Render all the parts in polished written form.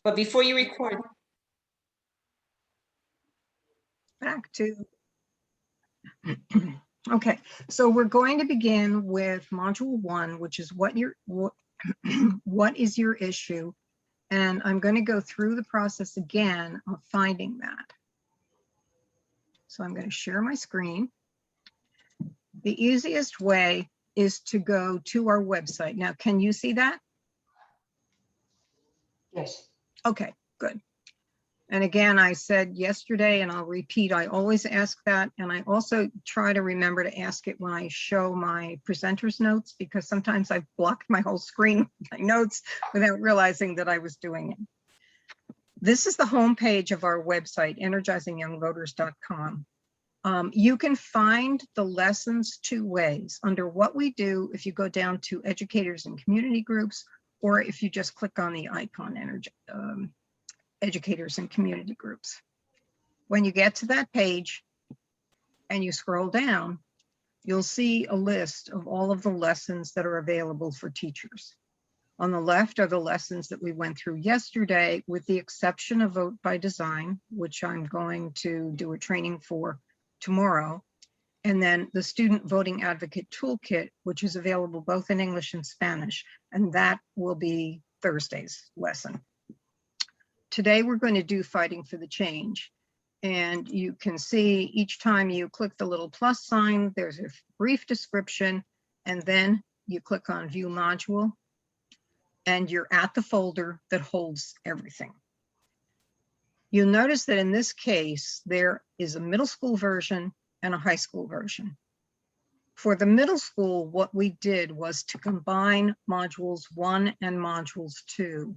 But before you record, back to, okay, so we're going to begin with module 1, which is what is your issue? And I'm going to go through the process again of finding that. So I'm going to share my screen. The easiest way is to go to our website. Now, can you see that? yes. Okay, good. And again, I said yesterday, and I'll repeat, I always ask that. And I also try to remember to ask it when I show my presenter's notes, because sometimes I've blocked my whole screen with my notes without realizing that I was doing it. This is the homepage of our website, energizingyoungvoters.com. You can find the lessons 2 ways. Under what we do, if you go down to educators and community groups, or if you just click on the icon, educators and community groups. When you get to that page and you scroll down, you'll see a list of all of the lessons that are available for teachers. On the left are the lessons that we went through yesterday, with the exception of Vote by Design, which I'm going to do a training for tomorrow. And then the Student Voting Advocate Toolkit, which is available both in English and Spanish, and that will be Thursday's lesson. Today, we're going to do Fighting for the Change. And you can see each time you click the little plus sign, there's a brief description, and then you click on View Module, and you're at the folder that holds everything. You'll notice that in this case, there is a middle school version and a high school version. For the middle school, what we did was to combine modules 1 and modules 2,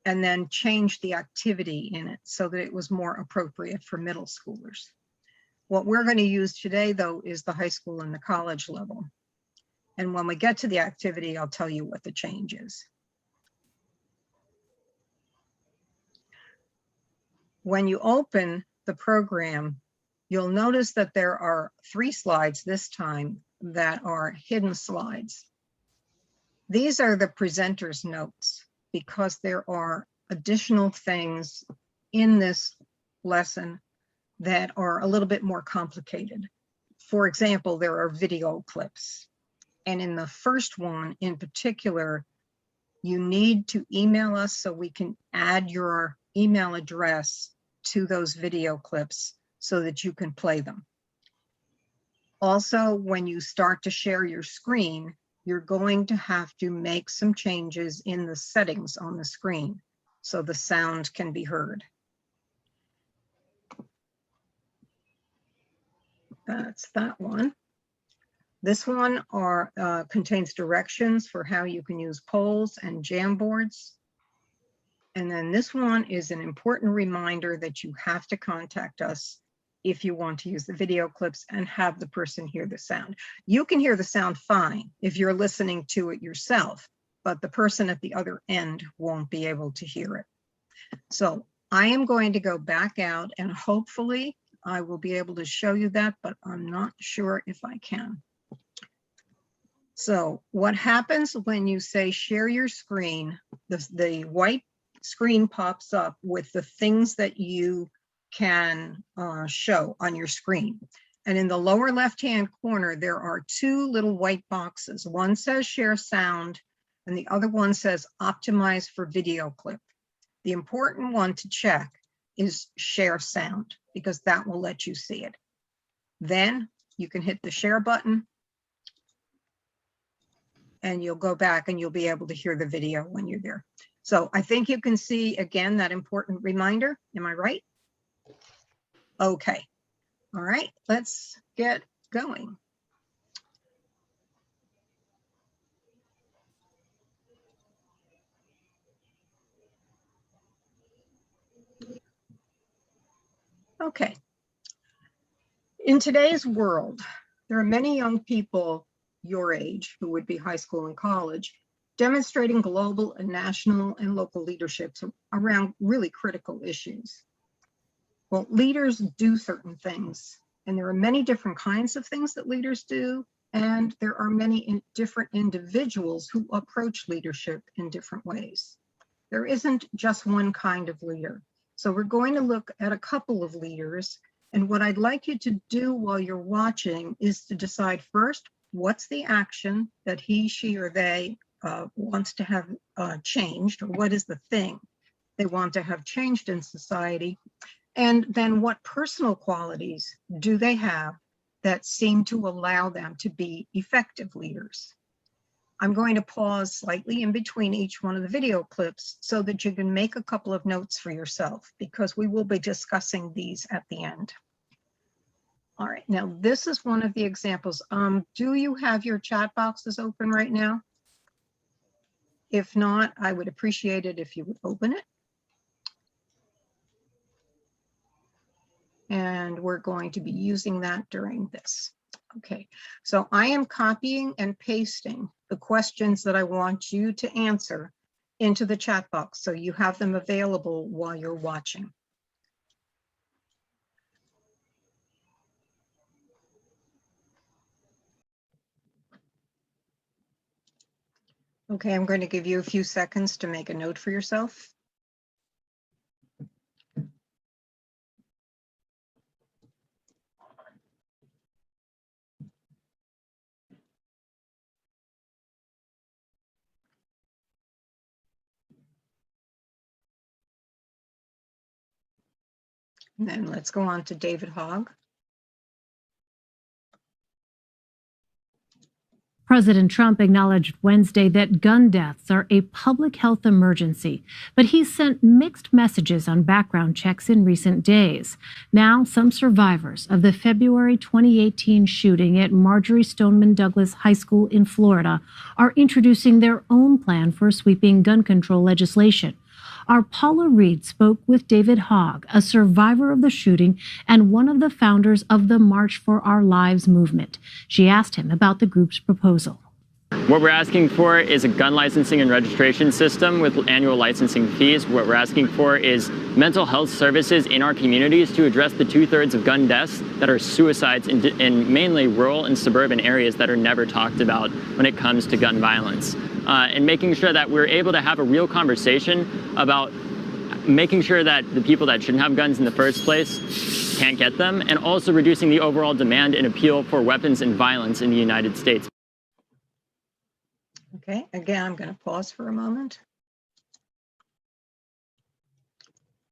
and then change the activity in it so that it was more appropriate for middle schoolers. What we're going to use today, though, is the high school and the college level. And when we get to the activity, I'll tell you what the change is. When you open the program, you'll notice that there are 3 slides this time that are hidden slides. These are the presenter's notes, because there are additional things in this lesson that are a little bit more complicated. For example, there are video clips. And in the first one in particular, you need to email us so we can add your email address to those video clips so that you can play them. Also, when you start to share your screen, you're going to have to make some changes in the settings on the screen so the sound can be heard. That's that one. This one contains directions for how you can use polls and Jamboards. And then this one is an important reminder that you have to contact us if you want to use the video clips and have the person hear the sound. You can hear the sound fine if you're listening to it yourself, but the person at the other end won't be able to hear it. So I am going to go back out, and hopefully I will be able to show you that, but I'm not sure if I can. So what happens when you say share your screen, the white screen pops up with the things that you can show on your screen. And in the lower left-hand corner, there are 2 little white boxes. One says share sound, and the other one says optimize for video clip. The important one to check is share sound, because that will let you see it. Then you can hit the share button, and you'll go back and you'll be able to hear the video when you're there. So I think you can see, again, that important reminder. Am I right? Okay. All right, let's get going. Okay. In today's world, there are many young people your age, who would be high school and college, demonstrating global and national and local leaderships around really critical issues. Well, leaders do certain things, and there are many different kinds of things that leaders do, and there are many different individuals who approach leadership in different ways. There isn't just one kind of leader. So we're going to look at a couple of leaders. And what I'd like you to do while you're watching is to decide first, what's the action that he, she, or they wants to have changed, or what is the thing they want to have changed in society? And then what personal qualities do they have that seem to allow them to be effective leaders? I'm going to pause slightly in between each one of the video clips so that you can make a couple of notes for yourself, because we will be discussing these at the end. All right, now this is one of the examples. Do you have your chat boxes open right now? If not, I would appreciate it if you would open it. And we're going to be using that during this. Okay, so I am copying and pasting the questions that I want you to answer into the chat box, so you have them available while you're watching. Okay, I'm going to give you a few seconds to make a note for yourself. And then let's go on to David Hogg. President Trump acknowledged Wednesday that gun deaths are a public health emergency, but he sent mixed messages on background checks in recent days. Now, some survivors of the February 2018 shooting at Marjorie Stoneman Douglas High School in Florida are introducing their own plan for sweeping gun control legislation. Our Paula Reed spoke with David Hogg, a survivor of the shooting and one of the founders of the March for Our Lives movement. She asked him about the group's proposal. What we're asking for is a gun licensing and registration system with annual licensing fees. What we're asking for is mental health services in our communities to address the 2/3 of gun deaths that are suicides in mainly rural and suburban areas that are never talked about when it comes to gun violence. And making sure that we're able to have a real conversation about making sure that the people that shouldn't have guns in the first place can't get them, and also reducing the overall demand and appeal for weapons and violence in the United States. Okay, again, I'm going to pause for a moment.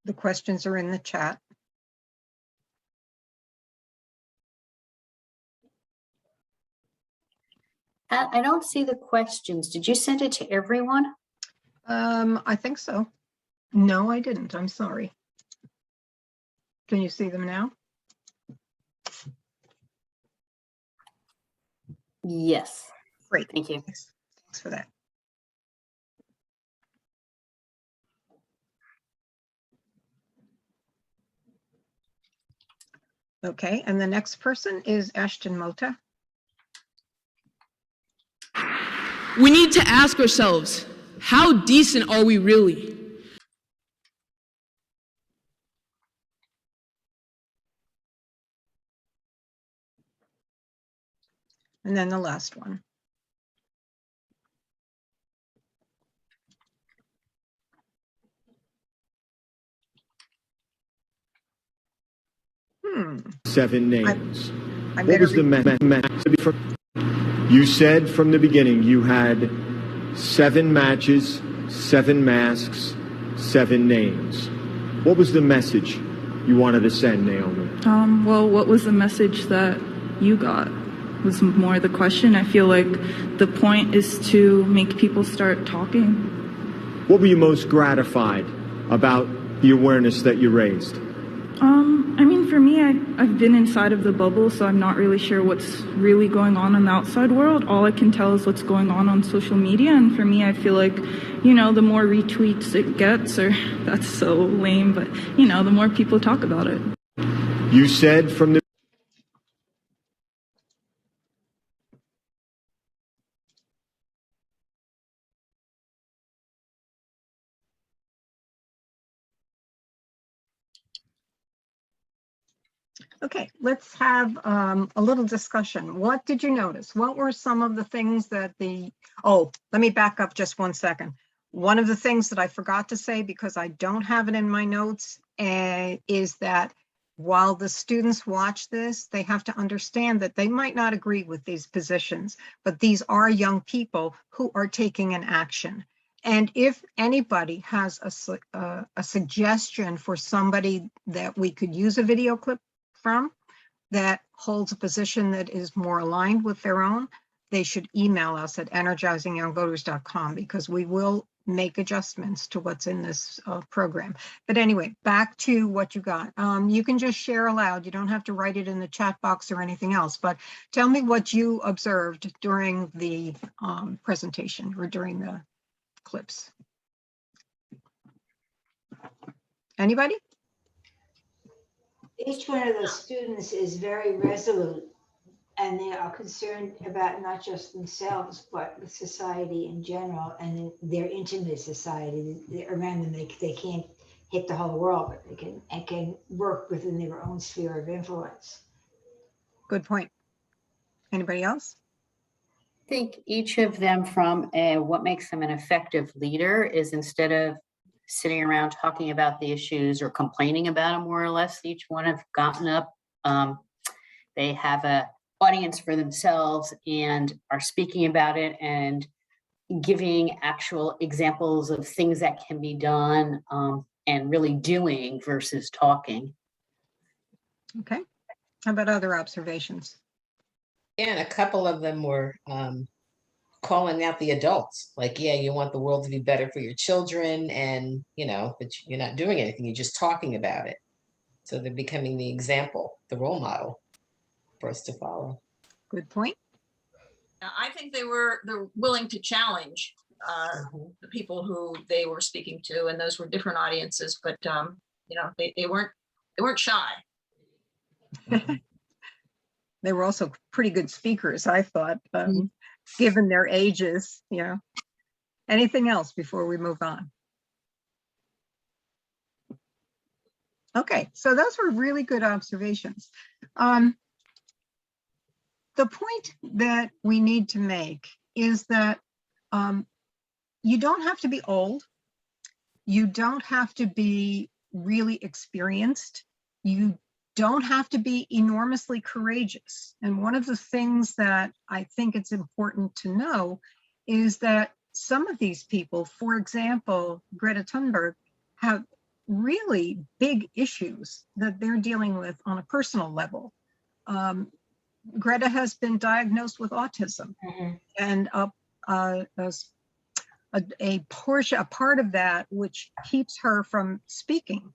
The questions are in the chat. I don't see the questions. Did you send it to everyone? I think so. No, I didn't. I'm sorry. Can you see them now? Yes. Great. Thank you. Thanks for that. Okay, and the next person is Ashton Mota. We need to ask ourselves, how decent are we really? And then the last one. Seven names. I'm What was the message? You said from the beginning you had 7 matches, 7 masks, 7 names. What was the message you wanted to send, Naomi? Well, what was the message that you got was more the question. I feel like the point is to make people start talking. What were you most gratified about the awareness that you raised? I mean, for me, I've been inside of the bubble, so I'm not really sure what's really going on in the outside world. All I can tell is what's going on social media. And for me, I feel like, you know, the more retweets it gets, or that's so lame, but, you know, the more people talk about it. You said from the Okay, let's have a little discussion. What did you notice? What were some of the things that oh, let me back up just one second. One of the things that I forgot to say, because I don't have it in my notes, is that while the students watch this, they have to understand that they might not agree with these positions, but these are young people who are taking an action. And if anybody has a suggestion for somebody that we could use a video clip from that holds a position that is more aligned with their own, they should email us at energizingyoungvoters.com, because we will make adjustments to what's in this program. But anyway, back to what you got. You can just share aloud. You don't have to write it in the chat box or anything else, but tell me what you observed during the presentation or during the clips. Anybody? Each one of those students is very resolute, and they are concerned about not just themselves, but with society in general and their intimate society around them. They can't hit the whole world, but they can work within their own sphere of influence. Good point. Anybody else? I think each of them from what makes them an effective leader is, instead of sitting around talking about the issues or complaining about them, more or less, each one have gotten up. They have a audience for themselves and are speaking about it and giving actual examples of things that can be done, and really doing versus talking. Okay. How about other observations? Yeah, and a couple of them were calling out the adults, like, yeah, you want the world to be better for your children, and but you're not doing anything, you're just talking about it. So they're becoming the example, the role model for us to follow. Good point. I think they're willing to challenge the people who they were speaking to, and those were different audiences, but they weren't shy. They were also pretty good speakers, I thought, given their ages. Anything else before we move on? Okay, so those were really good observations. The point that we need to make is that you don't have to be old. You don't have to be really experienced. You don't have to be enormously courageous. And one of the things that I think it's important to know is that some of these people, for example, Greta Thunberg, have really big issues that they're dealing with on a personal level. Greta has been diagnosed with autism, and a part of that which keeps her from speaking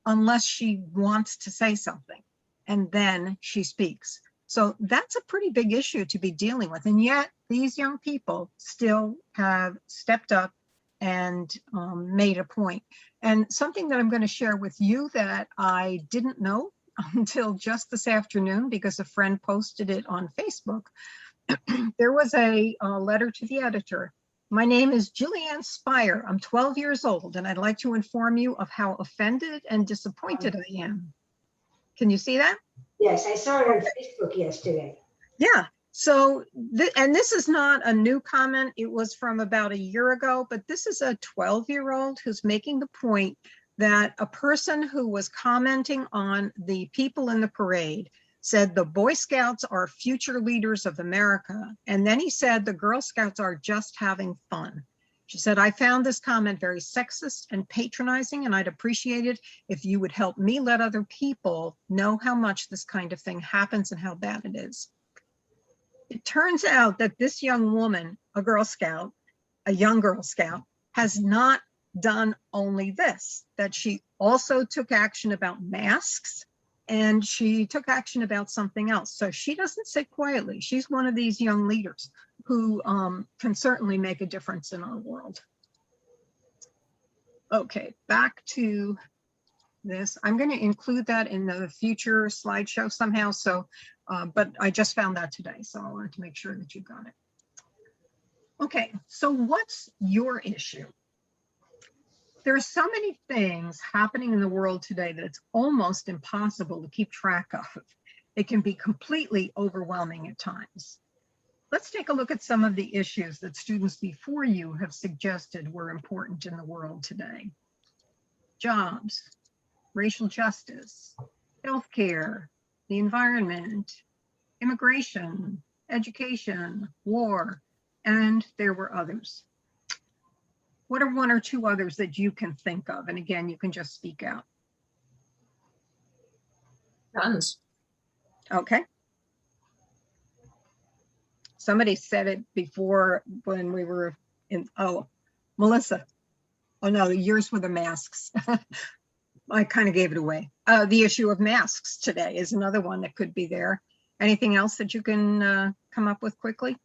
unless she wants to say something, and then she speaks. So that's a pretty big issue to be dealing with, and yet these young people still have stepped up and made a point. And something that I'm going to share with you that I didn't know until just this afternoon, because a friend posted it on Facebook. There was a letter to the editor. My name is Julianne Spire. I'm 12 years old, and I'd like to inform you of how offended and disappointed I am. Can you see that? Yes, I saw it on Facebook yesterday. Yeah. So, and this is not a new comment. It was from about a year ago, but this is a 12-year-old who's making the point that a person who was commenting on the people in the parade said the Boy Scouts are future leaders of America. And then he said the Girl Scouts are just having fun. She said, I found this comment very sexist and patronizing, and I'd appreciate it if you would help me let other people know how much this kind of thing happens and how bad it is. It turns out that this young woman, a Girl Scout, a young Girl Scout, has not done only this, that she also took action about masks, and she took action about something else. So she doesn't sit quietly. She's one of these young leaders who can certainly make a difference in our world. Okay, back to this. I'm going to include that in the future slideshow somehow. So, but I just found that today, so I wanted to make sure that you got it. Okay, so what's your issue? There are so many things happening in the world today that it's almost impossible to keep track of. It can be completely overwhelming at times. Let's take a look at some of the issues that students before you have suggested were important in the world today. Jobs, racial justice, healthcare, the environment, immigration, education, war, and there were others. What are one or two others that you can think of? And again, you can just speak out. Guns. Okay. Somebody said it before when we were in, oh, Melissa. Oh no, yours were the masks. I kind of gave it away. The issue of masks today is another one that could be there. Anything else that you can come up with quickly?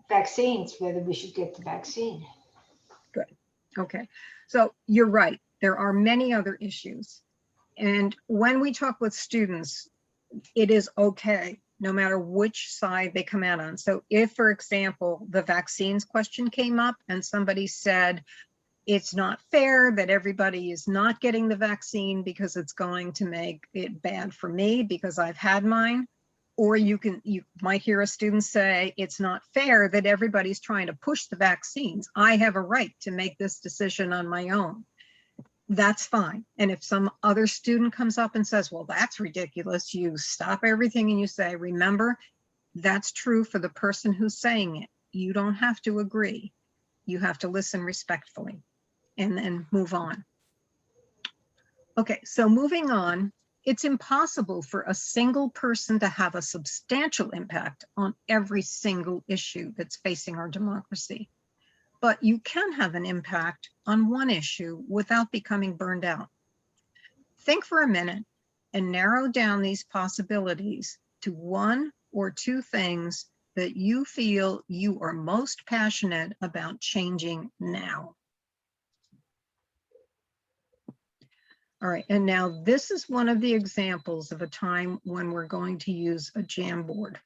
Vaccines, whether we should get the vaccine. Good. Okay. So you're right. There are many other issues. And when we talk with students, it is okay, no matter which side they come out on. So if, for example, the vaccines question came up and somebody said, it's not fair that everybody is not getting the vaccine because it's going to make it bad for me because I've had mine. Or you might hear a student say, it's not fair that everybody's trying to push the vaccines. I have a right to make this decision on my own. That's fine. And if some other student comes up and says, well, that's ridiculous, you stop everything and you say, remember, that's true for the person who's saying it. You don't have to agree. You have to listen respectfully and then move on. Okay, so moving on, it's impossible for a single person to have a substantial impact on every single issue that's facing our democracy. But you can have an impact on one issue without becoming burned out. Think for a minute and narrow down these possibilities to one or two things that you feel you are most passionate about changing now. All right, and now this is one of the examples of a time when we're going to use a Jamboard.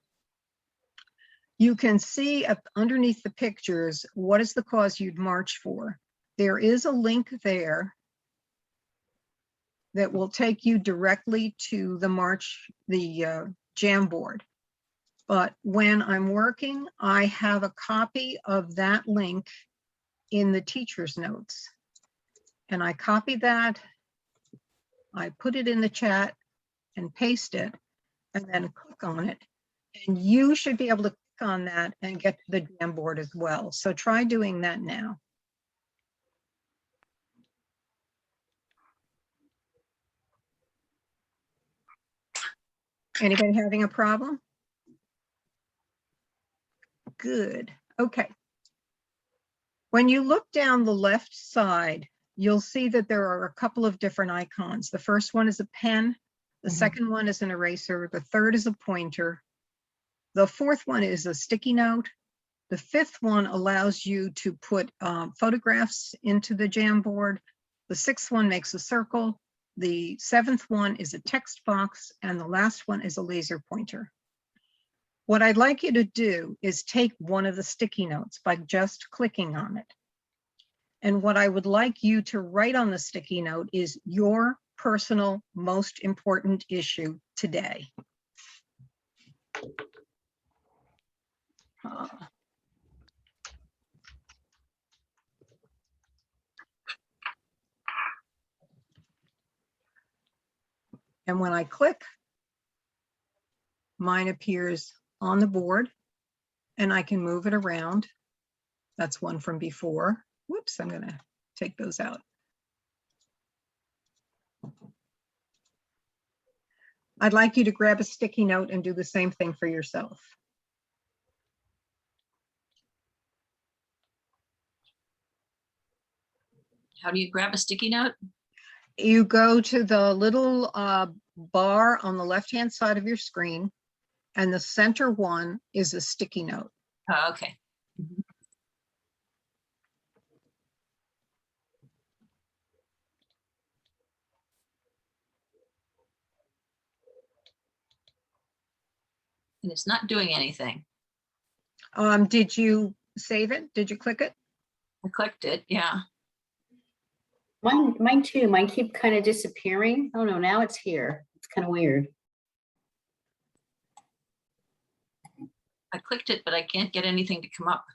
You can see up underneath the pictures, what is the cause you'd march for? There is a link there that will take you directly to the march, the Jamboard. But when I'm working, I have a copy of that link in the teacher's notes. And I copy that, I put it in the chat and paste it, and then click on it. And you should be able to click on that and get to the Jamboard as well. So try doing that now. Anybody having a problem? Good. Okay. When you look down the left side, you'll see that there are a couple of different icons. The first one is a pen. The second one is an eraser. The third is a pointer. The fourth one is a sticky note. The fifth one allows you to put photographs into the Jamboard. The sixth one makes a circle. The seventh one is a text box. And the last one is a laser pointer. What I'd like you to do is take one of the sticky notes by just clicking on it. And what I would like you to write on the sticky note is your personal most important issue today. And when I click, mine appears on the board and I can move it around. That's one from before. Whoops, I'm gonna take those out. I'd like you to grab a sticky note and do the same thing for yourself. How do you grab a sticky note? You go to the little bar on the left-hand side of your screen, and the center one is a sticky note. Oh, okay. And it's not doing anything. Did you save it? Did you click it? I clicked it, yeah. Mine too. Mine keep kind of disappearing. Oh no, now it's here. It's kind of weird. I clicked it, but I can't get anything to come up.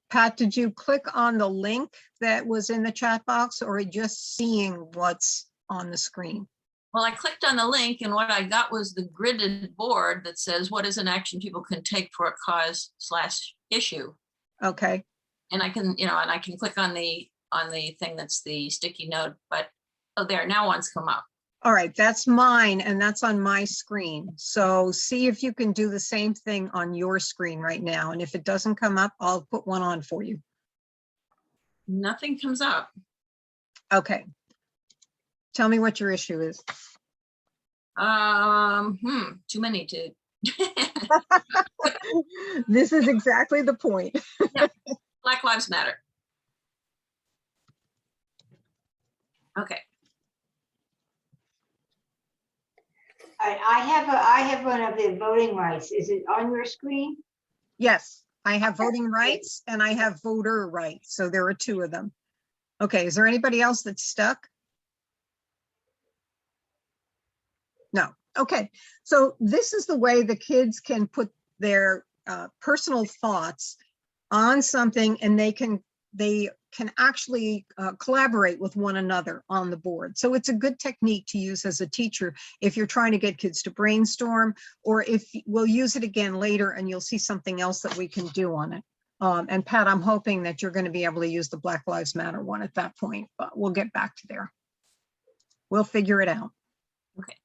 Pat, did you click on the link that was in the chat box, or are you just seeing what's on the screen? Well, I clicked on the link and what I got was the gridded board that says, what is an action people can take for a cause/issue? Okay. And I can, and I can click on the thing that's the sticky note, but oh, there, now one's come up. All right, that's mine and that's on my screen. So see if you can do the same thing on your screen right now. And if it doesn't come up, I'll put one on for you. Nothing comes up. Okay. Tell me what your issue is. Too many to. This is exactly the point. Yeah. Black Lives Matter. Okay. All right, I have one of the voting rights. Is it on your screen? Yes, I have voting rights and I have voter rights. So there are two of them. Okay, is there anybody else that's stuck? No. Okay, so this is the way the kids can put their personal thoughts on something, and they can actually collaborate with one another on the board. So it's a good technique to use as a teacher if you're trying to get kids to brainstorm, or if we'll use it again later and you'll see something else that we can do on it. And Pat, I'm hoping that you're going to be able to use the Black Lives Matter one at that point, but we'll get back to there. We'll figure it out. Okay.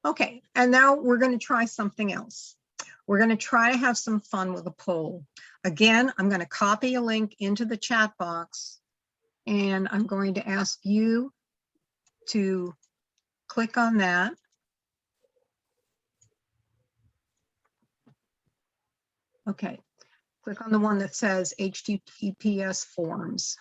Okay, and now we're going to try something else. We're going to try to have some fun with a poll. Again, I'm going to copy a link into the chat box, and I'm going to ask you to click on that. Okay, click on the one that says HTTPS forms.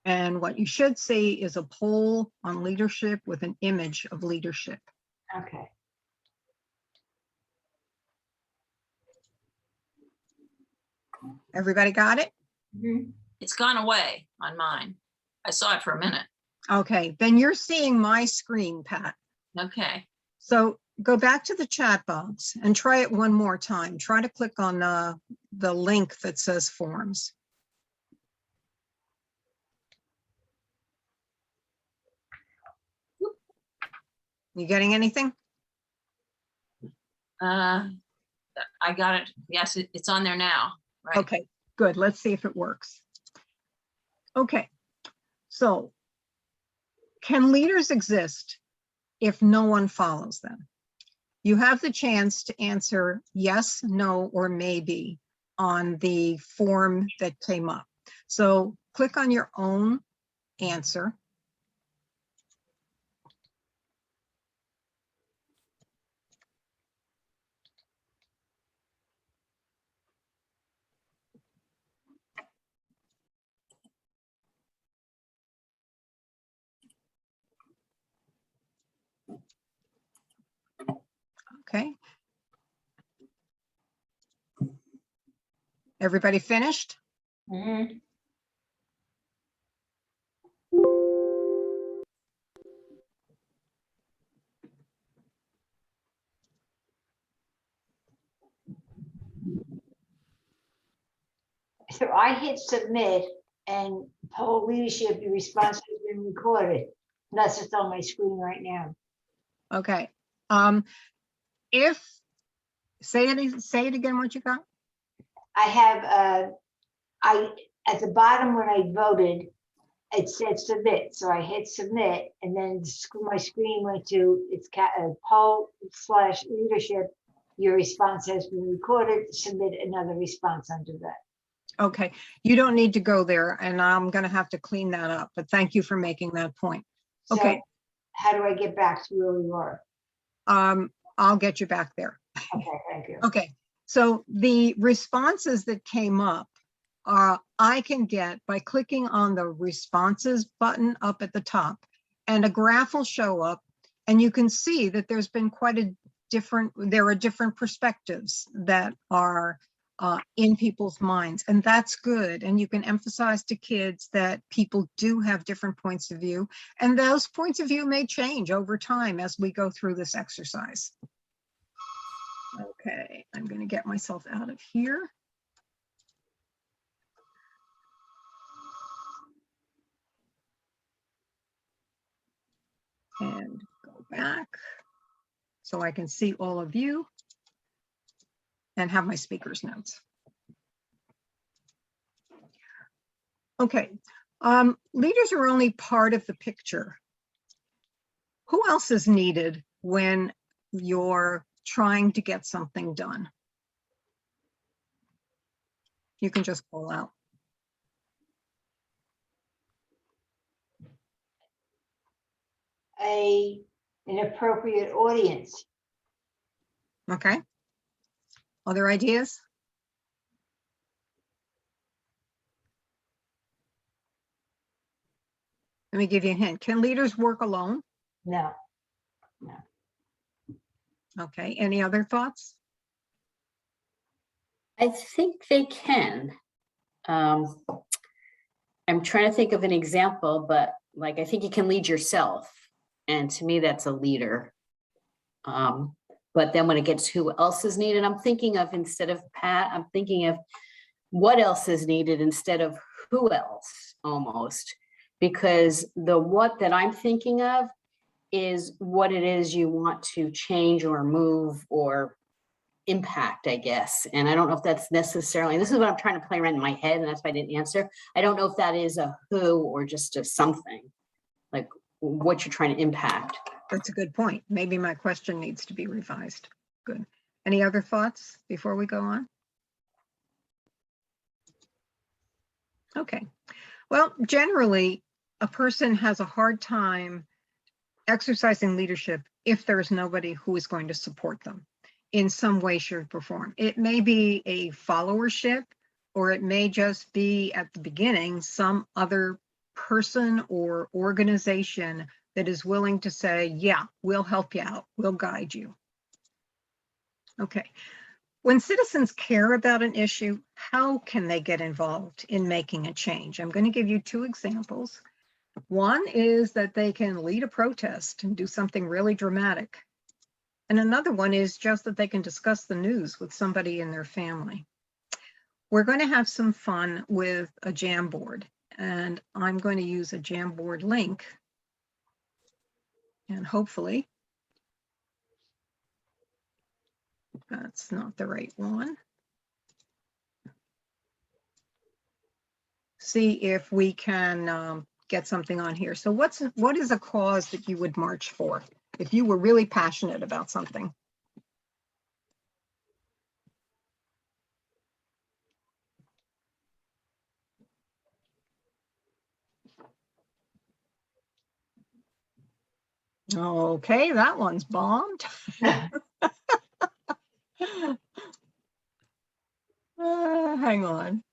And what you should see is a poll on leadership with an image of leadership. Okay. Everybody got it? Mm-hmm. It's gone away on mine. I saw it for a minute. Okay, then you're seeing my screen, Pat. Okay. So go back to the chat box and try it one more time. Try to click on the link that says forms. You getting anything? I got it. Yes, it's on there now. Right. Okay, good. Let's see if it works. Okay, so can leaders exist if no one follows them? You have the chance to answer yes, no, or maybe on the form that came up. So click on your own answer. Okay. Everybody finished? Mm-hmm. So I hit submit, and poll leadership, your response has been recorded. That's just on my screen right now. Okay. If say it again, what you got? I have at the bottom when I voted, it said submit. So I hit submit, and then my screen went to poll/leadership. Your response has been recorded. Submit another response under that. Okay, you don't need to go there, and I'm going to have to clean that up, but thank you for making that point. So Okay. How do I get back to where we were? I'll get you back there. Okay, thank you. Okay, so the responses that came up I can get by clicking on the responses button up at the top, and a graph will show up, and you can see that there's been quite there are different perspectives that are in people's minds, and that's good. And you can emphasize to kids that people do have different points of view, and those points of view may change over time as we go through this exercise. Okay, I'm going to get myself out of here. And go back so I can see all of you and have my speaker's notes. Okay, leaders are only part of the picture. Who else is needed when you're trying to get something done? You can just call out. An appropriate audience. Okay. Other ideas? Let me give you a hint. Can leaders work alone? No, no. Okay, any other thoughts? I think they can. I'm trying to think of an example, but like, I think you can lead yourself. And to me, that's a leader. But then when it gets who else is needed, I'm thinking of, instead of Pat, I'm thinking of what else is needed instead of who else, almost. Because the what that I'm thinking of is what it is you want to change or move or impact, I guess. And I don't know if that's necessarily, this is what I'm trying to play around in my head, and that's why I didn't answer. I don't know if that is a who or just a something, like what you're trying to impact. That's a good point. Maybe my question needs to be revised. Good. Any other thoughts before we go on? Okay. Well, generally, a person has a hard time exercising leadership if there's nobody who is going to support them in some way, shape, or form. It may be a followership, or it may just be at the beginning some other person or organization that is willing to say, yeah, we'll help you out, we'll guide you. Okay. When citizens care about an issue, how can they get involved in making a change? I'm going to give you two examples. One is that they can lead a protest and do something really dramatic. And another one is just that they can discuss the news with somebody in their family. We're going to have some fun with a Jamboard, and I'm going to use a Jamboard link. And hopefully, that's not the right one. See if we can get something on here. So what is a cause that you would march for if you were really passionate about something? Okay, that one's bombed. Hang on.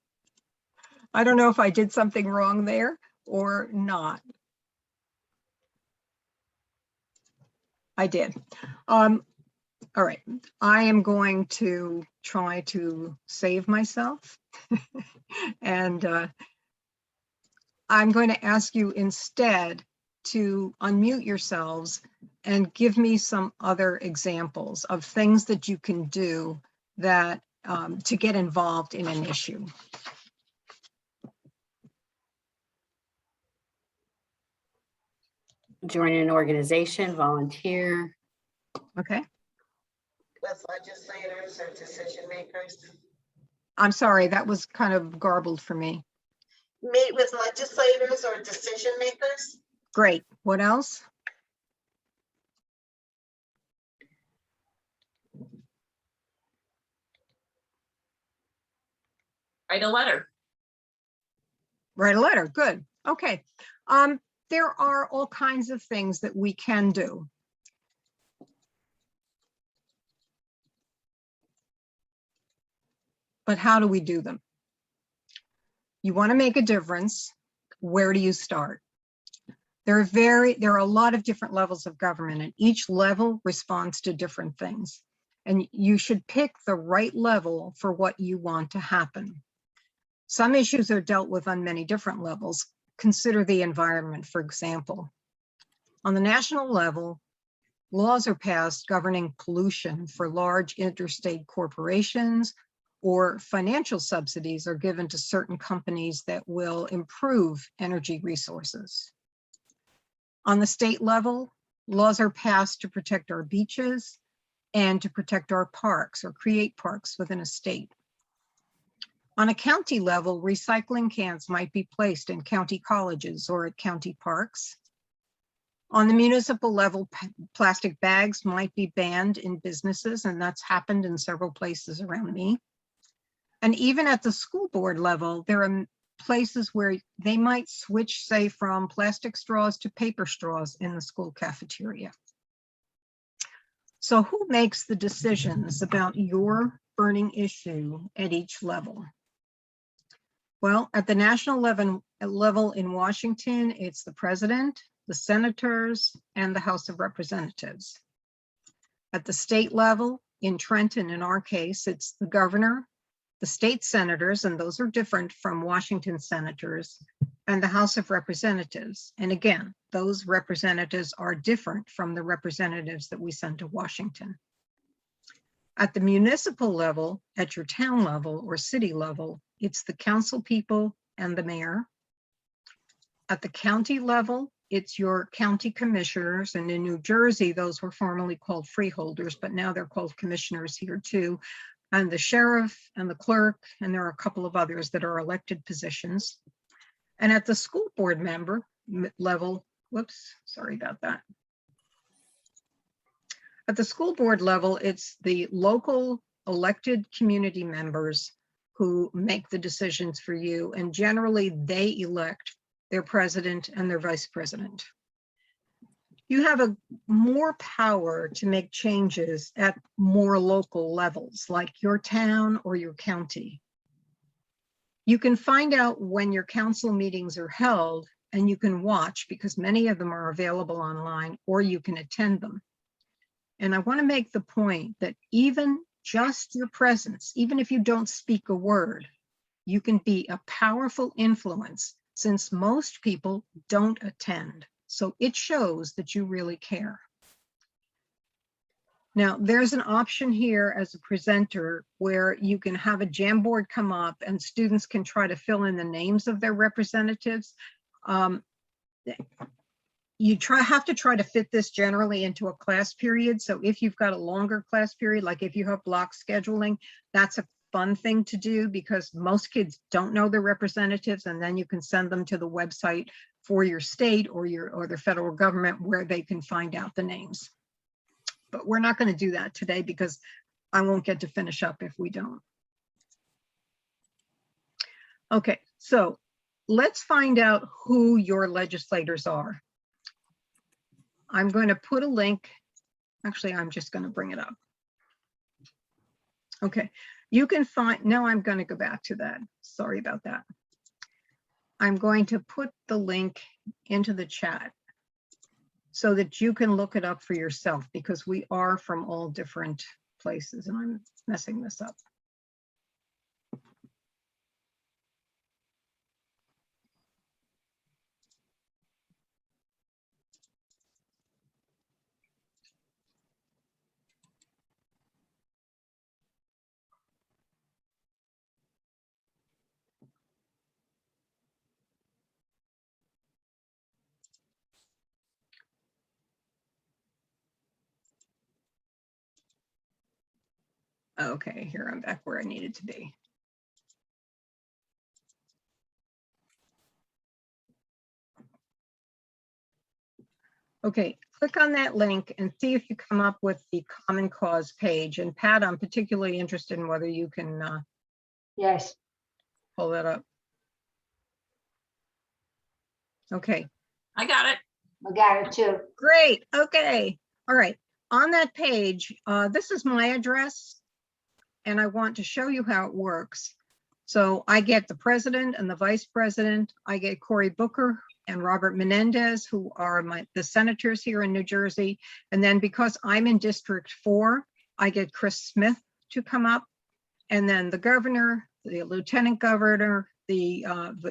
I don't know if I did something wrong there or not. I did. All right, I am going to try to save myself. And I'm going to ask you instead to unmute yourselves and give me some other examples of things that you can do that to get involved in an issue. Join an organization, volunteer. Okay. With legislators or decision makers. I'm sorry, that was kind of garbled for me. Meet with legislators or decision makers. Great. What else? Write a letter. Write a letter. Good. Okay. There are all kinds of things that we can do. But how do we do them? You want to make a difference. Where do you start? There are a lot of different levels of government, and each level responds to different things. And you should pick the right level for what you want to happen. Some issues are dealt with on many different levels. Consider the environment, for example. On the national level, laws are passed governing pollution for large interstate corporations, or financial subsidies are given to certain companies that will improve energy resources. On the state level, laws are passed to protect our beaches and to protect our parks or create parks within a state. On a county level, recycling cans might be placed in county colleges or at county parks. On the municipal level, plastic bags might be banned in businesses, and that's happened in several places around me. And even at the school board level, there are places where they might switch, say, from plastic straws to paper straws in the school cafeteria. So who makes the decisions about your burning issue at each level? Well, at the national level in Washington, it's the president, the senators, and the House of Representatives. At the state level, in Trenton, in our case, it's the governor, the state senators, and those are different from Washington senators, and the House of Representatives. And again, those representatives are different from the representatives that we send to Washington. At the municipal level, at your town level or city level, it's the council people and the mayor. At the county level, it's your county commissioners, and in New Jersey, those were formerly called freeholders, but now they're called commissioners here too, and the sheriff and the clerk, and there are a couple of others that are elected positions. And at the school board member level, whoops, sorry about that. At the school board level, it's the local elected community members who make the decisions for you, and generally they elect their president and their vice president. You have more power to make changes at more local levels, like your town or your county. You can find out when your council meetings are held, and you can watch, because many of them are available online, or you can attend them. And I want to make the point that even just your presence, even if you don't speak a word, you can be a powerful influence, since most people don't attend. So it shows that you really care. Now, there's an option here as a presenter where you can have a Jamboard come up and students can try to fill in the names of their representatives. You have to try to fit this generally into a class period. So if you've got a longer class period, like if you have block scheduling, that's a fun thing to do, because most kids don't know their representatives, and then you can send them to the website for your state or the federal government where they can find out the names. But we're not going to do that today because I won't get to finish up if we don't. Okay, so let's find out who your legislators are. I'm going to put a link. Actually, I'm just going to bring it up. Okay, you can find, now I'm going to go back to that. Sorry about that. I'm going to put the link into the chat so that you can look it up for yourself, because we are from all different places, and I'm messing this up. Okay, here I'm back where I needed to be. Okay, click on that link and see if you come up with the Common Cause page. And Pat, I'm particularly interested in whether you can Yes, pull that up. Okay, I got it. I got it too. great. Okay, all right. On that page, this is my address, and I want to show you how it works. So I get the president and the vice president. I get Cory Booker, and Robert Menendez, who are the senators here in New Jersey. And then because I'm in District 4, I get Chris Smith to come up. And then the governor, the lieutenant governor, the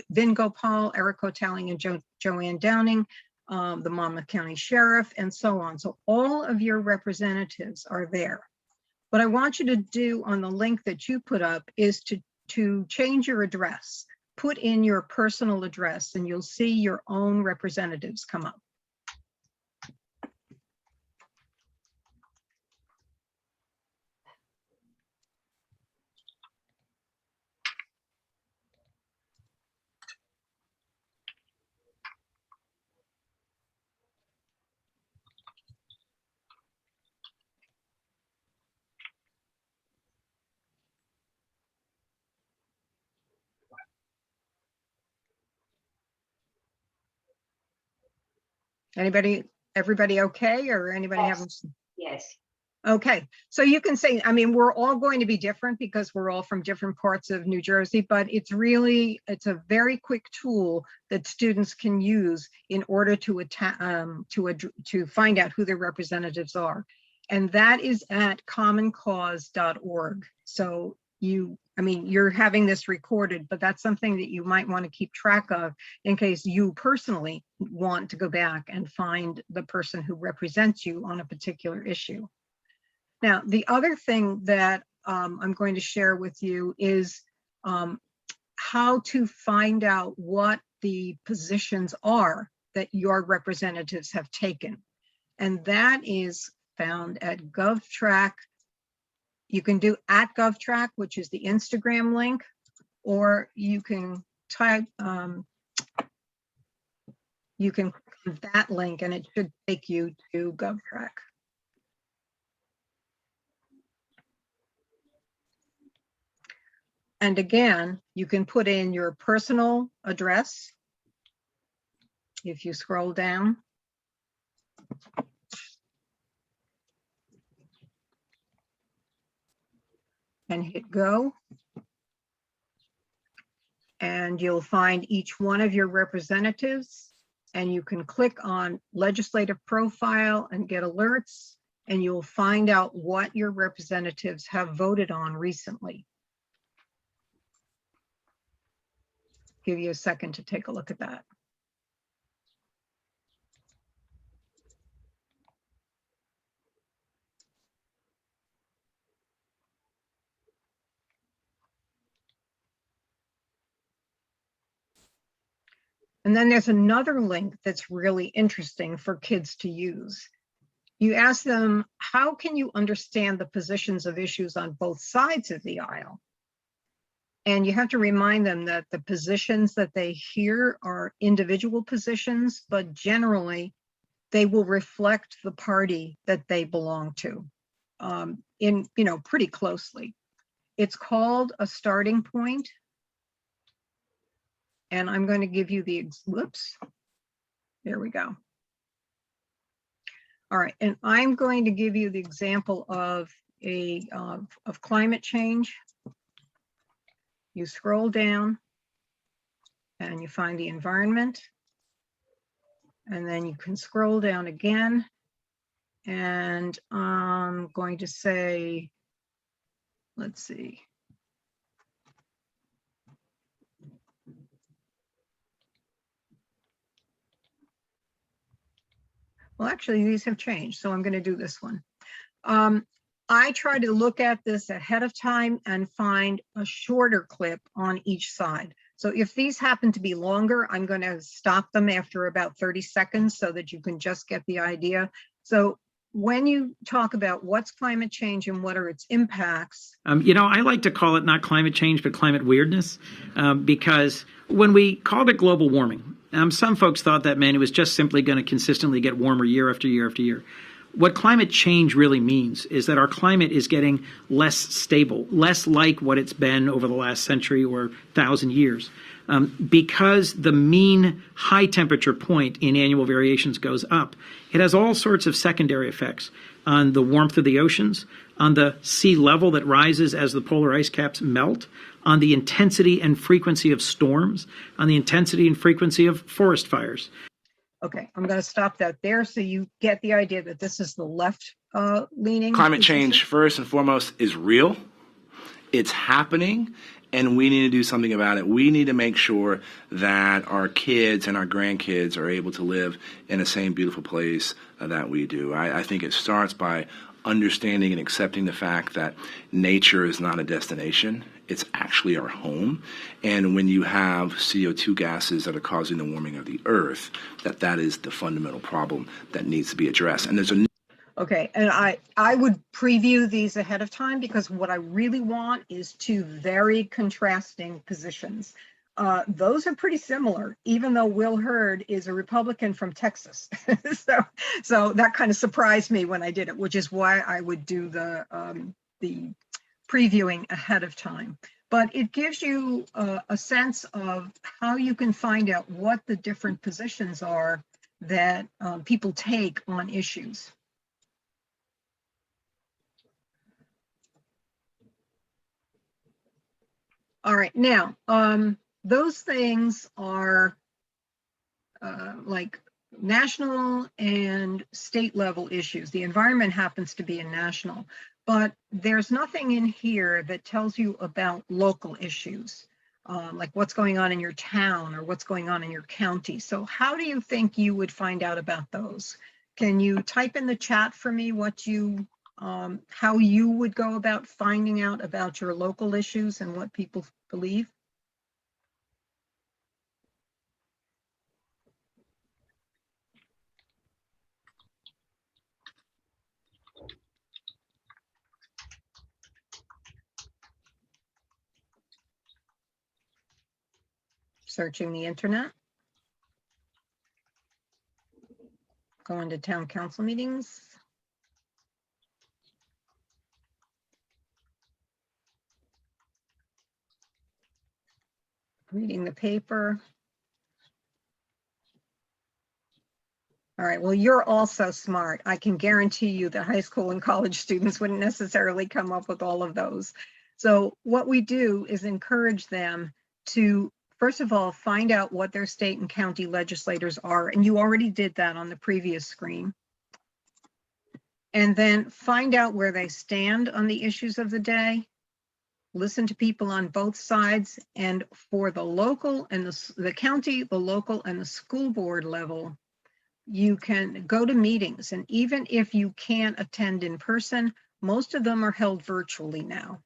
Vin Gopal, Eric Hotelling, and Joanne Downing, the Monmouth County Sheriff, and so on. So all of your representatives are there. What I want you to do on the link that you put up is to change your address. Put in your personal address and you'll see your own representatives come up. Everybody okay, or anybody having? Yes. Okay, so you can say, I mean, we're all going to be different because we're all from different parts of New Jersey, but it's a very quick tool that students can use in order to find out who their representatives are. And that is at commoncause.org. So you're having this recorded, but that's something that you might want to keep track of in case you personally want to go back and find the person who represents you on a particular issue. Now, the other thing that I'm going to share with you is how to find out what the positions are that your representatives have taken. And that is found at GovTrack. You can do at GovTrack, which is the Instagram link, or you can type, you can click that link and it should take you to GovTrack. And again, you can put in your personal address. If you scroll down. And hit go. And you'll find each one of your representatives, and you can click on legislative profile and get alerts, and you'll find out what your representatives have voted on recently. Give you a second to take a look at that. And then there's another link that's really interesting for kids to use. You ask them, how can you understand the positions of issues on both sides of the aisle? And you have to remind them that the positions that they hear are individual positions, but generally they will reflect the party that they belong to pretty closely. It's called a starting point. And I'm going to give you the, whoops, there we go. All right, and I'm going to give you the example of of climate change. You scroll down and you find the environment. And then you can scroll down again. And I'm going to say, let's see. Well, actually, these have changed, so I'm going to do this one. I try to look at this ahead of time and find a shorter clip on each side. So if these happen to be longer, I'm going to stop them after about 30 seconds so that you can just get the idea. So when you talk about what's climate change and what are its impacts. I like to call it not climate change, but climate weirdness, because when we called it global warming, some folks thought that meant it was just simply going to consistently get warmer year after year after year. What climate change really means is that our climate is getting less stable, less like what it's been over the last century or 1,000 years. Because the mean high temperature point in annual variations goes up, it has all sorts of secondary effects on the warmth of the oceans, on the sea level that rises as the polar ice caps melt, on the intensity and frequency of storms, on the intensity and frequency of forest fires. Okay, I'm going to stop that there so you get the idea that this is the left leaning. Climate change, first and foremost, is real. It's happening, and we need to do something about it. We need to make sure that our kids and our grandkids are able to live in the same beautiful place that we do. I think it starts by understanding and accepting the fact that nature is not a destination. It's actually our home. And when you have CO2 gases that are causing the warming of the earth, that is the fundamental problem that needs to be addressed. And there's a Okay, and I would preview these ahead of time because what I really want is two very contrasting positions. Those are pretty similar, even though Will Hurd is a Republican from Texas. so that kind of surprised me when I did it, which is why I would do the previewing ahead of time. But it gives you a sense of how you can find out what the different positions are that people take on issues. All right, now, those things are like national and state level issues. The environment happens to be a national, but there's nothing in here that tells you about local issues, like what's going on in your town or what's going on in your county. So how do you think you would find out about those? Can you type in the chat for me what you how you would go about finding out about your local issues and what people believe? Searching the internet. Going to town council meetings. Reading the paper. All right, well, you're also smart. I can guarantee you that high school and college students wouldn't necessarily come up with all of those. So what we do is encourage them to, first of all, find out what their state and county legislators are. And you already did that on the previous screen. And then find out where they stand on the issues of the day. Listen to people on both sides. And for the local and the county, the local and the school board level, you can go to meetings. And even if you can't attend in person, most of them are held virtually now.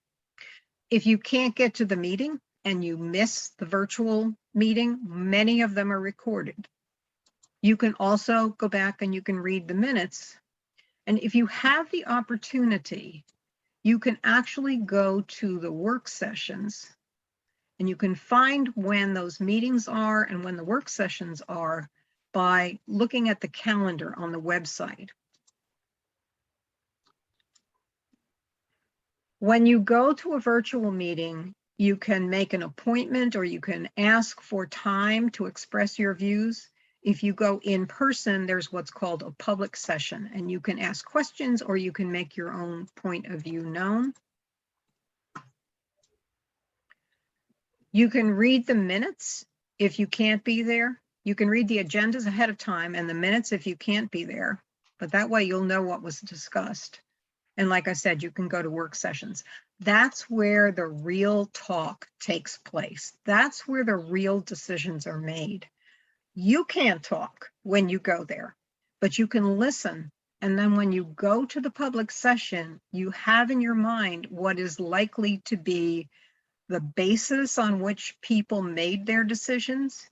If you can't get to the meeting and you miss the virtual meeting, many of them are recorded. You can also go back and you can read the minutes. And if you have the opportunity, you can actually go to the work sessions and you can find when those meetings are and when the work sessions are by looking at the calendar on the website. When you go to a virtual meeting, you can make an appointment or you can ask for time to express your views. If you go in person, there's what's called a public session, and you can ask questions or you can make your own point of view known. You can read the minutes if you can't be there. You can read the agendas ahead of time and the minutes if you can't be there, but that way you'll know what was discussed. And like I said, you can go to work sessions. That's where the real talk takes place. That's where the real decisions are made. You can't talk when you go there, but you can listen. And then when you go to the public session, you have in your mind what is likely to be the basis on which people made their decisions.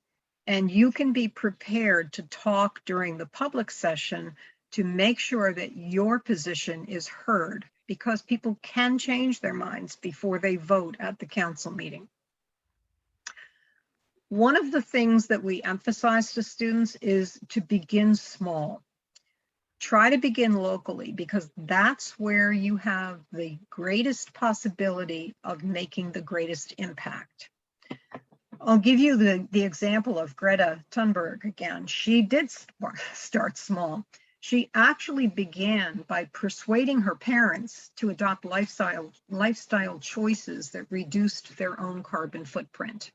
And you can be prepared to talk during the public session to make sure that your position is heard, because people can change their minds before they vote at the council meeting. One of the things that we emphasize to students is to begin small. Try to begin locally, because that's where you have the greatest possibility of making the greatest impact. I'll give you the example of Greta Thunberg again. She did start small. She actually began by persuading her parents to adopt lifestyle choices that reduced their own carbon footprint.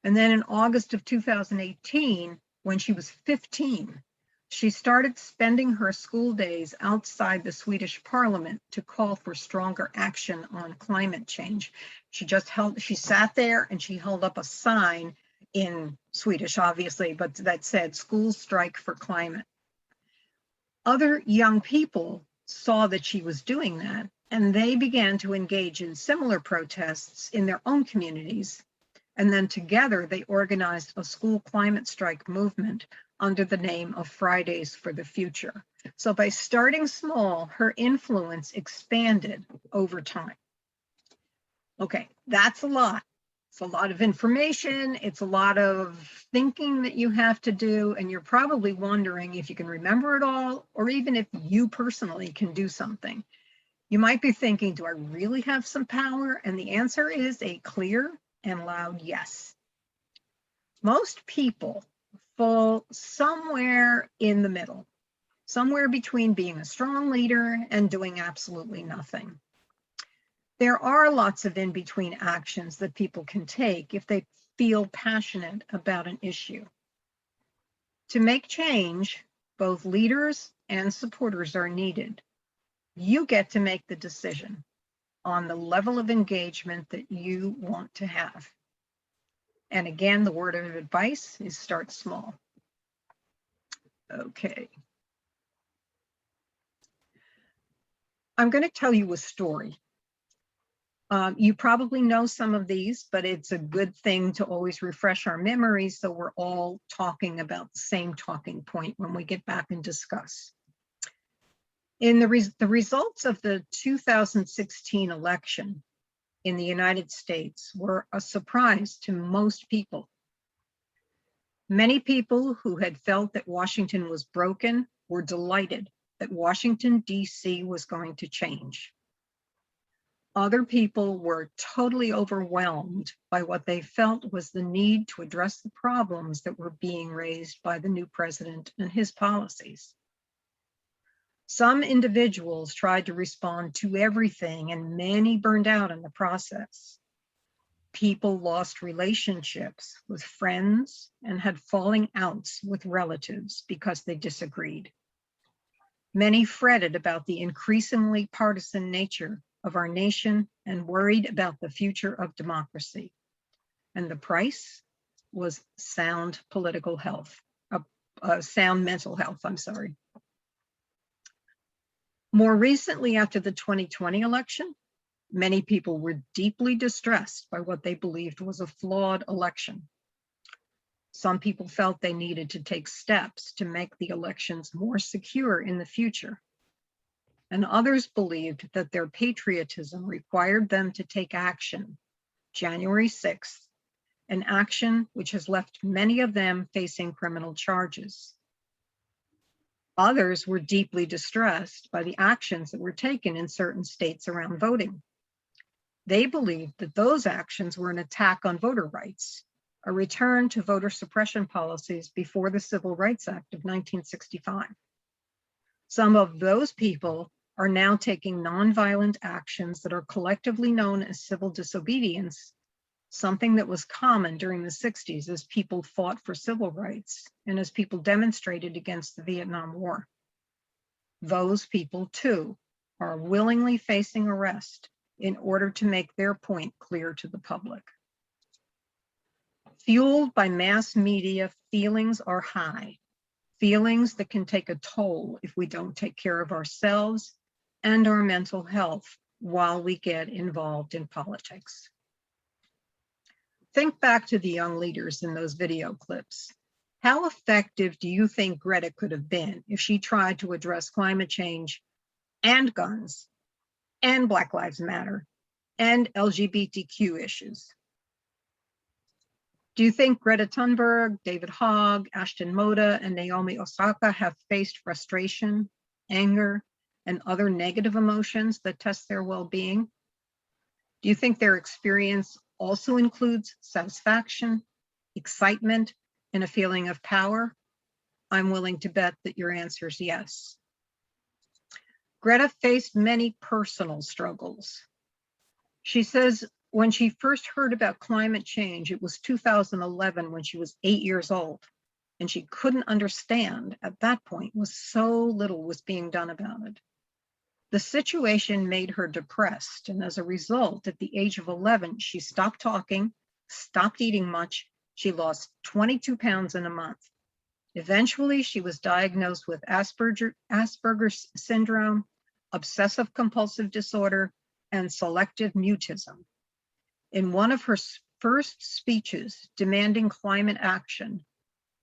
And then in August of 2018, when she was 15, she started spending her school days outside the Swedish parliament to call for stronger action on climate change. She sat there and she held up a sign in Swedish, obviously, but that said, "Schools strike for climate." Other young people saw that she was doing that, and they began to engage in similar protests in their own communities. And then together they organized a school climate strike movement under the name of Fridays for the Future. So by starting small, her influence expanded over time. Okay, that's a lot. It's a lot of information. It's a lot of thinking that you have to do. And you're probably wondering if you can remember it all, or even if you personally can do something. You might be thinking, do I really have some power? And the answer is a clear and loud yes. Most people fall somewhere in the middle, somewhere between being a strong leader and doing absolutely nothing. There are lots of in-between actions that people can take if they feel passionate about an issue. To make change, both leaders and supporters are needed. You get to make the decision on the level of engagement that you want to have. And again, the word of advice is start small. Okay. I'm going to tell you a story. You probably know some of these, but it's a good thing to always refresh our memories so we're all talking about the same talking point when we get back and discuss. In the results of the 2016 election in the United States were a surprise to most people. Many people who had felt that Washington was broken were delighted that Washington, D.C. was going to change. Other people were totally overwhelmed by what they felt was the need to address the problems that were being raised by the new president and his policies. Some individuals tried to respond to everything, and many burned out in the process. People lost relationships with friends and had falling outs with relatives because they disagreed. Many fretted about the increasingly partisan nature of our nation and worried about the future of democracy. And the price was sound political health, sound mental health, I'm sorry. More recently, after the 2020 election, many people were deeply distressed by what they believed was a flawed election. Some people felt they needed to take steps to make the elections more secure in the future. And others believed that their patriotism required them to take action, January 6th, an action which has left many of them facing criminal charges. Others were deeply distressed by the actions that were taken in certain states around voting. They believed that those actions were an attack on voter rights, a return to voter suppression policies before the Civil Rights Act of 1965. Some of those people are now taking nonviolent actions that are collectively known as civil disobedience, something that was common during the 60s as people fought for civil rights and as people demonstrated against the Vietnam War. Those people, too, are willingly facing arrest in order to make their point clear to the public. Fueled by mass media, feelings are high, feelings that can take a toll if we don't take care of ourselves and our mental health while we get involved in politics. Think back to the young leaders in those video clips. How effective do you think Greta could have been if she tried to address climate change and guns and Black Lives Matter and LGBTQ issues? Do you think Greta Thunberg, David Hogg, Ashton Moda, and Naomi Osaka have faced frustration, anger, and other negative emotions that test their well-being? Do you think their experience also includes satisfaction, excitement, and a feeling of power? I'm willing to bet that your answer is yes. Greta faced many personal struggles. She says when she first heard about climate change, it was 2011 when she was 8 years old, and she couldn't understand at that point was so little was being done about it. The situation made her depressed, and as a result, at the age of 11, she stopped talking, stopped eating much. She lost 22 pounds in a month. Eventually, she was diagnosed with Asperger's syndrome, obsessive compulsive disorder, and selective mutism. In one of her first speeches demanding climate action,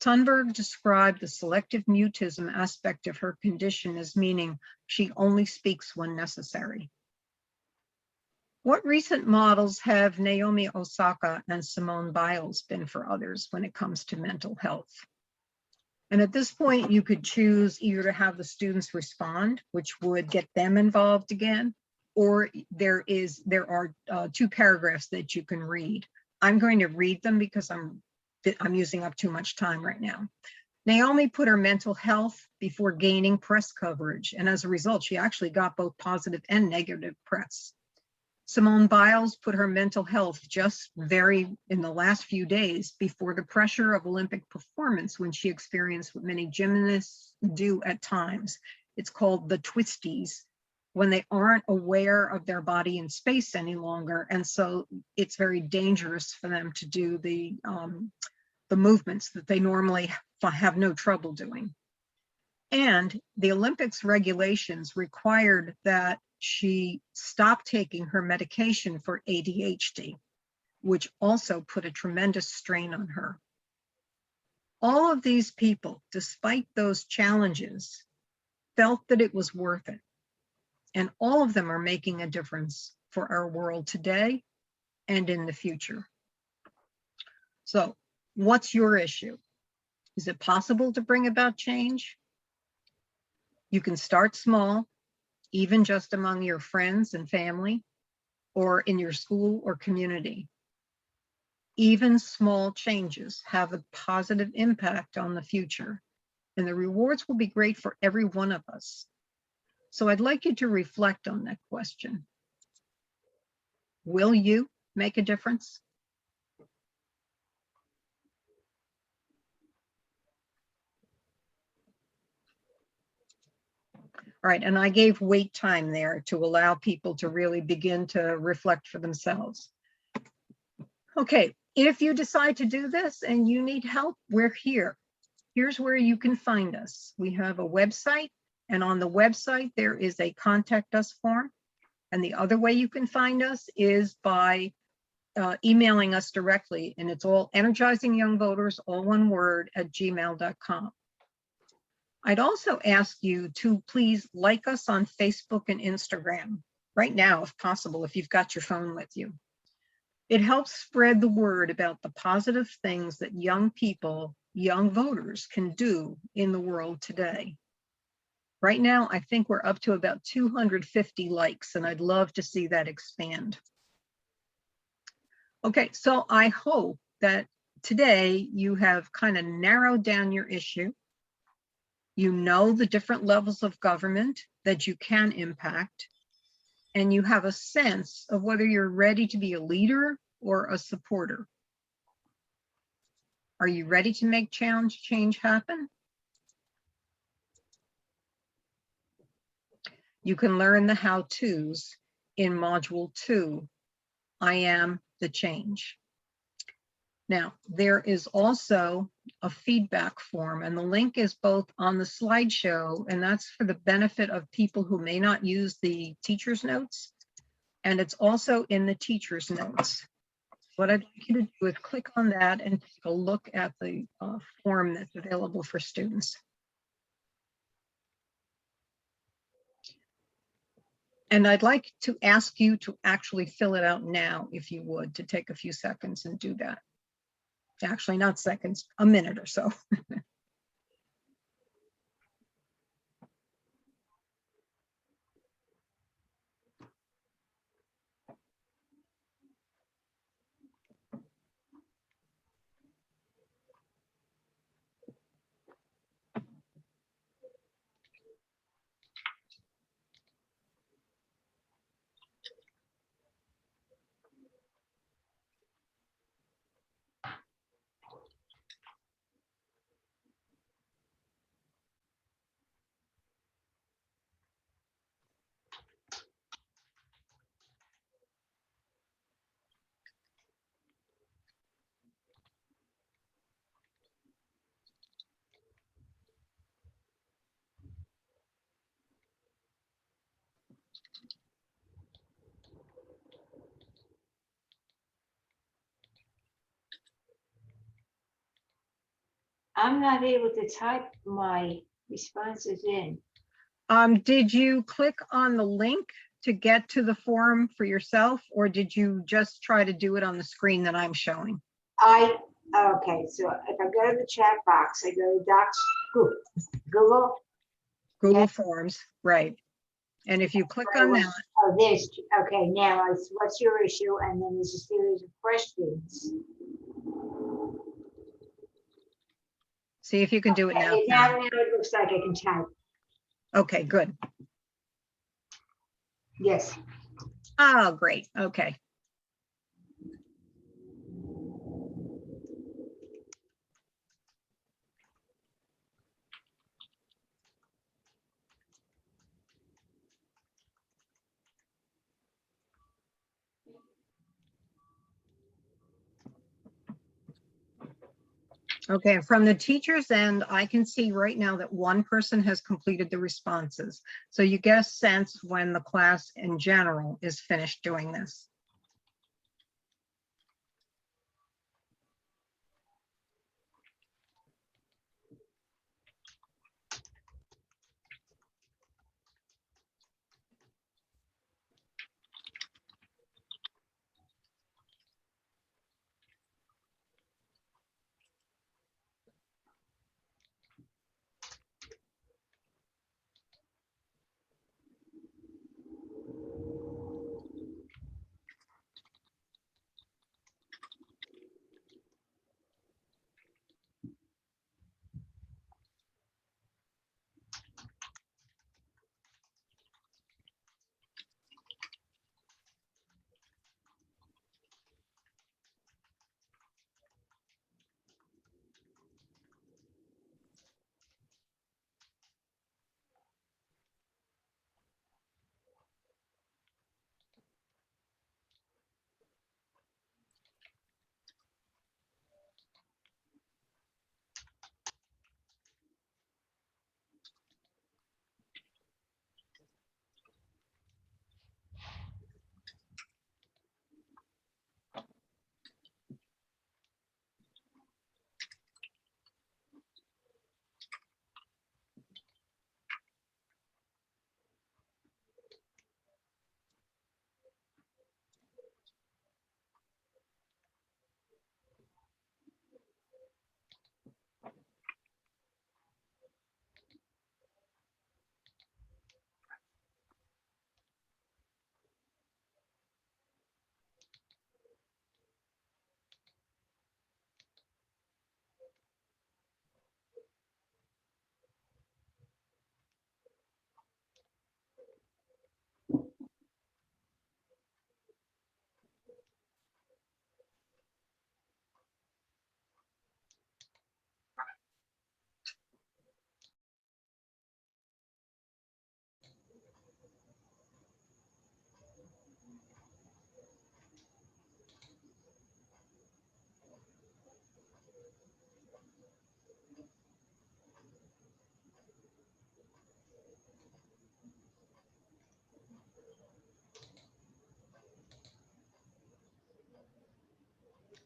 Thunberg described the selective mutism aspect of her condition as meaning she only speaks when necessary. What recent models have Naomi Osaka and Simone Biles been for others when it comes to mental health? And at this point, you could choose either to have the students respond, which would get them involved again, or there are 2 paragraphs that you can read. I'm going to read them because I'm using up too much time right now. Naomi put her mental health before gaining press coverage, and as a result, she actually got both positive and negative press. Simone Biles put her mental health just in the last few days before the pressure of Olympic performance when she experienced what many gymnasts do at times. It's called the twisties, when they aren't aware of their body in space any longer. And so it's very dangerous for them to do the movements that they normally have no trouble doing. And the Olympics regulations required that she stopped taking her medication for ADHD, which also put a tremendous strain on her. All of these people, despite those challenges, felt that it was worth it. And all of them are making a difference for our world today and in the future. So, what's your issue? Is it possible to bring about change? You can start small, even just among your friends and family, or in your school or community. Even small changes have a positive impact on the future, and the rewards will be great for every one of us. So I'd like you to reflect on that question. Will you make a difference? All right, and I gave wait time there to allow people to really begin to reflect for themselves. Okay, if you decide to do this and you need help, we're here. Here's where you can find us. We have a website, and on the website, there is a contact us form. And the other way you can find us is by emailing us directly, and it's all energizingyoungvoters, all one word, @gmail.com. I'd also ask you to please like us on Facebook and Instagram right now, if possible, if you've got your phone with you. It helps spread the word about the positive things that young people, young voters can do in the world today. Right now, I think we're up to about 250 likes, and I'd love to see that expand. Okay, so I hope that today you have kind of narrowed down your issue. You know the different levels of government that you can impact, and you have a sense of whether you're ready to be a leader or a supporter. Are you ready to make change happen? You can learn the how-tos in Module 2, I Am the Change. Now, there is also a feedback form, and the link is both on the slideshow, and that's for the benefit of people who may not use the teacher's notes, and it's also in the teacher's notes. What I'd like you to do is click on that and take a look at the form that's available for students. And I'd like to ask you to actually fill it out now, if you would, to take a few seconds and do that. Actually, not seconds, a minute or so. I'm not able to type my responses in. Did you click on the link to get to the forum for yourself, or did you just try to do it on the screen that I'm showing? Okay, so if I go to the chat box, I go to Google. Google Yes. Forms, right. And if you click on that. Oh, there's, okay, now what's your issue? And then there's a series of questions. See if you can do it now. Okay, now it looks like I can type. Okay, good. Yes. Oh, great. Okay. Okay, from the teacher's end, I can see right now that one person has completed the responses. So you get a sense when the class in general is finished doing this.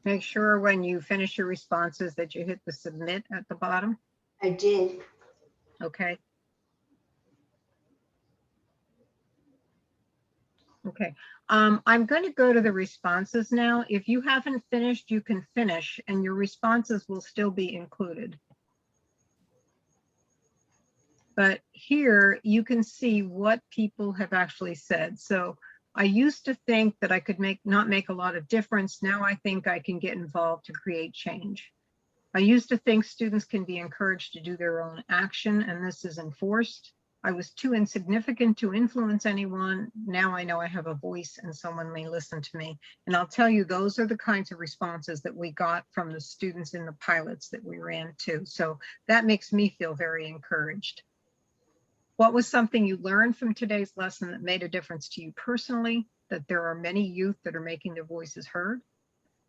Make sure when you finish your responses that you hit the submit at the bottom. I did. Okay. Okay. I'm going to go to the responses now. If you haven't finished, you can finish and your responses will still be included. But here you can see what people have actually said. So I used to think that I could not make a lot of difference. Now I think I can get involved to create change. I used to think students can be encouraged to do their own action, and this is enforced. I was too insignificant to influence anyone. Now I know I have a voice and someone may listen to me. And I'll tell you, those are the kinds of responses that we got from the students in the pilots that we ran too. So that makes me feel very encouraged. What was something you learned from today's lesson that made a difference to you personally? That there are many youth that are making their voices heard,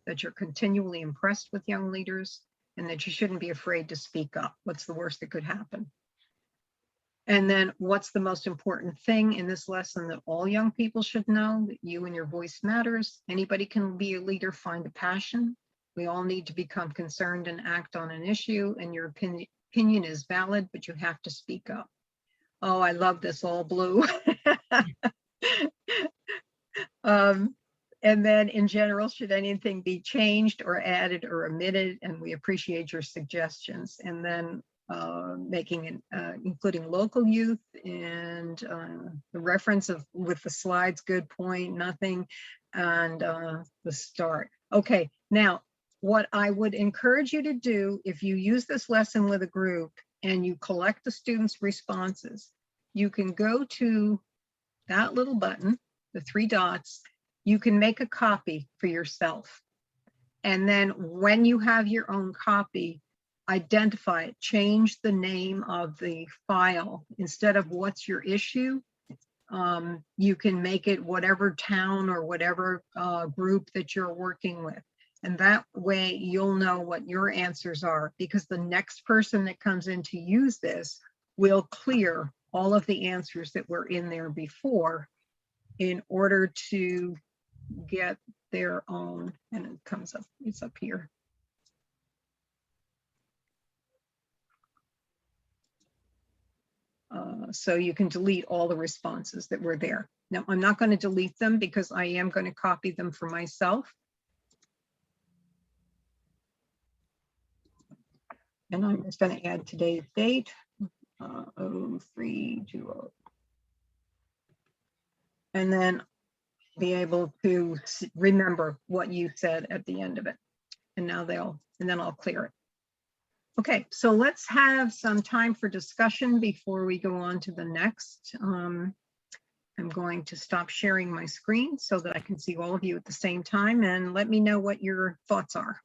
that you're continually impressed with young leaders, and that you shouldn't be afraid to speak up. What's the worst that could happen? And then what's the most important thing in this lesson that all young people should know? That you and your voice matters. Anybody can be a leader, find a passion. We all need to become concerned and act on an issue, and your opinion is valid, but you have to speak up. Oh, I love this all blue. And then in general, should anything be changed or added or omitted? And we appreciate your suggestions. And then including local youth and the reference of with the slides, good point, nothing, and the start. Okay, now what I would encourage you to do if you use this lesson with a group and you collect the students' responses, you can go to that little button, the 3 dots, you can make a copy for yourself. And then when you have your own copy, identify it, change the name of the file. Instead of what's your issue, you can make it whatever town or whatever group that you're working with. And that way you'll know what your answers are, because the next person that comes in to use this will clear all of the answers that were in there before in order to get their own, and it comes up, it's up here. So you can delete all the responses that were there. Now, I'm not going to delete them because I am going to copy them for myself. And I'm just going to add today's date, 0320. And then be able to remember what you said at the end of it. And now then I'll clear it. Okay, so let's have some time for discussion before we go on to the next. I'm going to stop sharing my screen so that I can see all of you at the same time, and let me know what your thoughts are.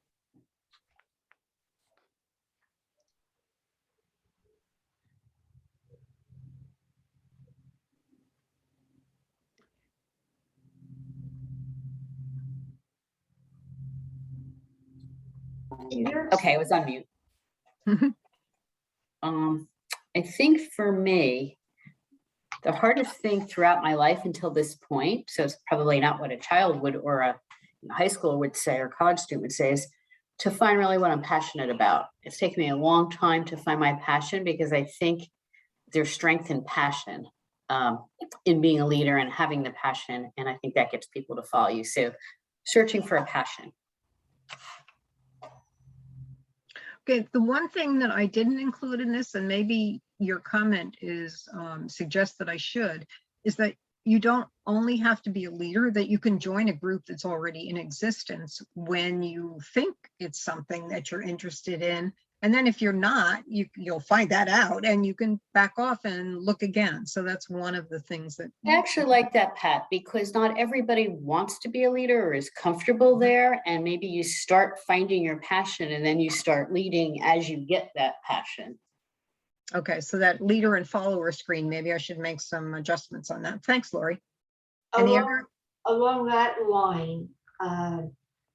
Okay, I was on mute. I think for me, the hardest thing throughout my life until this point, so it's probably not what a child would or a high school would say or college student would say, is to find really what I'm passionate about. It's taken me a long time to find my passion, because I think there's strength and passion in being a leader and having the passion. And I think that gets people to follow you. So searching for a passion. Okay, the one thing that I didn't include in this, and maybe your comment is suggests that I should, is that you don't only have to be a leader, that you can join a group that's already in existence when you think it's something that you're interested in. And then if you're not, you'll find that out and you can back off and look again. So that's one of the things that I actually like that, Pat, because not everybody wants to be a leader or is comfortable there. And maybe you start finding your passion and then you start leading as you get that passion. Okay, so that leader and follower screen, maybe I should make some adjustments on that. Thanks, Lori. Along that line,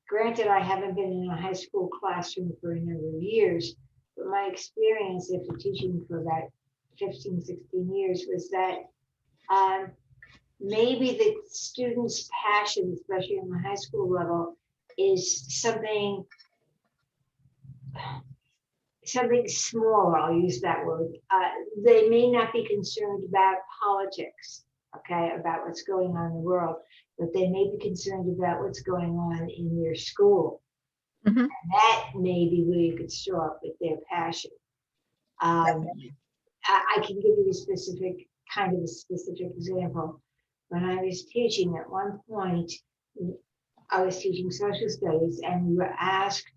granted, I haven't been in a high school classroom for a number of years, but my experience after teaching for about 15, 16 years was that maybe the students' passion, especially on the high school level, is something smaller, I'll use that word. They may not be concerned about politics, okay, about what's going on in the world, but they may be concerned about what's going on in their school. Mm-hmm. And that may be where you could start with their passion. I can give you a specific example. When I was teaching, at one point, I was teaching social studies, and we were asked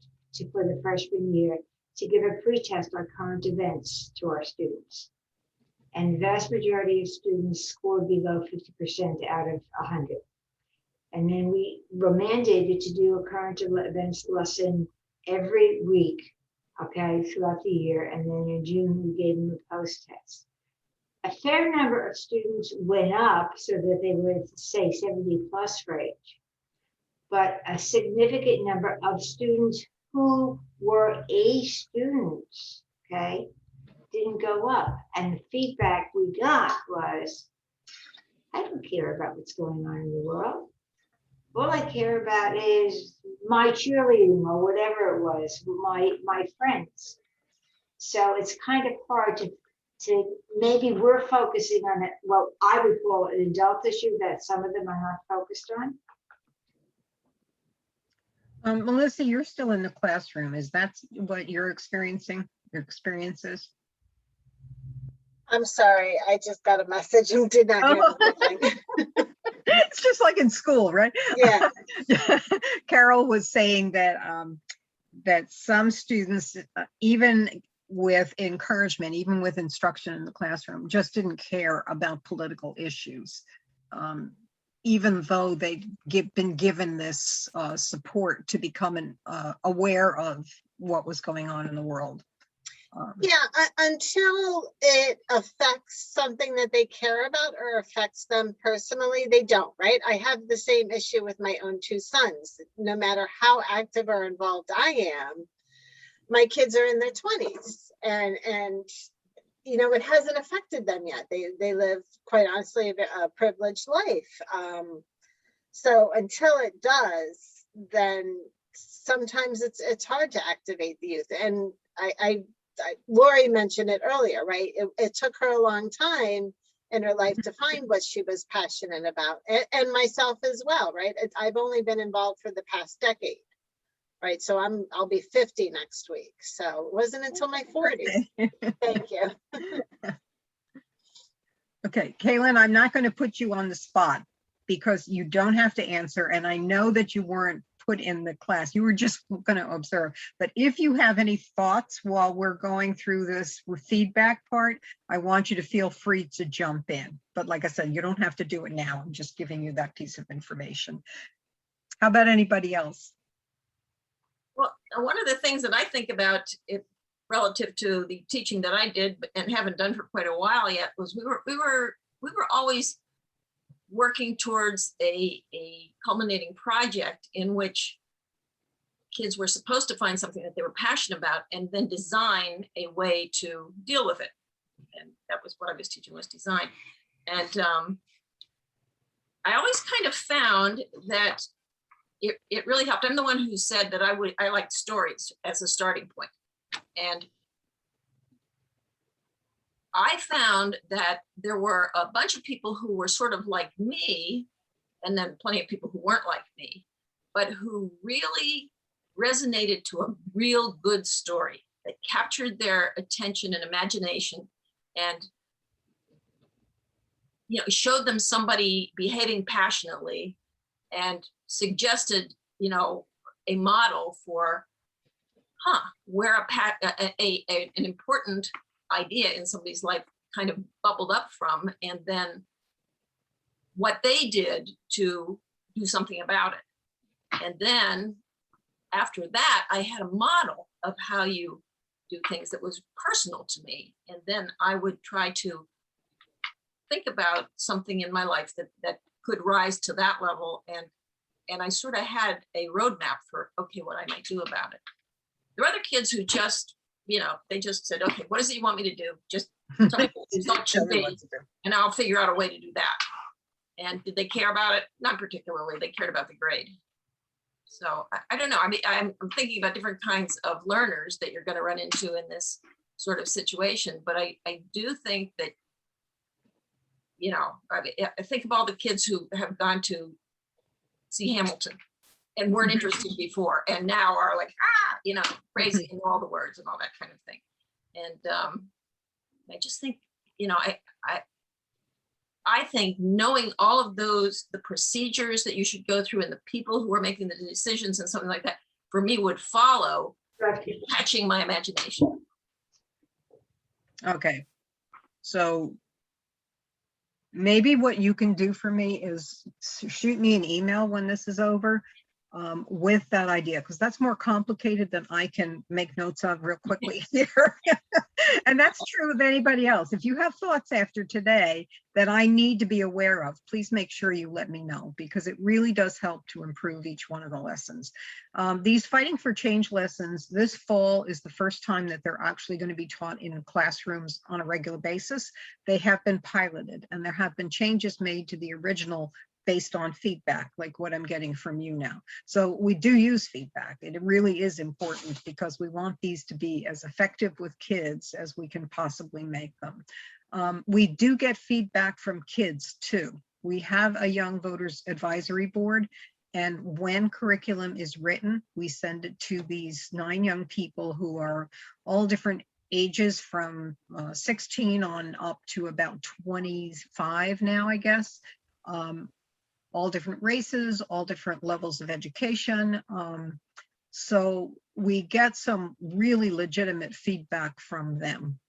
for the freshman year to give a pretest on current events to our students. And the vast majority of students scored below 50% out of 100. And then we were mandated to do a current events lesson every week, okay, throughout the year. And then in June, we gave them a post-test. A fair number of students went up so that they were, say, 70 plus for age. But a significant number of students who were A students, okay, didn't go up. And the feedback we got was, I don't care about what's going on in the world. all I care about is my cheerleading or whatever it was, my friends. So it's kind of hard to maybe we're focusing on it, what I would call an adult issue that some of them are not focused on. Melissa, you're still in the classroom. Is that what you're experiencing? Your experiences? I'm sorry, I just got a message and did not hear anything. It's just like in school, right? Yeah. Carol was saying that that some students, even with encouragement, even with instruction in the classroom, just didn't care about political issues, even though they've been given this support to become aware of what was going on in the world. Yeah, until it affects something that they care about or affects them personally, they don't, right? I have the same issue with my own two sons. No matter how active or involved I am, my kids are in their 20s and you know, it hasn't affected them yet. They live, quite honestly, a privileged life. So until it does, then sometimes it's hard to activate the youth. And Lori mentioned it earlier, right? It took her a long time in her life to find what she was passionate about, and myself as well, right? I've only been involved for the past decade, right? So I'll be 50 next week. So it wasn't until my 40s. Thank you. Okay, Kaylin, I'm not going to put you on the spot because you don't have to answer. And I know that you weren't put in the class. You were just going to observe. But if you have any thoughts while we're going through this feedback part, I want you to feel free to jump in. But like I said, you don't have to do it now. I'm just giving you that piece of information. How about anybody else? Well, one of the things that I think about it relative to the teaching that I did and haven't done for quite a while yet was we were always working towards a culminating project in which kids were supposed to find something that they were passionate about and then design a way to deal with it. And that was what I was teaching, was design. And I always kind of found that it really helped. I'm the one who said that I liked stories as a starting point. And I found that there were a bunch of people who were sort of like me, and then plenty of people who weren't like me, but who really resonated to a real good story that captured their attention and imagination and, you know, showed them somebody behaving passionately and suggested, you know, a model for, where an important idea in somebody's life kind of bubbled up from, and then what they did to do something about it. And then after that, I had a model of how you do things that was personal to me. And then I would try to think about something in my life that could rise to that level. And I sort of had a roadmap for, okay, what I might do about it. There are other kids who just, you know, they just said, okay, what is it you want me to do? Just tell me what the result should be, and I'll figure out a way to do that. And did they care about it? Not particularly. They cared about the grade. So I don't know. I mean, I'm thinking about different kinds of learners that you're going to run into in this sort of situation. But I do think that, you know, I think of all the kids who have gone to see Hamilton and weren't interested before, and now are like, you know, crazy and all the words and all that kind of thing. And I just think, you know, I think knowing all of those, the procedures that you should go through and the people who are making the decisions and something like that, for me would follow catching my imagination. Okay. So maybe what you can do for me is shoot me an email when this is over with that idea, because that's more complicated than I can make notes of real quickly here. And that's true of anybody else. If you have thoughts after today that I need to be aware of, please make sure you let me know, because it really does help to improve each one of the lessons. These Fighting for Change lessons this fall is the first time that they're actually going to be taught in classrooms on a regular basis. They have been piloted, and there have been changes made to the original based on feedback, like what I'm getting from you now. So we do use feedback. It really is important because we want these to be as effective with kids as we can possibly make them. We do get feedback from kids too. We have a Young Voters Advisory Board, and when curriculum is written, we send it to these 9 young people who are all different ages from 16 on up to about 25 now, I guess. All different races, all different levels of education. So we get some really legitimate feedback from them.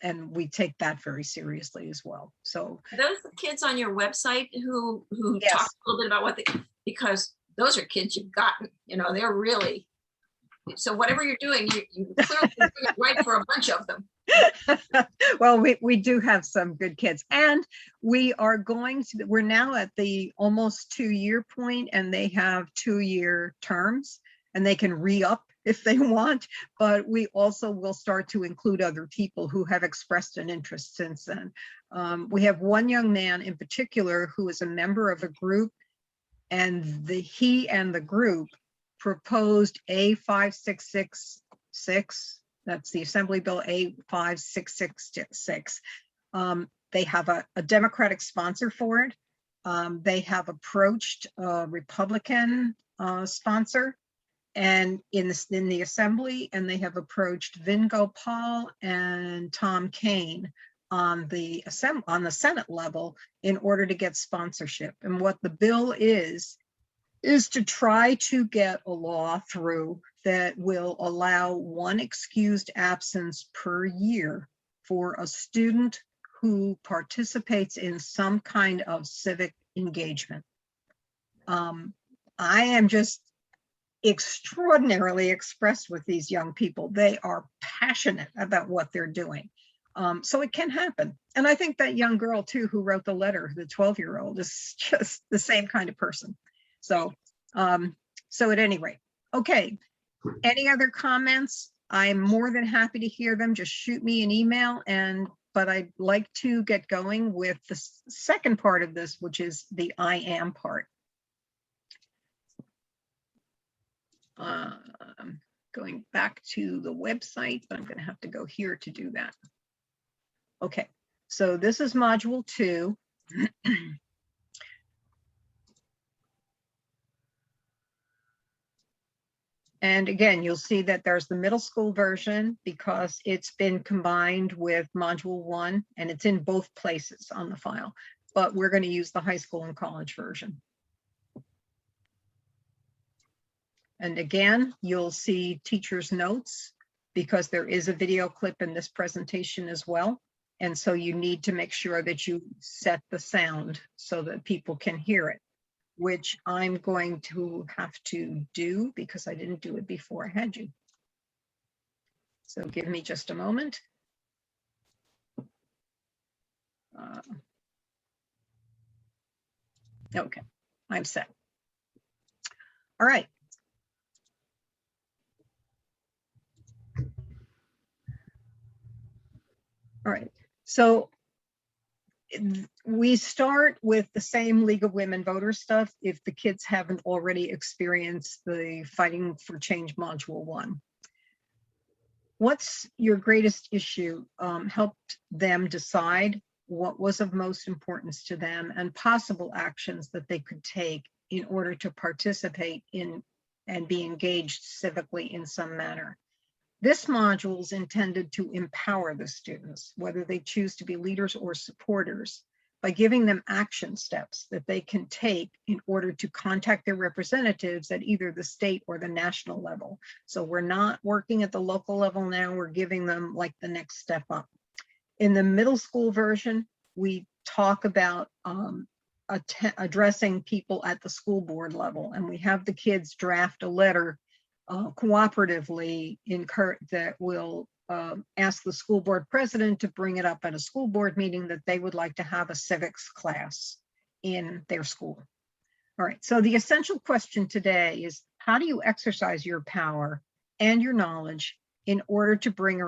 And we take that very seriously as well. So Are those the kids on your website who yes. talk a little bit about what they, because those are kids you've gotten, you know, they're really, so whatever you're doing, you clearly doing it right for a bunch of them. Well, we do have some good kids, and we are going to, we're now at the almost 2-year point, and they have 2-year terms, and they can re-up if they want, but we also will start to include other people who have expressed an interest since then. We have one young man in particular who is a member of a group, and he and the group proposed A5666, that's the Assembly Bill A5666. They have a Democratic sponsor for it. They have approached a Republican sponsor and in the Assembly, and they have approached Vin Gopal and Tom Kaine on the Senate level in order to get sponsorship. And what the bill is to try to get a law through that will allow 1 excused absence per year for a student who participates in some kind of civic engagement. I am just extraordinarily expressed with these young people. They are passionate about what they're doing. So it can happen. And I think that young girl too, who wrote the letter, the 12-year-old, is just the same kind of person. So, so at any rate, okay. Any other comments? I'm more than happy to hear them. Just shoot me an email, but I'd like to get going with the second part of this, which is the I am part. I'm going back to the website, but I'm going to have to go here to do that. Okay, so this is module 2. And again, you'll see that there's the middle school version because it's been combined with module 1, and it's in both places on the file, but we're going to use the high school and college version. And again, you'll see teacher's notes because there is a video clip in this presentation as well. And so you need to make sure that you set the sound so that people can hear it, which I'm going to have to do because I didn't do it before I had you. So give me just a moment. Okay, I'm set. All right. All right, so we start with the same League of Women Voters stuff if the kids haven't already experienced the Fighting for Change Module 1. What's your greatest issue? Helped them decide what was of most importance to them and possible actions that they could take in order to participate in and be engaged civically in some manner. This module is intended to empower the students, whether they choose to be leaders or supporters, by giving them action steps that they can take in order to contact their representatives at either the state or the national level. So we're not working at the local level now, we're giving them like the next step up. In the middle school version, we talk about addressing people at the school board level, and we have the kids draft a letter cooperatively that will ask the school board president to bring it up at a school board meeting that they would like to have a civics class in their school. All right, so the essential question today is, how do you exercise your power and your knowledge in order to bring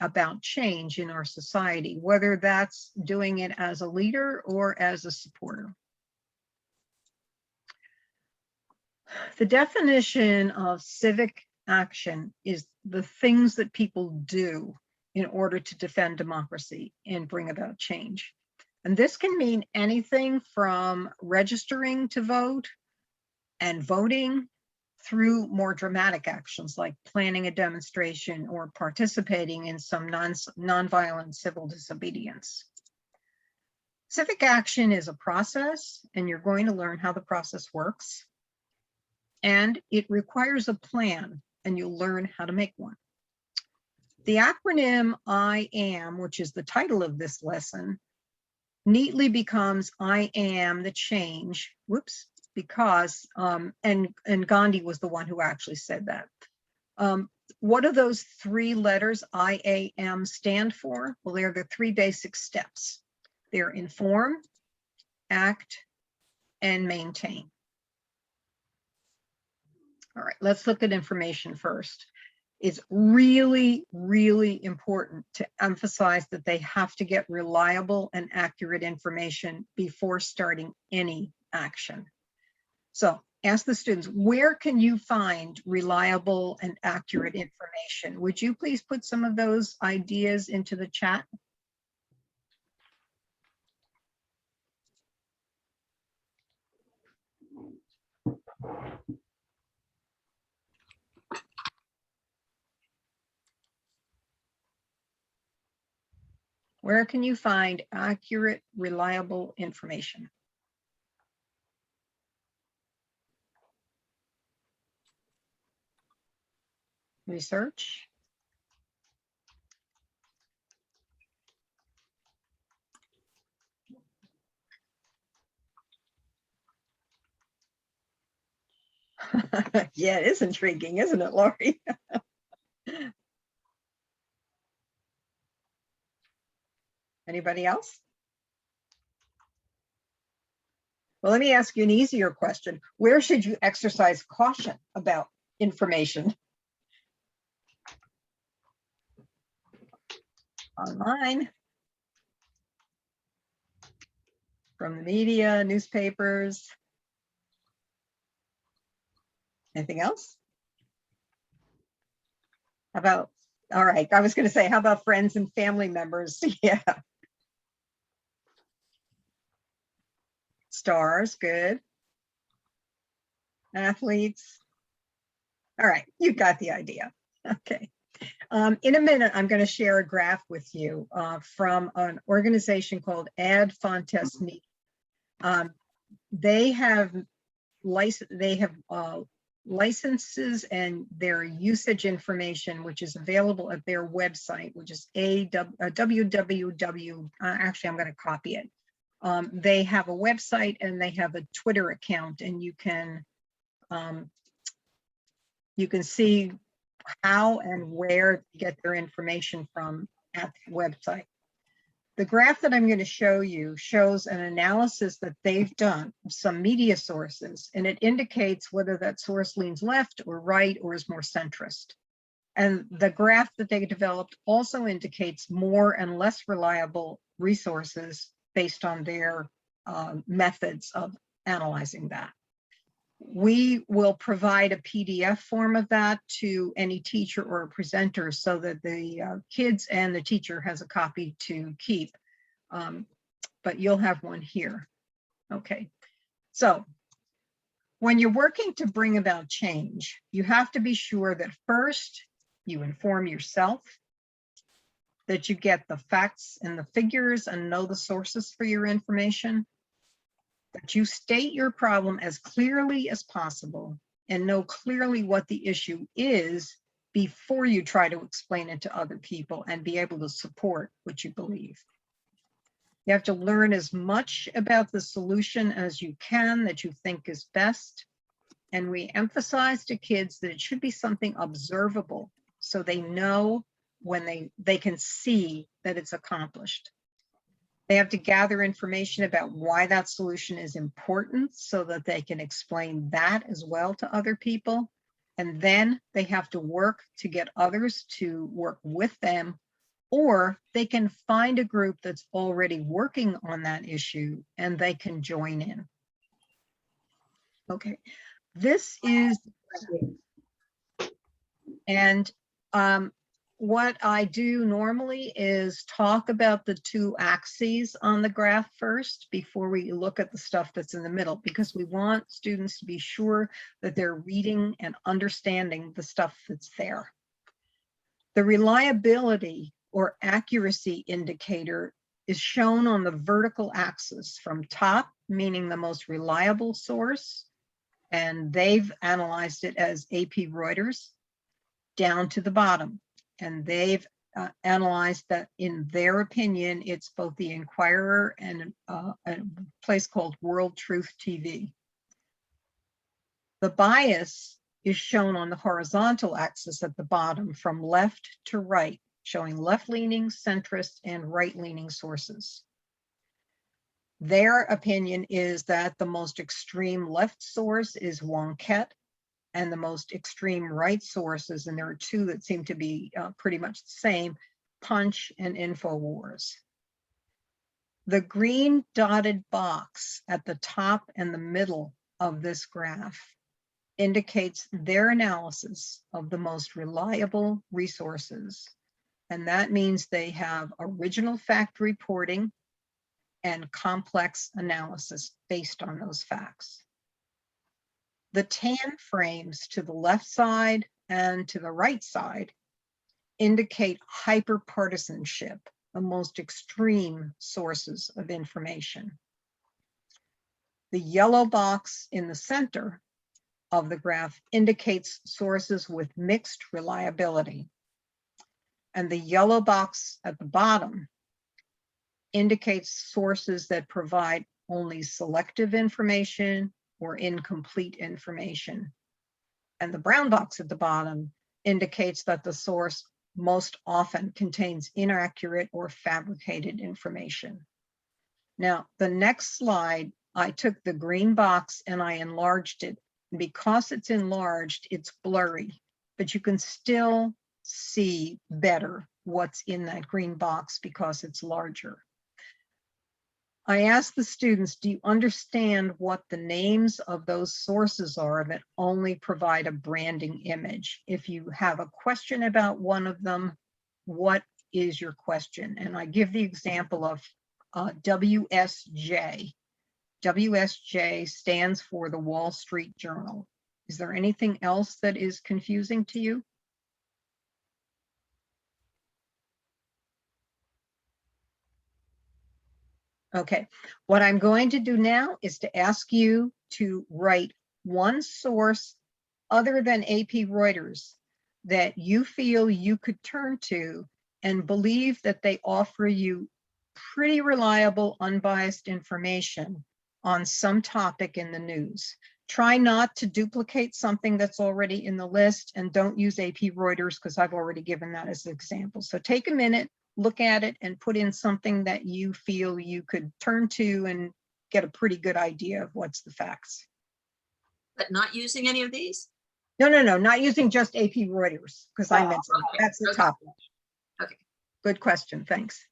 about change in our society, whether that's doing it as a leader or as a supporter? The definition of civic action is the things that people do in order to defend democracy and bring about change. And this can mean anything from registering to vote and voting through more dramatic actions like planning a demonstration or participating in some nonviolent civil disobedience. Civic action is a process, and you're going to learn how the process works. And it requires a plan, and you'll learn how to make one. The acronym I AM, which is the title of this lesson, neatly becomes I am the change, whoops, because, and Gandhi was the one who actually said that. What do those three letters IAM stand for? Well, they're the three basic steps. They're inform, act, and maintain. All right, let's look at information first. It's really, really important to emphasize that they have to get reliable and accurate information before starting any action. So ask the students, where can you find reliable and accurate information? Would you please put some of those ideas into the chat? Where can you find accurate, reliable information? Research. Yeah, it is intriguing, isn't it, Lori? Anybody else? Well, let me ask you an easier question. Where should you exercise caution about information? Online, from the media, newspapers. Anything else? How about, all right, I was going to say, how about friends and family members? Yeah. Stars, good. Athletes. All right, you got the idea. Okay. In a minute, I'm going to share a graph with you from an organization called Ad Fontes Media. They have licenses and their usage information, which is available at their website, which is www. Actually, I'm going to copy it. They have a website and they have a Twitter account, and you can see how and where to get their information from at the website. The graph that I'm going to show you shows an analysis that they've done of some media sources, and it indicates whether that source leans left or right or is more centrist. And the graph that they developed also indicates more and less reliable resources based on their methods of analyzing that. We will provide a PDF form of that to any teacher or presenter so that the kids and the teacher has a copy to keep, but you'll have one here. Okay, so when you're working to bring about change, you have to be sure that first you inform yourself, that you get the facts and the figures and know the sources for your information, that you state your problem as clearly as possible and know clearly what the issue is before you try to explain it to other people and be able to support what you believe. You have to learn as much about the solution as you can that you think is best. And we emphasize to kids that it should be something observable so they know when they can see that it's accomplished. They have to gather information about why that solution is important so that they can explain that as well to other people. And then they have to work to get others to work with them, or they can find a group that's already working on that issue and they can join in. Okay, This is, and what I do normally is talk about the two axes on the graph first before we look at the stuff that's in the middle, because we want students to be sure that they're reading and understanding the stuff that's there. The reliability or accuracy indicator is shown on the vertical axis from top, meaning the most reliable source, and they've analyzed it as AP Reuters, down to the bottom. And they've analyzed that, in their opinion, it's both the Inquirer and a place called World Truth TV. The bias is shown on the horizontal axis at the bottom from left to right, showing left-leaning, centrist, and right-leaning sources. Their opinion is that the most extreme left source is Wonkette, and the most extreme right sources, and there are two that seem to be pretty much the same, Punch and InfoWars. The green dotted box at the top and the middle of this graph indicates their analysis of the most reliable resources. And that means they have original fact reporting and complex analysis based on those facts. The tan frames to the left side and to the right side indicate hyperpartisanship, the most extreme sources of information. The yellow box in the center of the graph indicates sources with mixed reliability. And the yellow box at the bottom indicates sources that provide only selective information or incomplete information. And the brown box at the bottom indicates that the source most often contains inaccurate or fabricated information. Now, the next slide, I took the green box and I enlarged it. Because it's enlarged, it's blurry, but you can still see better what's in that green box because it's larger. I asked the students, do you understand what the names of those sources are that only provide a branding image? If you have a question about one of them, what is your question? And I give the example of WSJ. WSJ stands for the Wall Street Journal. Is there anything else that is confusing to you? Okay, what I'm going to do now is to ask you to write one source other than AP Reuters that you feel you could turn to and believe that they offer you pretty reliable, unbiased information on some topic in the news. Try not to duplicate something that's already in the list, and don't use AP Reuters because I've already given that as an example. So take a minute, look at it, and put in something that you feel you could turn to and get a pretty good idea of what's the facts. But not using any of these? No, not using just AP Reuters, because I mentioned that's the top one. Okay. Good question, thanks.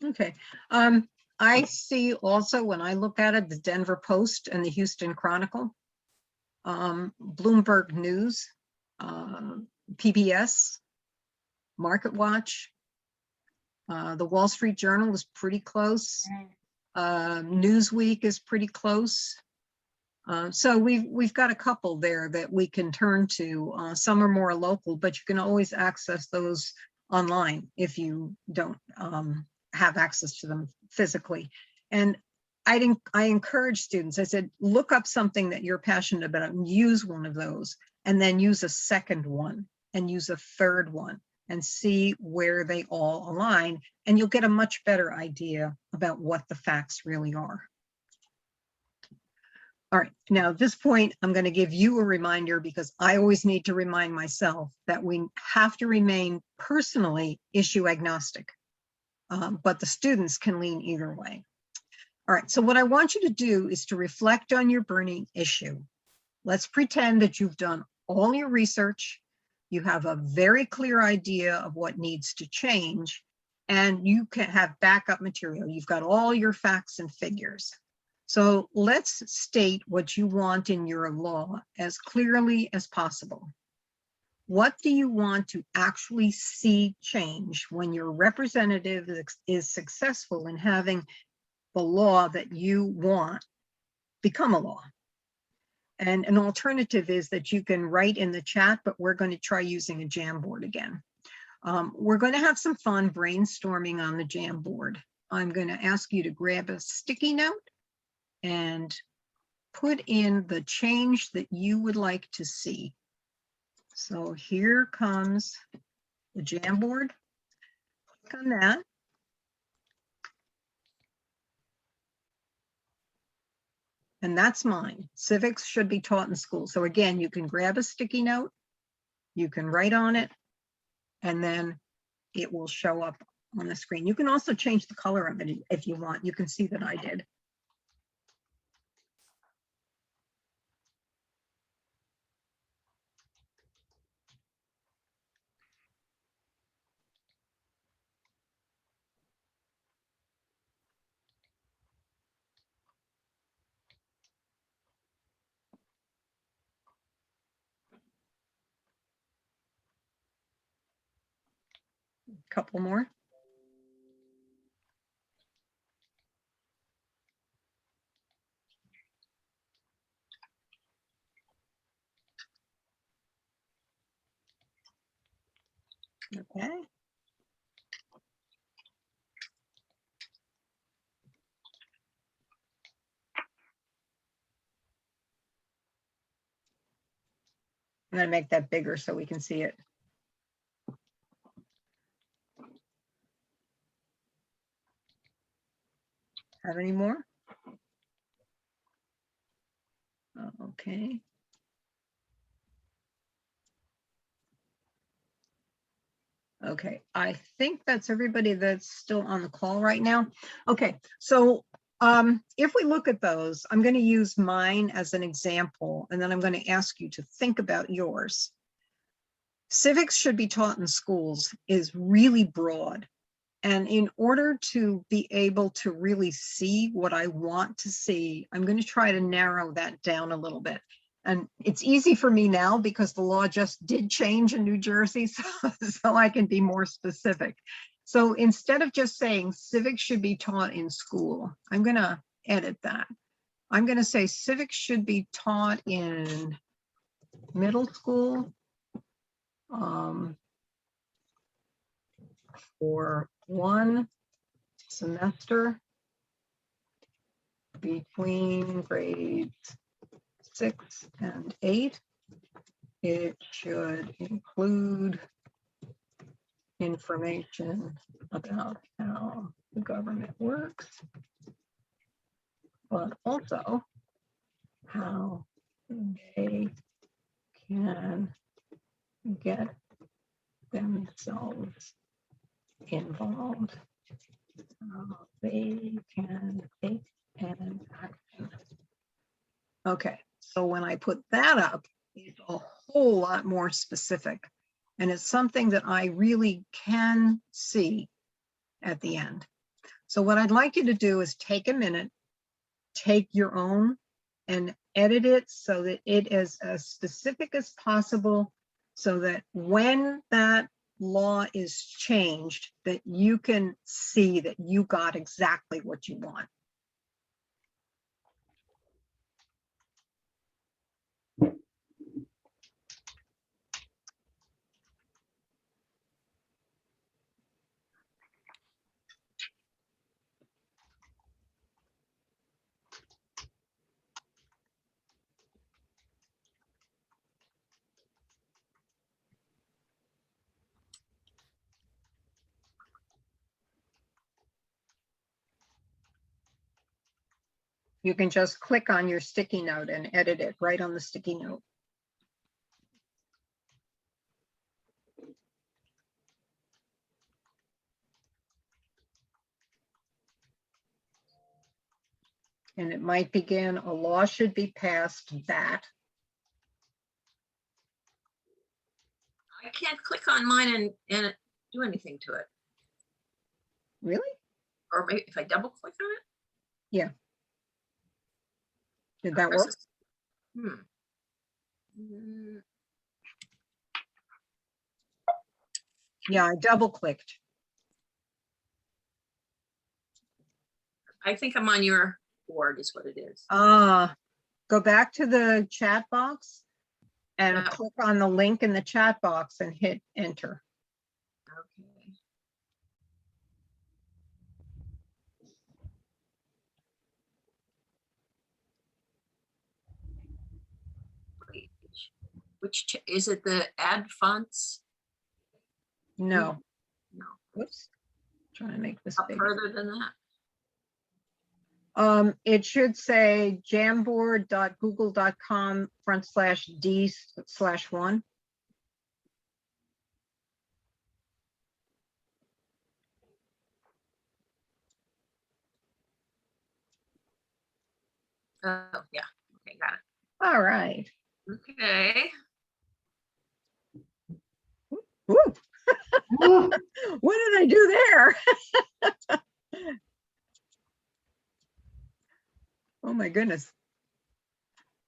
Okay. I see also, when I look at it, the Denver Post and the Houston Chronicle, Bloomberg News, PBS, Market Watch. The Wall Street Journal is pretty close. Newsweek is pretty close. So we've got a couple there that we can turn to. Some are more local, but you can always access those online if you don't have access to them physically. And I encourage students, I said, look up something that you're passionate about and use one of those, and then use a second one and use a third one and see where they all align. And you'll get a much better idea about what the facts really are. All right, now at this point, I'm going to give you a reminder, because I always need to remind myself that we have to remain personally issue agnostic, but the students can lean either way. All right, so what I want you to do is to reflect on your burning issue. Let's pretend that you've done all your research, you have a very clear idea of what needs to change, and you can have backup material. You've got all your facts and figures. So let's state what you want in your law as clearly as possible. What do you want to actually see change when your representative is successful in having the law that you want become a law? And an alternative is that you can write in the chat, but we're going to try using a Jamboard again. We're going to have some fun brainstorming on the Jamboard. I'm going to ask you to grab a sticky note and put in the change that you would like to see. So here comes the Jamboard. Click on that. And that's mine. Civics should be taught in school. So again, you can grab a sticky note, you can write on it, and then it will show up on the screen. You can also change the color of it if you want. You can see that I did. Couple more. Okay. I'm going to make that bigger so we can see it. Have any more? Okay. Okay, I think that's everybody that's still on the call right now. Okay, so if we look at those, I'm going to use mine as an example, and then I'm going to ask you to think about yours. Civics should be taught in schools is really broad. And in order to be able to really see what I want to see, I'm going to try to narrow that down a little bit. And it's easy for me now because the law just did change in New Jersey, so I can be more specific. So instead of just saying civics should be taught in school, I'm going to edit that. I'm going to say civics should be taught in middle school for one semester between grades 6 and 8. It should include information about how the government works, but also how they can get themselves involved, how they can take an action. Okay, so when I put that up, it's a whole lot more specific, and it's something that I really can see at the end. So what I'd like you to do is take a minute, take your own and edit it so that it is as specific as possible, so that when that law is changed, that you can see that you got exactly what you want. You can just click on your sticky note and edit it right on the sticky note. And it might begin, a law should be passed that. I can't click on mine and do anything to it. Really? Or maybe if I double click on it? Yeah. Did that work? Yeah, I double clicked. I think I'm on your board is what it is. Go back to the chat box and Yeah. click on the link in the chat box and hit enter. Okay. Wait, which is it the add fonts? No. No. Whoops. Trying to make this Up big. further than that. It should say jamboard.google.com/d/1. Oh, yeah. Okay, got it. All right. Okay. Woo. What did I do there? Oh my goodness.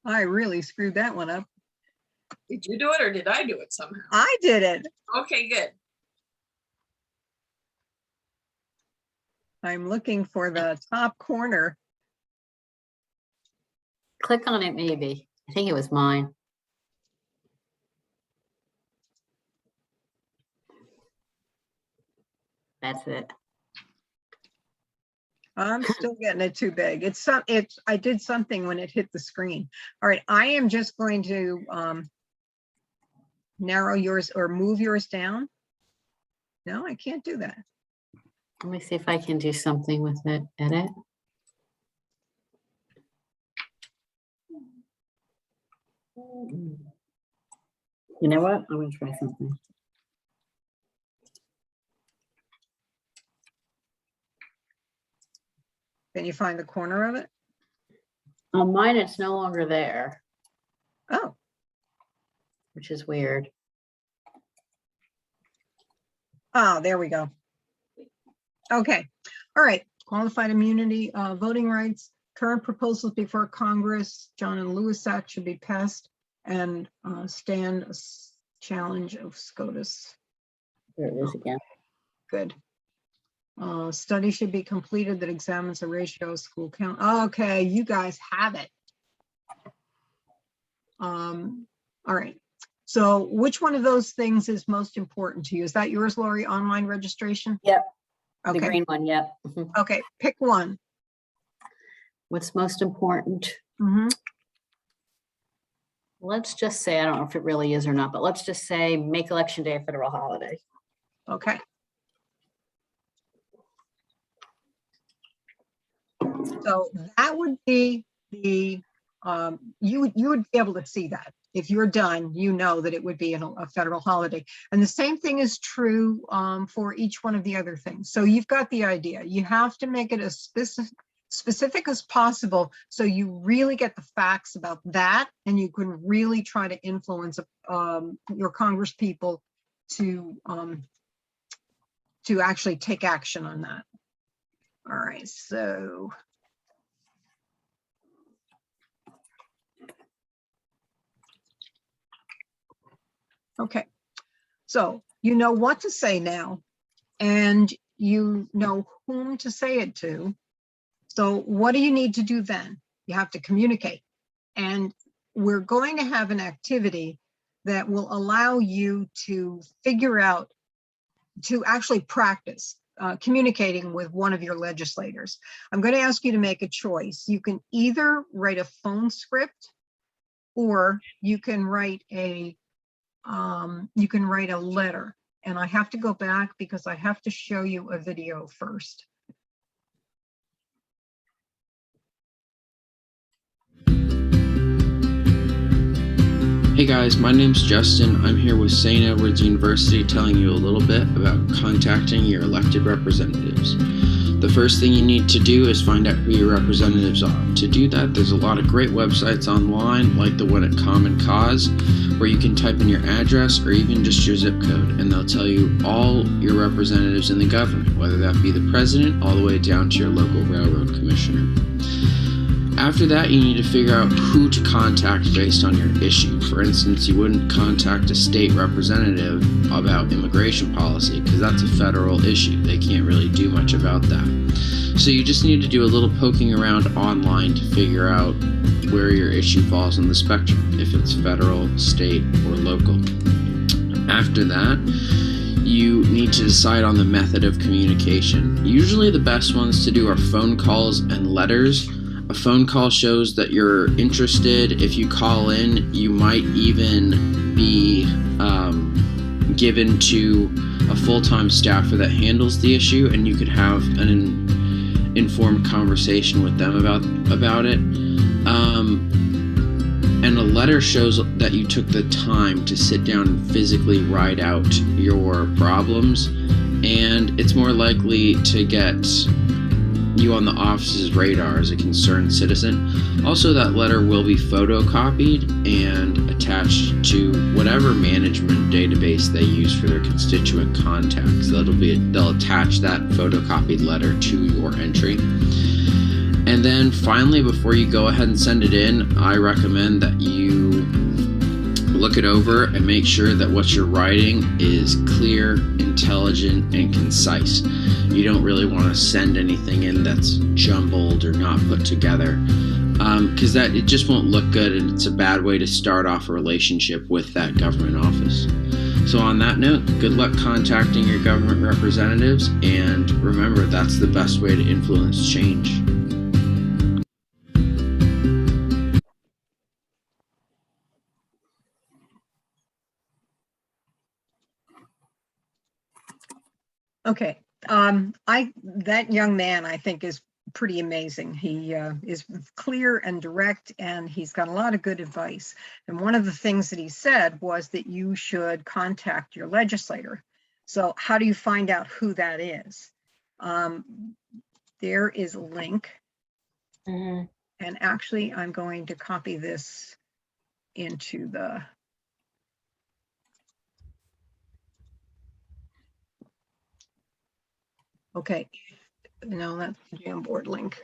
I really screwed that one up. Did you do it or did I do it somehow? I did it. Okay, good. I'm looking for the top corner. Click on it, maybe. I think it was mine. That's it. I'm still getting it too big. I did something when it hit the screen. All right, I am just going to narrow yours or move yours down. No, I can't do that. Let me see if I can do something with it. Edit. You know what? I'm going to try something. Can you find the corner of it? On mine, it's no longer there. Oh. Which is weird. Oh, there we go. Okay. All right. Qualified immunity, voting rights, current proposals before Congress, John and Lewis Act should be passed and stand a challenge of SCOTUS. There it is again. Good. Study should be completed that examines the ratio of school count. Okay, you guys have it. All right. So which one of those things is most important to you? Is that yours, Lori, online registration? Yep. Okay. The green one, yep. Okay, pick one. What's most important? Let's just say, I don't know if it really is or not, but let's just say make Election Day a federal holiday. Okay. So that would be the, you would be able to see that. If you're done, you know that it would be a federal holiday. And the same thing is true for each one of the other things. So you've got the idea. You have to make it as specific as possible so you really get the facts about that and you can really try to influence your Congress people to actually take action on that. All right, so. Okay, so you know what to say now, and you know whom to say it to. So what do you need to do then? You have to communicate. And we're going to have an activity that will allow you to figure out, to actually practice communicating with one of your legislators. I'm going to ask you to make a choice. You can either write a phone script, or you can write a letter. And I have to go back because I have to show you a video first. Hey guys, my name's Justin. I'm here with St. Edward's University telling you a little bit about contacting your elected representatives. The first thing you need to do is find out who your representatives are. To do that, there's a lot of great websites online, like the one at Common Cause, where you can type in your address or even just your zip code, and they'll tell you all your representatives in the government, whether that be the president all the way down to your local railroad commissioner. After that, you need to figure out who to contact based on your issue. For instance, you wouldn't contact a state representative about immigration policy because that's a federal issue. They can't really do much about that. So you just need to do a little poking around online to figure out where your issue falls on the spectrum, if it's federal, state, or local. After that, you need to decide on the method of communication. Usually the best ones to do are phone calls and letters. A phone call shows that you're interested. If you call in, you might even be given to a full-time staffer that handles the issue, and you could have an informed conversation with them about it. And a letter shows that you took the time to sit down and physically write out your problems, and it's more likely to get you on the office's radar as a concerned citizen. Also, that letter will be photocopied and attached to whatever management database they use for their constituent contacts. They'll attach that photocopied letter to your entry. And then finally, before you go ahead and send it in, I recommend that you look it over and make sure that what you're writing is clear, intelligent, and concise. You don't really want to send anything in that's jumbled or not put together, because it just won't look good, and it's a bad way to start off a relationship with that government office. So on that note, good luck contacting your government representatives, and remember, that's the best way to influence change. Okay, that young man, I think, is pretty amazing. He is clear and direct, and he's got a lot of good advice. And one of the things that he said was that you should contact your legislator. So how do you find out who that is? There is a link. And actually, I'm going to copy this into the okay, no, that's the Jamboard link.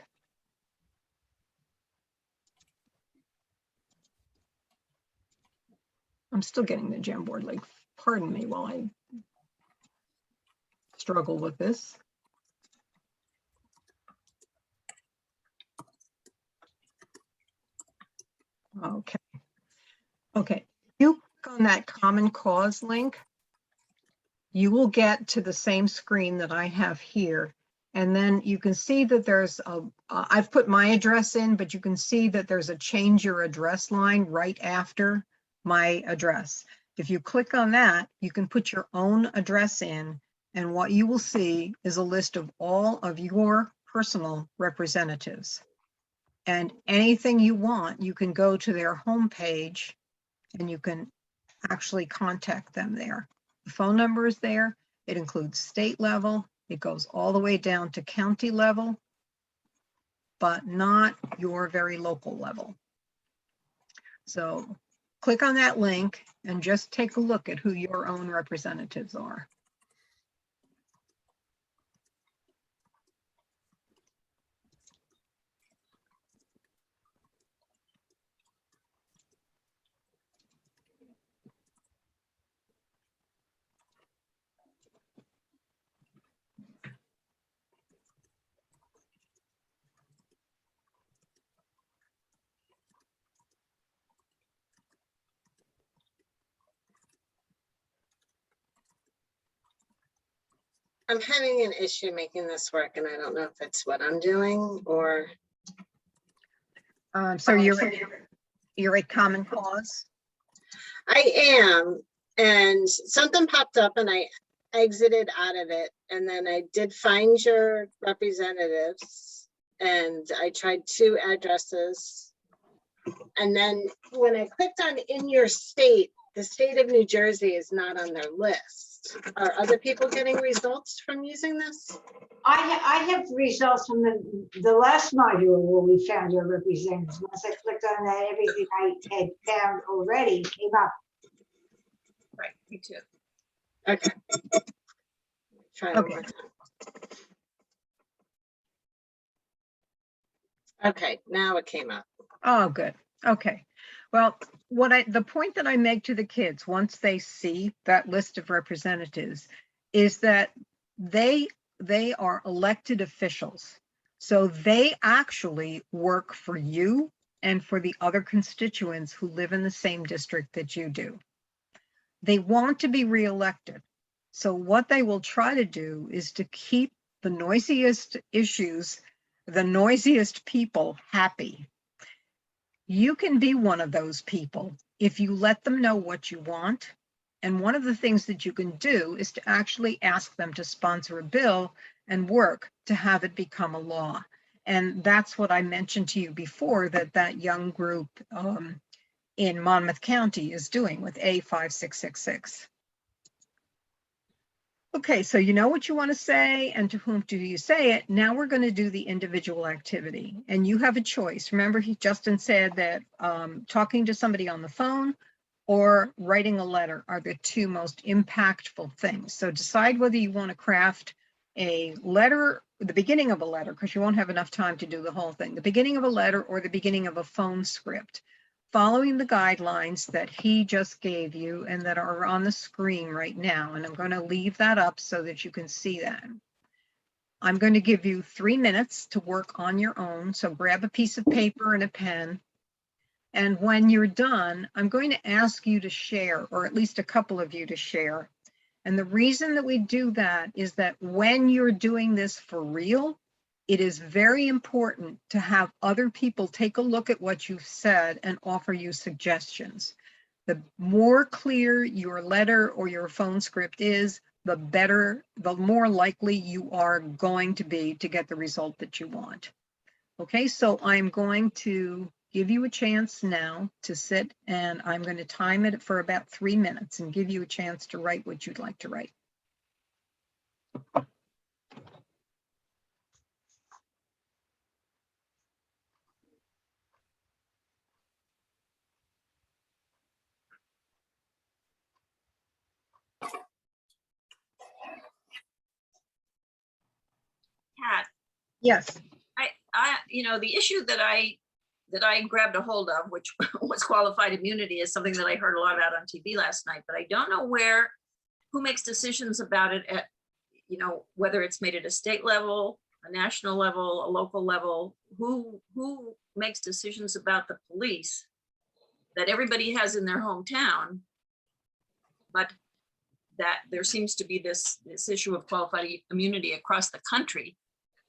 I'm still getting the Jamboard link. Pardon me while I struggle with this. Okay. Okay. You click on that Common Cause link, you will get to the same screen that I have here. And then you can see that there's I've put my address in, but you can see that there's a change your address line right after my address. If you click on that, you can put your own address in, and what you will see is a list of all of your personal representatives. And anything you want, you can go to their homepage and you can actually contact them there. The phone number is there. It includes state level. It goes all the way down to county level, but not your very local level. So click on that link and just take a look at who your own representatives are. I'm having an issue making this work, and I don't know if it's what I'm doing or. So you're a Common Cause? I am, and something popped up and I exited out of it. And then I did find your representatives and I tried 2 addresses. And then when I clicked on in your state, the state of New Jersey is not on their list. Are other people getting results from using this? I have results from the last module where we found your representatives. Once I clicked on that, everything I had found already came up. Right, me too. Okay. Try one more time. Okay, now it came up. Oh, good. Okay. Well, the point that I make to the kids once they see that list of representatives is that they are elected officials. So they actually work for you and for the other constituents who live in the same district that you do. They want to be reelected. So what they will try to do is to keep the noisiest issues, the noisiest people happy. You can be one of those people if you let them know what you want. And one of the things that you can do is to actually ask them to sponsor a bill and work to have it become a law. And that's what I mentioned to you before, that young group in Monmouth County is doing with A5666. Okay, so you know what you want to say and to whom do you say it. Now we're going to do the individual activity and you have a choice. Remember, Justin said that talking to somebody on the phone or writing a letter are the 2 most impactful things. So decide whether you want to craft a letter, the beginning of a letter, because you won't have enough time to do the whole thing, the beginning of a letter or the beginning of a phone script, following the guidelines that he just gave you and that are on the screen right now. And I'm going to leave that up so that you can see that. I'm going to give you 3 minutes to work on your own. So grab a piece of paper and a pen. And when you're done, I'm going to ask you to share, or at least a couple of you to share. And the reason that we do that is that when you're doing this for real, it is very important to have other people take a look at what you've said and offer you suggestions. The more clear your letter or your phone script is, the better, the more likely you are going to be to get the result that you want. Okay, so I'm going to give you a chance now to sit and I'm going to time it for about 3 minutes and give you a chance to write what you'd like to write. Pat, Yes. The issue that I grabbed a hold of, which was qualified immunity, is something that I heard a lot about on TV last night, but I don't know who makes decisions about it at, whether it's made at a state level, a national level, a local level, who makes decisions about the police that everybody has in their hometown, but that there seems to be this issue of qualified immunity across the country.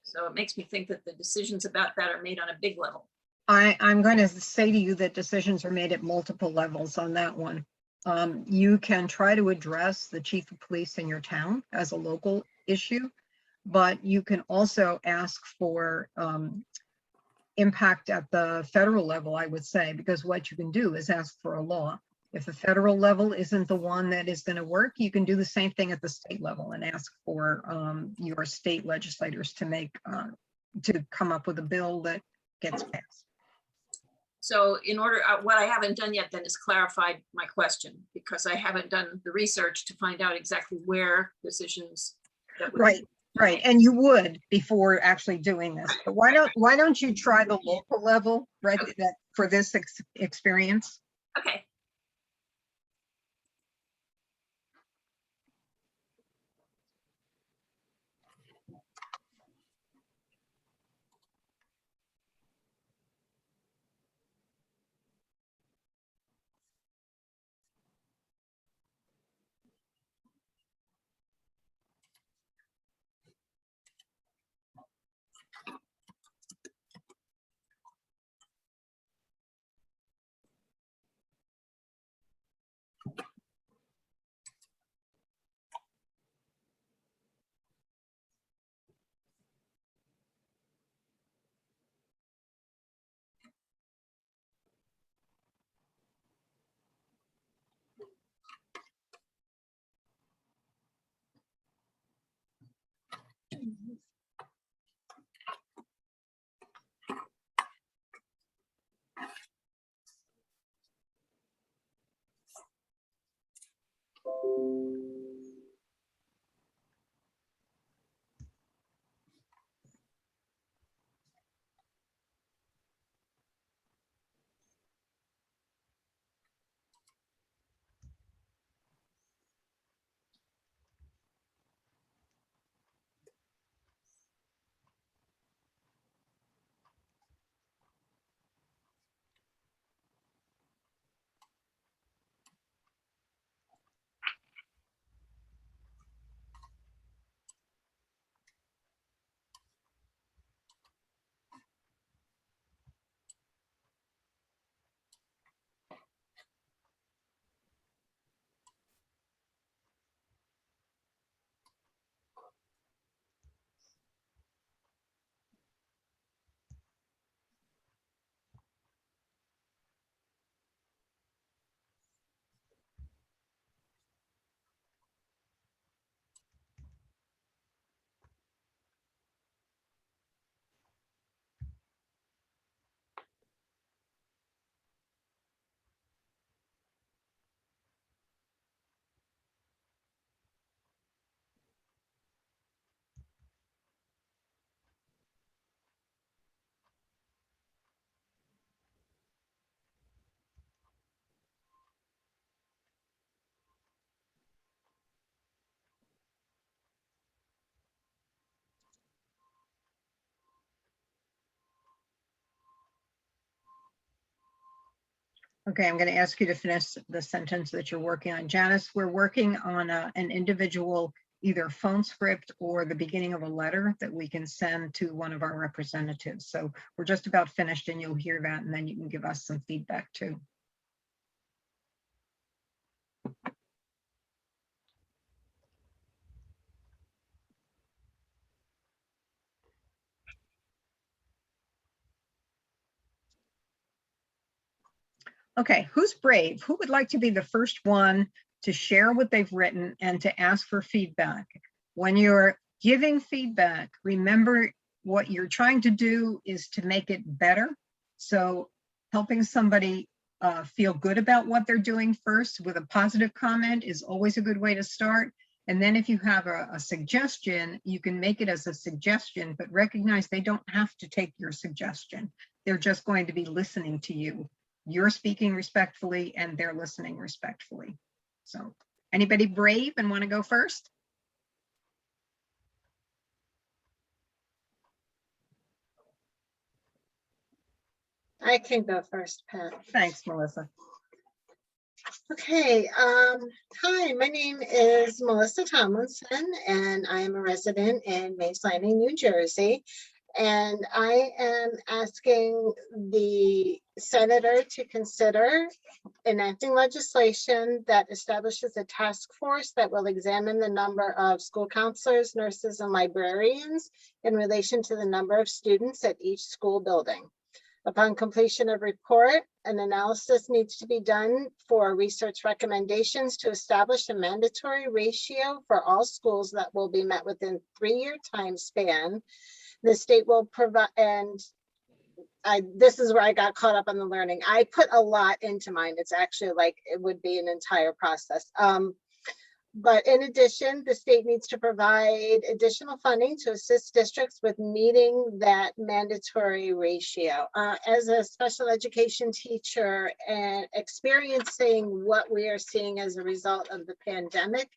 So it makes me think that the decisions about that are made on a big level. I'm going to say to you that decisions are made at multiple levels on that one. You can try to address the chief of police in your town as a local issue, but you can also ask for impact at the federal level, I would say, because what you can do is ask for a law. If the federal level isn't the one that is going to work, you can do the same thing at the state level and ask for your state legislators to come up with a bill that gets passed. So what I haven't done yet then is clarified my question, because I haven't done the research to find out exactly where decisions. Right. And you would before actually doing this, but why don't you try the local level, right? Okay. That for this experience. Okay. Okay, I'm going to ask you to finish the sentence that you're working on. Janice, we're working on an individual, either phone script or the beginning of a letter that we can send to one of our representatives. So we're just about finished and you'll hear that, and then you can give us some feedback too. Okay, who's brave? Who would like to be the first one to share what they've written and to ask for feedback? When you're giving feedback, remember what you're trying to do is to make it better. So helping somebody feel good about what they're doing first with a positive comment is always a good way to start. And then if you have a suggestion, you can make it as a suggestion, but recognize they don't have to take your suggestion. They're just going to be listening to you. You're speaking respectfully and they're listening respectfully. So anybody brave and want to go first? I can go first, Pat. Thanks, Melissa. Okay, hi, my name is Melissa Tomlinson, and I am a resident in Mays Landing, New Jersey. And I am asking the senator to consider enacting legislation that establishes a task force that will examine the number of school counselors, nurses, and librarians in relation to the number of students at each school building. Upon completion of report, an analysis needs to be done for research recommendations to establish a mandatory ratio for all schools that will be met within 3-year time span. The state will provide, and this is where I got caught up on the learning. I put a lot into mine. It's actually like it would be an entire process. But in addition, the state needs to provide additional funding to assist districts with meeting that mandatory ratio. As a special education teacher and experiencing what we are seeing as a result of the pandemic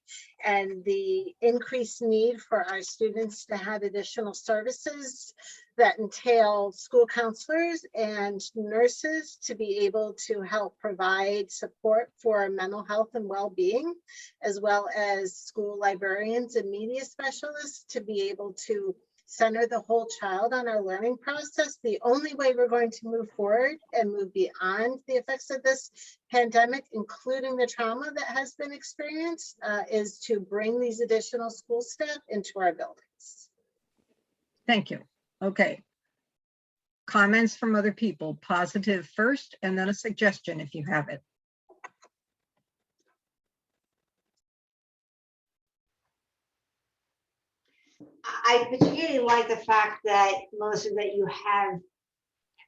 and the increased need for our students to have additional services that entail school counselors and nurses to be able to help provide support for mental health and well-being, as well as school librarians and media specialists to be able to center the whole child on our learning process. The only way we're going to move forward and move beyond the effects of this pandemic, including the trauma that has been experienced, is to bring these additional school staff into our buildings. Thank you. Okay. Comments from other people, positive first, and then a suggestion if you have it. I particularly like the fact that, Melissa, that you have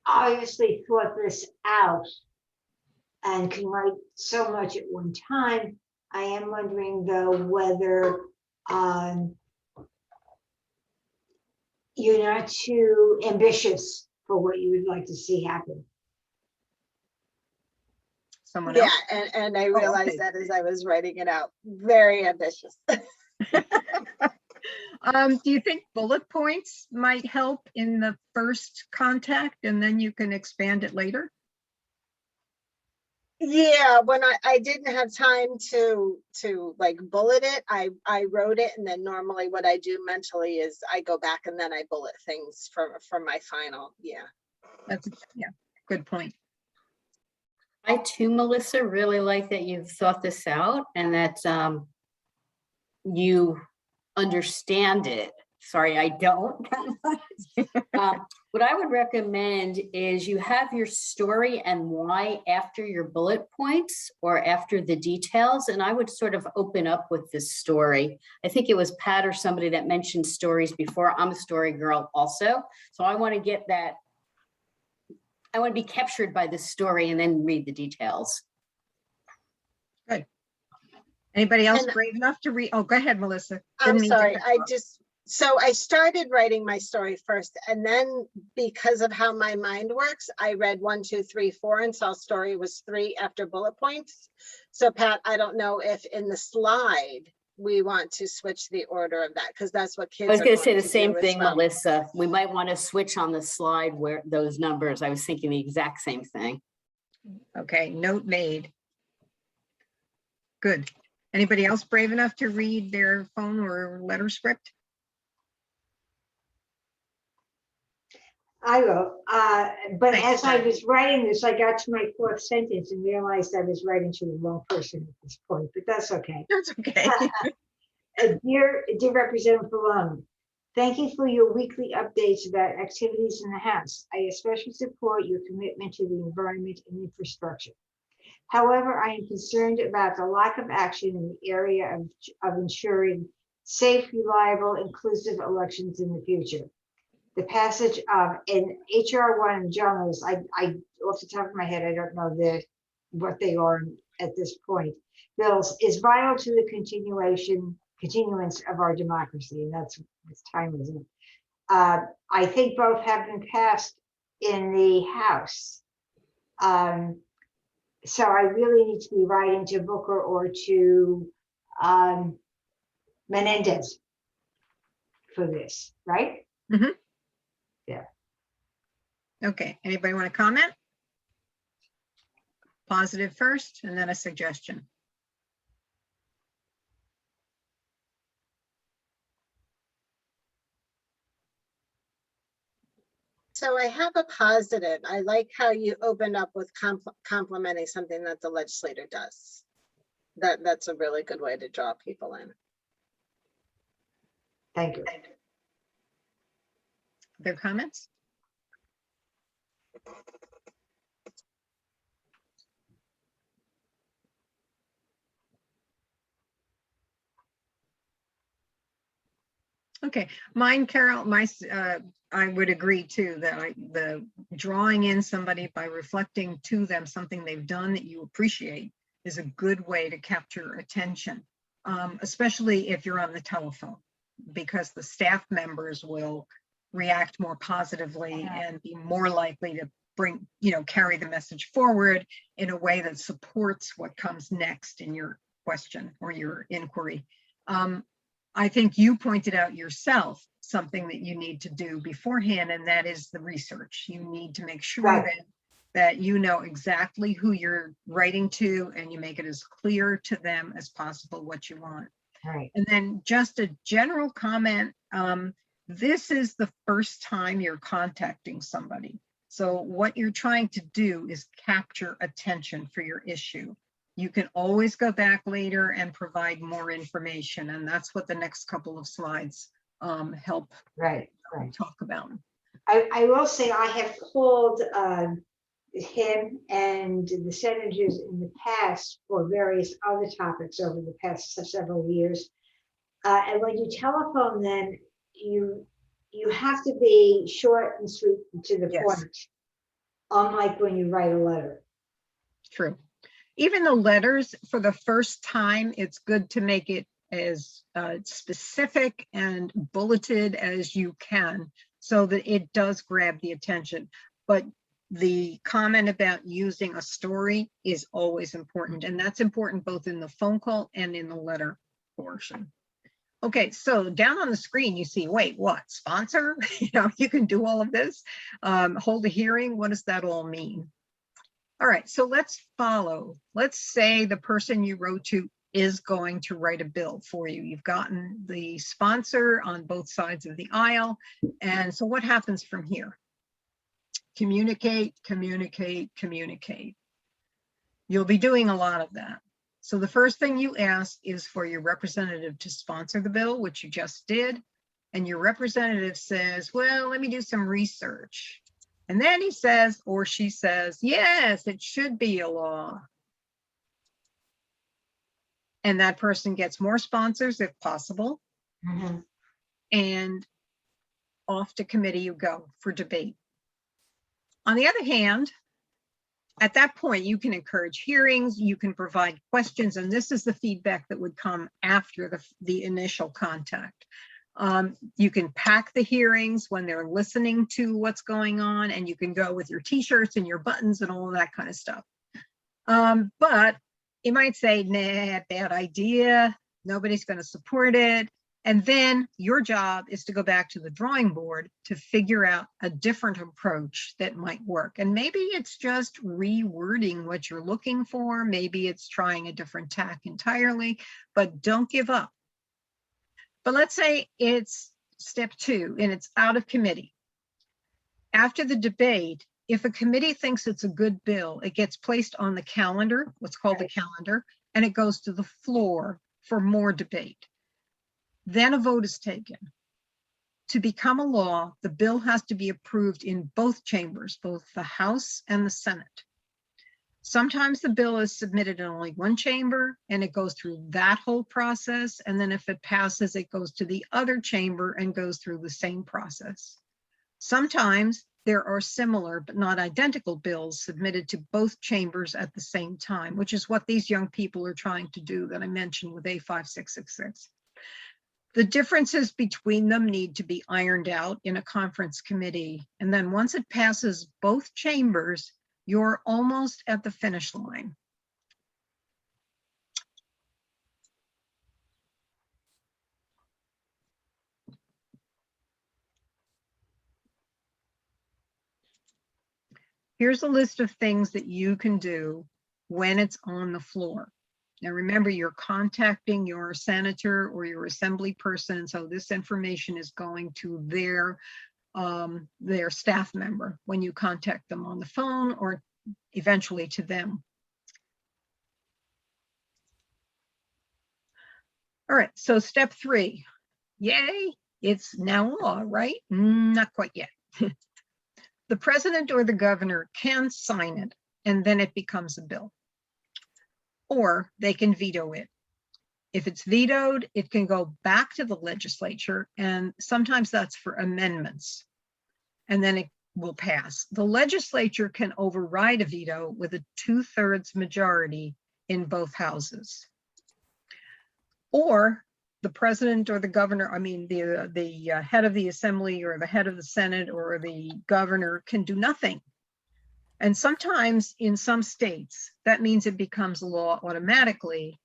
obviously thought this out and can write so much at one time. I am wondering though whether you're not too ambitious for what you would like to see happen. Someone Yeah, else? and I Oh, realized okay. that as I was writing it out. Very ambitious. Do you think bullet points might help in the first contact and then you can expand it later? Yeah, when I didn't have time to like bullet it, I wrote it, and then normally what I do mentally is I go back and then I bullet things from my final. Yeah. That's, yeah, good point. I too, Melissa, really like that you've thought this out and that you understand it. Sorry, I don't. What I would recommend is you have your story and why after your bullet points or after the details. And I would sort of open up with this story. I think it was Pat or somebody that mentioned stories before. I'm a story girl also. So I want to get that. I want to be captured by this story and then read the details. Good. Anybody else And- brave enough to read? Oh, go ahead, Melissa. I'm Didn't mean to sorry. cut you off. So I started writing my story first, and then because of how my mind works, I read 1, 2, 3, 4, and saw story was 3 after bullet points. So Pat, I don't know if in the slide we want to switch the order of that, because that's what kids. I was going to say the do same as thing, well. Melissa. We might want to switch on the slide where those numbers. I was thinking the exact same thing. Okay, note made. Good. Anybody else brave enough to read their phone or letter script? I will, but Thanks, as I Pat. was writing this, I got to my 4th sentence and realized I was writing to the wrong person at this point, but that's okay. That's okay. Dear Representative Malone, thank you for your weekly updates about activities in the House. I especially support your commitment to the environment and infrastructure. However, I am concerned about the lack of action in the area of ensuring safe, reliable, inclusive elections in the future. The passage of in HR 1 and journals, I off the top of my head, I don't know what they are at this point. Bills is vital to the continuance of our democracy, and that's time, isn't it? I think both have been passed in the House. So I really need to be writing to Booker or to Menendez for this, right? Mhm. Yeah. Okay, anybody want to comment? Positive first and then a suggestion. So I have a positive. I like how you opened up with complimenting something that the legislator does. That's a really good way to draw people in. Thank you. Other comments? Okay, mine, Carol, I would agree too, that the drawing in somebody by reflecting to them something they've done that you appreciate is a good way to capture attention, especially if you're on the telephone, because the staff members will react more positively and be more likely to carry the message forward in a way that supports what comes next in your question or your inquiry. I think you pointed out yourself something that you need to do beforehand, and that is the research. You need to make sure Right. that you know exactly who you're writing to, and you make it as clear to them as possible what you want. Right. And then just a general comment, this is the first time you're contacting somebody. So what you're trying to do is capture attention for your issue. You can always go back later and provide more information, and that's what the next couple of slides help talk about. I will say I have called him and the senators in the past for various other topics over the past several years. And when you telephone them, you have to be short and sweet and to the Yes. point, unlike when you write a letter. True. Even the letters, for the first time, it's good to make it as specific and bulleted as you can so that it does grab the attention. But the comment about using a story is always important, and that's important both in the phone call and in the letter portion. Okay, so down on the screen, you see, wait, what, sponsor? You know, you can do all of this. Hold a hearing, what does that all mean? All right, so let's follow. Let's say the person you wrote to is going to write a bill for you. You've gotten the sponsor on both sides of the aisle. And so what happens from here? Communicate, communicate, communicate. You'll be doing a lot of that. So the first thing you ask is for your representative to sponsor the bill, which you just did. And your representative says, well, let me do some research. And then he says, or she says, yes, it should be a law. And that person gets more sponsors if possible. Mhm. And off to committee you go for debate. On the other hand, at that point, you can encourage hearings, you can provide questions, and this is the feedback that would come after the initial contact. You can pack the hearings when they're listening to what's going on, and you can go with your t-shirts and your buttons and all of that kind of stuff. But you might say, nah, bad idea, nobody's going to support it. And then your job is to go back to the drawing board to figure out a different approach that might work. And maybe it's just rewording what you're looking for. Maybe it's trying a different tack entirely, but don't give up. But let's say it's step 2 and it's out of committee. After the debate, if a committee thinks it's a good bill, it gets placed on the calendar, what's called the calendar, and it goes to the floor for more debate. Then a vote is taken. To become a law, the bill has to be approved in both chambers, both the House and the Senate. Sometimes the bill is submitted in only one chamber and it goes through that whole process. And then if it passes, it goes to the other chamber and goes through the same process. Sometimes there are similar but not identical bills submitted to both chambers at the same time, which is what these young people are trying to do that I mentioned with A5666. The differences between them need to be ironed out in a conference committee. And then once it passes both chambers, you're almost at the finish line. Here's a list of things that you can do when it's on the floor. Now remember, you're contacting your senator or your assembly person, so this information is going to their staff member when you contact them on the phone or eventually to them. All right, so step 3, yay, it's now law, right? Not quite yet. The president or the governor can sign it and then it becomes a bill. Or they can veto it. If it's vetoed, it can go back to the legislature, and sometimes that's for amendments, and then it will pass. The legislature can override a veto with a 2/3 majority in both houses. Or the president or the governor, the head of the assembly or the head of the Senate or the governor can do nothing. And sometimes in some states, that means it becomes law automatically,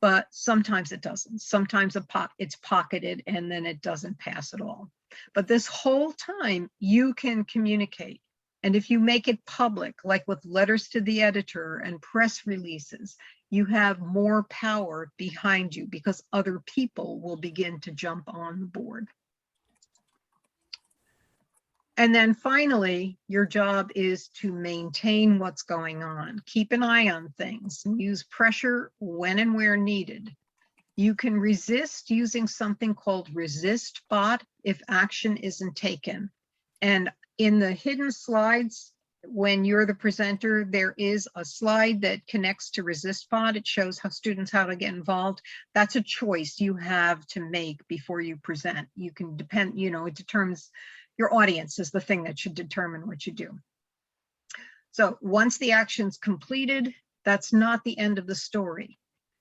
but sometimes it doesn't. Sometimes it's pocketed and then it doesn't pass at all. But this whole time you can communicate. And if you make it public, like with letters to the editor and press releases, you have more power behind you because other people will begin to jump on the board. And then finally, your job is to maintain what's going on. Keep an eye on things and use pressure when and where needed. You can resist using something called resist bot if action isn't taken. And in the hidden slides, when you're the presenter, there is a slide that connects to resist bot. It shows how students how to get involved. That's a choice you have to make before you present. You can depend, it determines. Your audience is the thing that should determine what you do. So once the action's completed, That's not the end of the story.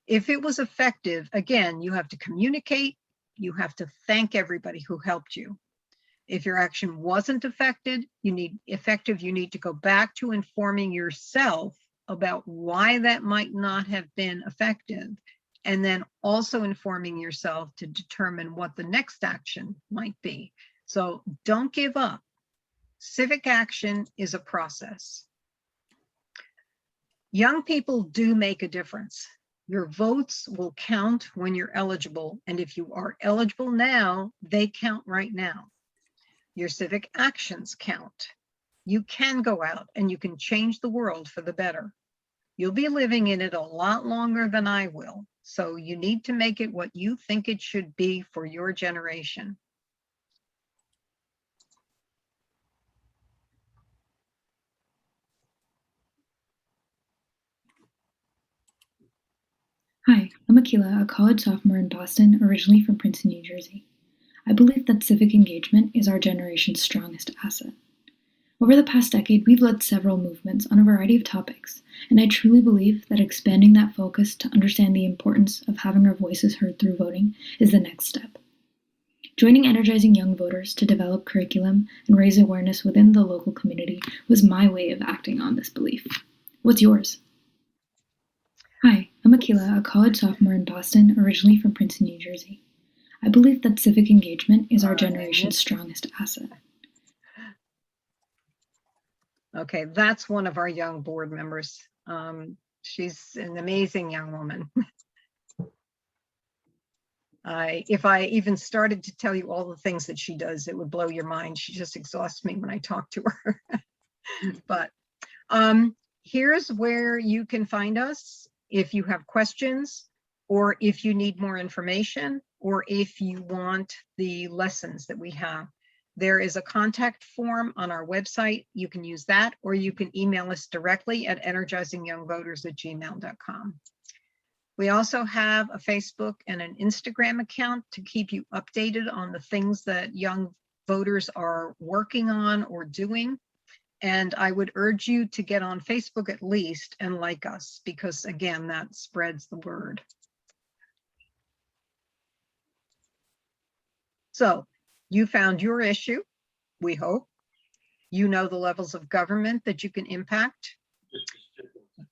If it was effective, again, you have to communicate, you have to thank everybody who helped you. If your action wasn't effective, you need to go back to informing yourself about why that might not have been effective, and then also informing yourself to determine what the next action might be. So don't give up. Civic action is a process. Young people do make a difference. Your votes will count when you're eligible, and if you are eligible now, they count right now. Your civic actions count. You can go out and you can change the world for the better. You'll be living in it a lot longer than I will, so you need to make it what you think it should be for your generation. Hi, I'm Akila, a college sophomore in Boston, originally from Princeton, New Jersey. I believe that civic engagement is our generation's strongest asset. Over the past decade, we've led several movements on a variety of topics, and I truly believe that expanding that focus to understand the importance of having our voices heard through voting is the next step. Joining energizing young voters to develop curriculum and raise awareness within the local community was my way of acting on this belief. What's yours? Hi, I'm Akila, a college sophomore in Boston, originally from Princeton, New Jersey. I believe that civic engagement is our generation's strongest asset. Okay, that's one of our young board members. She's an amazing young woman. If I even started to tell you all the things that she does, it would blow your mind. She just exhausts me when I talk to her. But here's where you can find us if you have questions, or if you need more information, or if you want the lessons that we have. There is a contact form on our website. You can use that, or you can email us directly at energizingyoungvoters@gmail.com. We also have a Facebook and an Instagram account to keep you updated on the things that young voters are working on or doing. And I would urge you to get on Facebook at least and like us, because again, that spreads the word. So you found your issue, we hope. You know the levels of government that you can impact.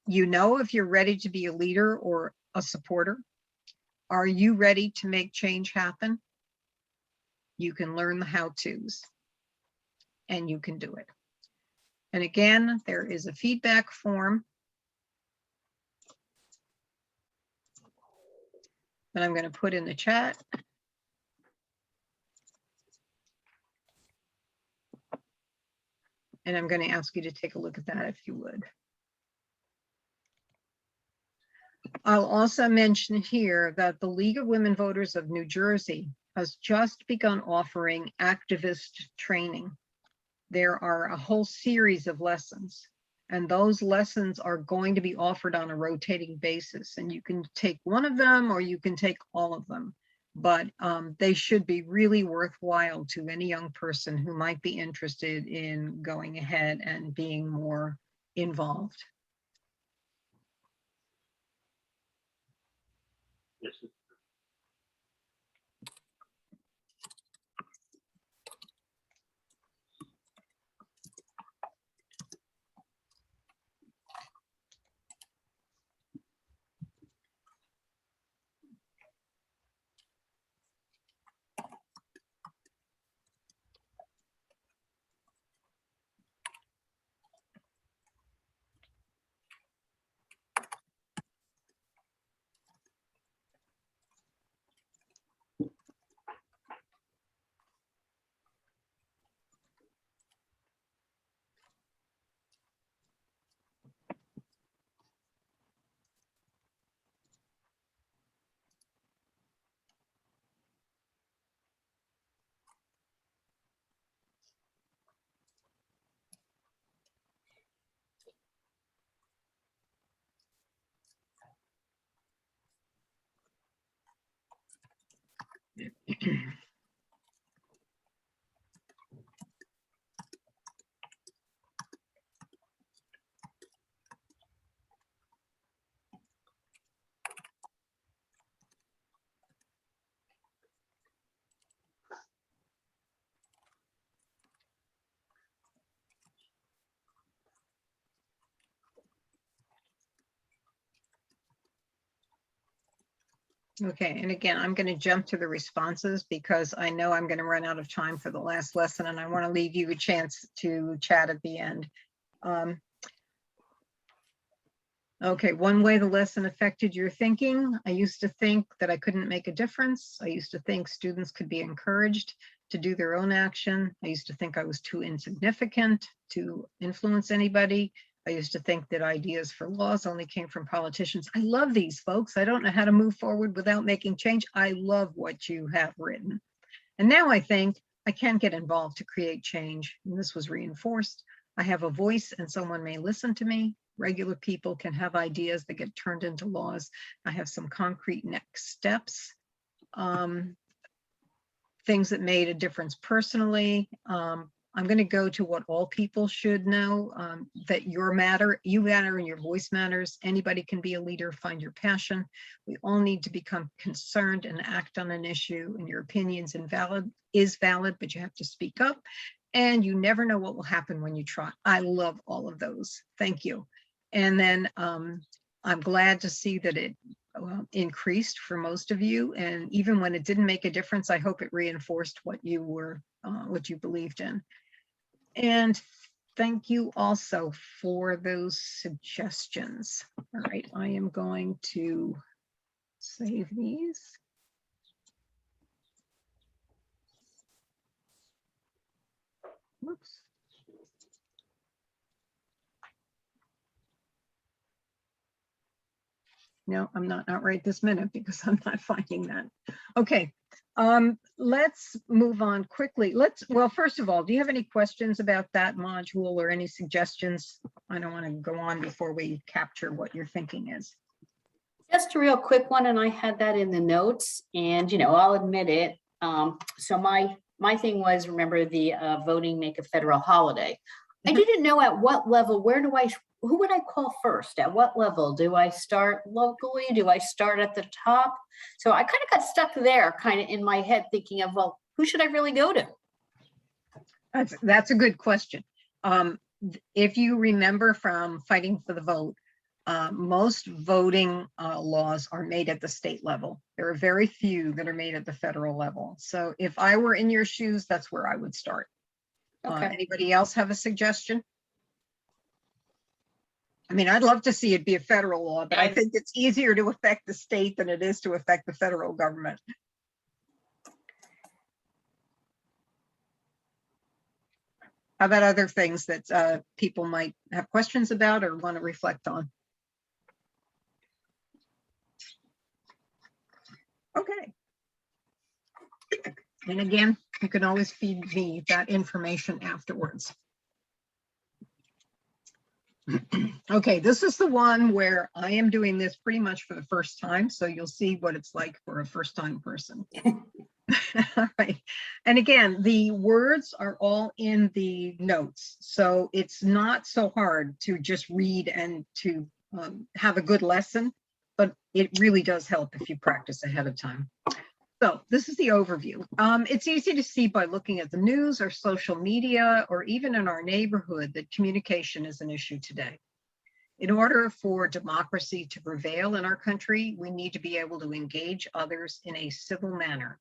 You know if you're ready to be a leader or a supporter. Are you ready to make change happen? You can learn the how-tos, and you can do it. And again, there is a feedback form that I'm going to put in the chat. And I'm going to ask you to take a look at that if you would. I'll also mention here that the League of Women Voters of New Jersey has just begun offering activist training. There are a whole series of lessons, and those lessons are going to be offered on a rotating basis. And you can take one of them or you can take all of them, but they should be really worthwhile to any young person who might be interested in going ahead and being more involved. Okay, and again, I'm going to jump to the responses because I know I'm going to run out of time for the last lesson, and I want to leave you a chance to chat at the end. Okay, one way the lesson affected your thinking. I used to think that I couldn't make a difference. I used to think students could be encouraged to do their own action. I used to think I was too insignificant to influence anybody. I used to think that ideas for laws only came from politicians. I love these folks. I don't know how to move forward without making change. I love what you have written. And now I think I can get involved to create change. And this was reinforced. I have a voice and someone may listen to me. Regular people can have ideas that get turned into laws. I have some concrete next steps. Things that made a difference personally. I'm going to go to what all people should know, that you matter and your voice matters. Anybody can be a leader, find your passion. We all need to become concerned and act on an issue, and your opinion's is valid, but you have to speak up. And you never know what will happen when you try. I love all of those. Thank you. And then I'm glad to see that it increased for most of you. And even when it didn't make a difference, I hope it reinforced what you were, what you believed in. And thank you also for those suggestions. All right, I am going to save these. Whoops. No, I'm not right this minute because I'm not finding that. Okay, let's move on quickly. Well, first of all, do you have any questions about that module or any suggestions? I don't want to go on before we capture what your thinking is. Just a real quick one, and I had that in the notes, and I'll admit it. So my thing was, remember the voting make a federal holiday. I didn't know at what level, who would I call first? At what level? Do I start locally? Do I start at the top? So I kind of got stuck there, kind of in my head thinking of, well, who should I really go to? That's a good question. If you remember from fighting for the vote, most voting laws are made at the state level. There are very few that are made at the federal level. So if I were in your shoes, that's where I would start. Okay. Anybody else have a suggestion? I mean, I'd love to see it be a federal law, but I think it's easier to affect the state than it is to affect the federal government. How about other things that people might have questions about or want to reflect on? Okay. And again, you can always feed me that information afterwards. Okay, this is the one where I am doing this pretty much for the first time, so you'll see what it's like for a first-time person. All right. And again, the words are all in the notes, so it's not so hard to just read and to have a good lesson, but it really does help if you practice ahead of time. So this is the overview. It's easy to see by looking at the news or social media or even in our neighborhood that communication is an issue today. In order for democracy to prevail in our country, we need to be able to engage others in a civil manner.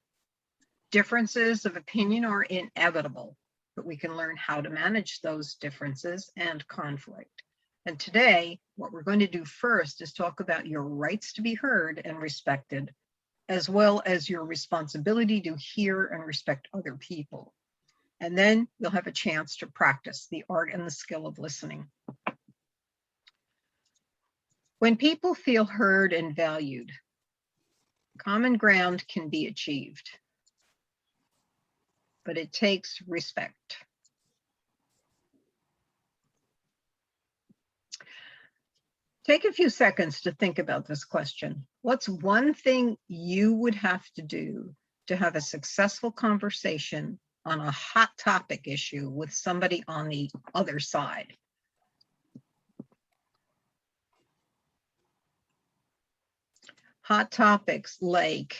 Differences of opinion are inevitable, but we can learn how to manage those differences and conflict. And today, what we're going to do first is talk about your rights to be heard and respected, as well as your responsibility to hear and respect other people. And then you'll have a chance to practice the art and the skill of listening. When people feel heard and valued, common ground can be achieved, but it takes respect. Take a few seconds to think about this question. What's one thing you would have to do to have a successful conversation on a hot topic issue with somebody on the other side? Hot topics like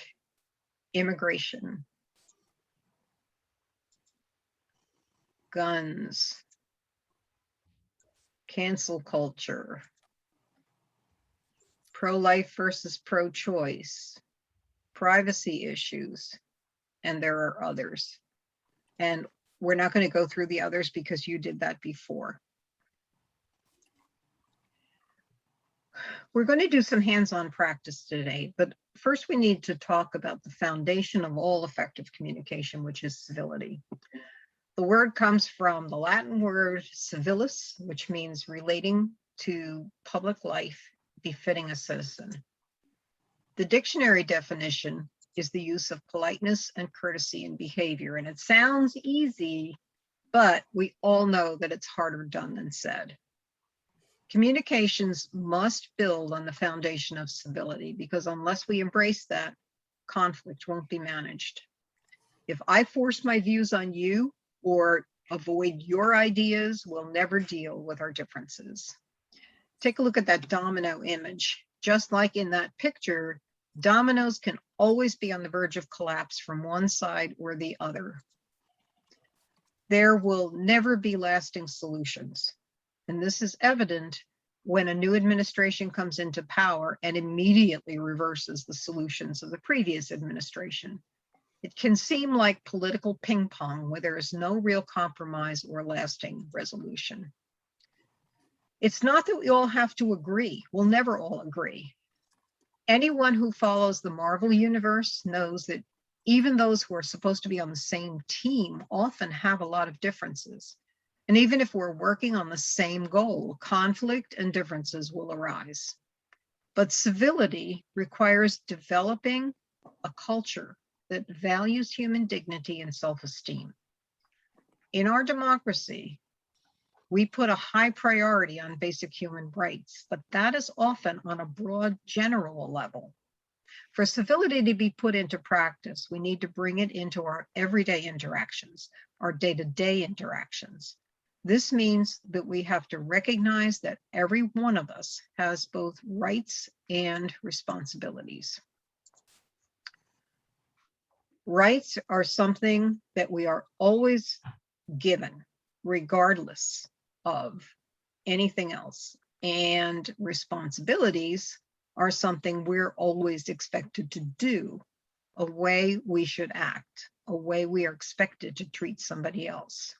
immigration, guns, cancel culture, pro-life versus pro-choice, privacy issues, and there are others. And we're not going to go through the others because you did that before. We're going to do some hands-on practice today, but first we need to talk about the foundation of all effective communication, which is civility. The word comes from the Latin word civilis, which means relating to public life befitting a citizen. The dictionary definition is the use of politeness and courtesy in behavior, and it sounds easy, but we all know that it's harder done than said. Communications must build on the foundation of civility, because unless we embrace that, conflict won't be managed. If I force my views on you or avoid your ideas, we'll never deal with our differences. Take a look at that domino image. Just like in that picture, dominoes can always be on the verge of collapse from one side or the other. There will never be lasting solutions. And this is evident when a new administration comes into power and immediately reverses the solutions of the previous administration. It can seem like political ping pong where there is no real compromise or lasting resolution. It's not that we all have to agree. We'll never all agree. Anyone who follows the Marvel universe knows that even those who are supposed to be on the same team often have a lot of differences. And even if we're working on the same goal, conflict and differences will arise. But civility requires developing a culture that values human dignity and self-esteem. In our democracy, we put a high priority on basic human rights, but that is often on a broad general level. For civility to be put into practice, we need to bring it into our everyday interactions, our day-to-day interactions. This means that we have to recognize that every one of us has both rights and responsibilities. Rights are something that we are always given, regardless of anything else. And responsibilities are something we're always expected to do, a way we should act, a way we are expected to treat somebody else.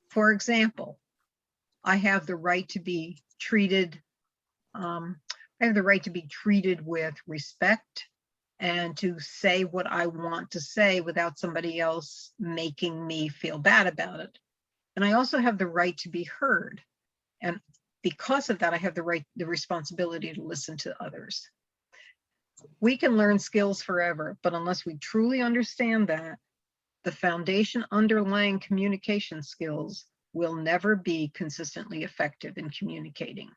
For example, I have the right to be treated, with respect and to say what I want to say without somebody else making me feel bad about it. And I also have the right to be heard. And because of that, I have the responsibility to listen to others. We can learn skills forever, but unless we truly understand that, the foundation underlying communication skills will never be consistently effective in communicating.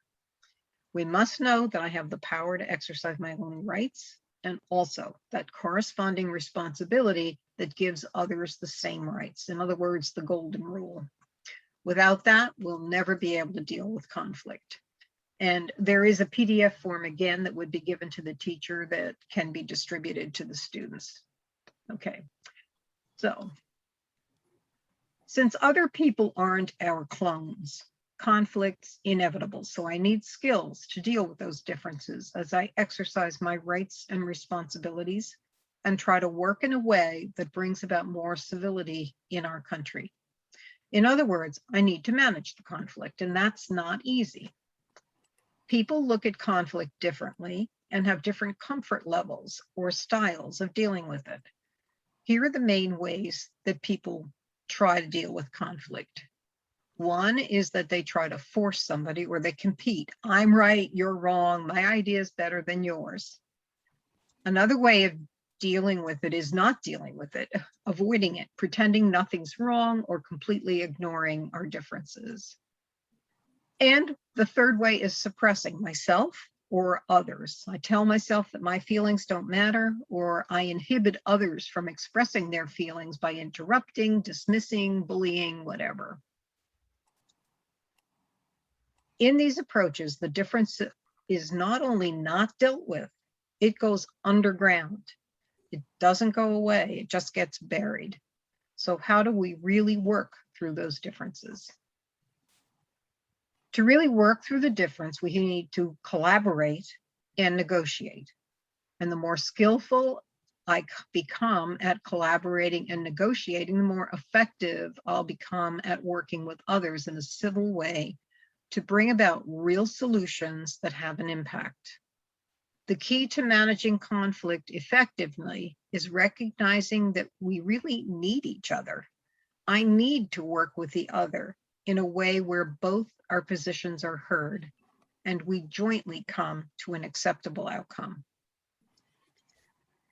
We must know that I have the power to exercise my own rights and also that corresponding responsibility that gives others the same rights. In other words, the golden rule. Without that, we'll never be able to deal with conflict. And there is a PDF form, again, that would be given to the teacher that can be distributed to the students. Okay, so since other people aren't our clones, conflict's inevitable. So I need skills to deal with those differences as I exercise my rights and responsibilities and try to work in a way that brings about more civility in our country. In other words, I need to manage the conflict, and that's not easy. People look at conflict differently and have different comfort levels or styles of dealing with it. Here are the main ways that people try to deal with conflict. One is that they try to force somebody, or they compete. I'm right, you're wrong, my idea is better than yours. Another way of dealing with it is not dealing with it, avoiding it, pretending nothing's wrong, or completely ignoring our differences. And the third way is suppressing myself or others. I tell myself that my feelings don't matter, or I inhibit others from expressing their feelings by interrupting, dismissing, bullying, whatever. In these approaches, the difference is not only not dealt with, it goes underground. It doesn't go away, it just gets buried. So how do we really work through those differences? To really work through the difference, we need to collaborate and negotiate. And the more skillful I become at collaborating and negotiating, the more effective I'll become at working with others in a civil way to bring about real solutions that have an impact. The key to managing conflict effectively is recognizing that we really need each other. I need to work with the other in a way where both our positions are heard and we jointly come to an acceptable outcome.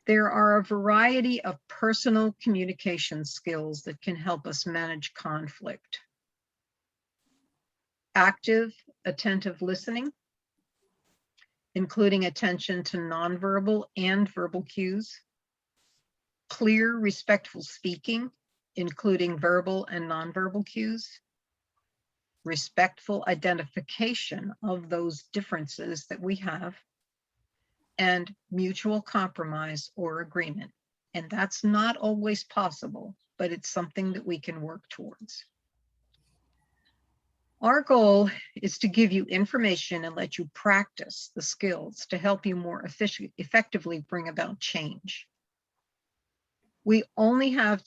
There are a variety of personal communication skills that can help us manage conflict. Active, attentive listening, including attention to nonverbal and verbal cues. Clear, respectful speaking, including verbal and nonverbal cues. Respectful identification of those differences that we have. And mutual compromise or agreement. And that's not always possible, but it's something that we can work towards. Our goal is to give you information and let you practice the skills to help you more effectively bring about change. We only have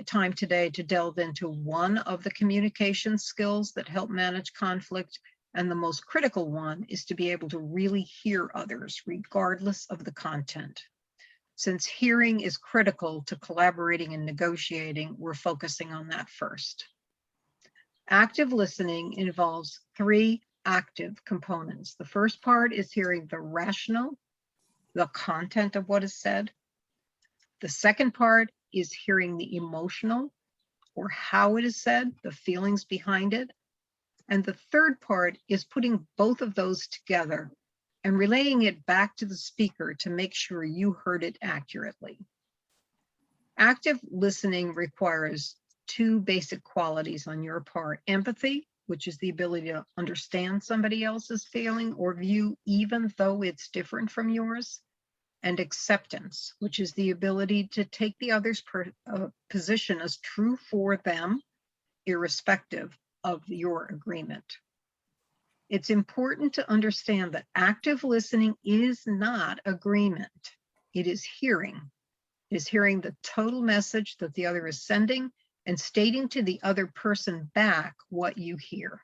time today to delve into one of the communication skills that help manage conflict. And the most critical one is to be able to really hear others regardless of the content. Since hearing is critical to collaborating and negotiating, we're focusing on that first. Active listening involves 3 active components. The first part is hearing the rational, the content of what is said. The second part is hearing the emotional, or how it is said, the feelings behind it. And the third part is putting both of those together and relaying it back to the speaker to make sure you heard it accurately. Active listening requires 2 basic qualities on your part: empathy, which is the ability to understand somebody else's feeling or view, even though it's different from yours, and acceptance, which is the ability to take the other's position as true for them, irrespective of your agreement. It's important to understand that active listening is not agreement. It is hearing. It is hearing the total message that the other is sending and stating to the other person back what you hear.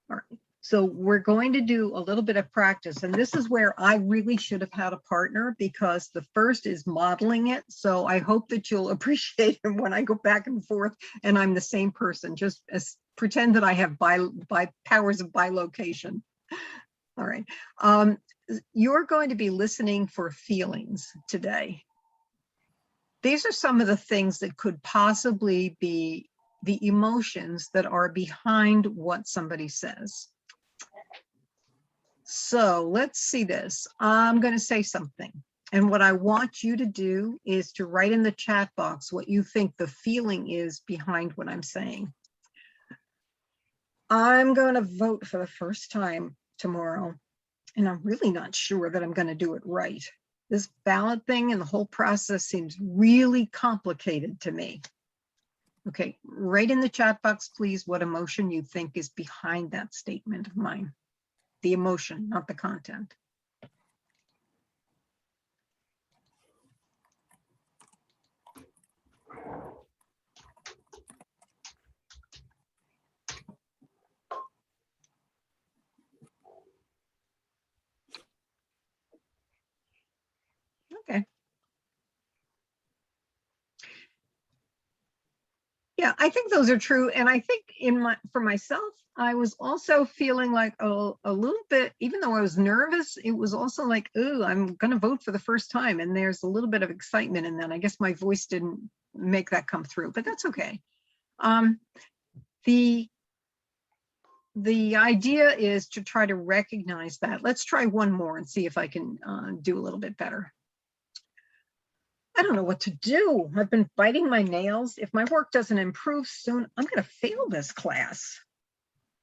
All right. So we're going to do a little bit of practice, and this is where I really should have had a partner, because the first is modeling it. So I hope that you'll appreciate it when I go back and forth and I'm the same person. Just pretend that I have powers of bilocation. All right. You're going to be listening for feelings today. These are some of the things that could possibly be the emotions that are behind what somebody says. So let's see this. I'm going to say something. And what I want you to do is to write in the chat box what you think the feeling is behind what I'm saying. I'm going to vote for the first time tomorrow, and I'm really not sure that I'm going to do it right. This ballot thing and the whole process seems really complicated to me. Okay, write in the chat box, please, what emotion you think is behind that statement of mine. The emotion, not the content. Okay. Yeah, I think those are true. And I think for myself, I was also feeling like a little bit, even though I was nervous, it was also like, oh, I'm going to vote for the first time. And there's a little bit of excitement in that. I guess my voice didn't make that come through, but that's okay. The idea is to try to recognize that. Let's try one more and see if I can do a little bit better. I don't know what to do. I've been biting my nails. If my work doesn't improve soon, I'm going to fail this class.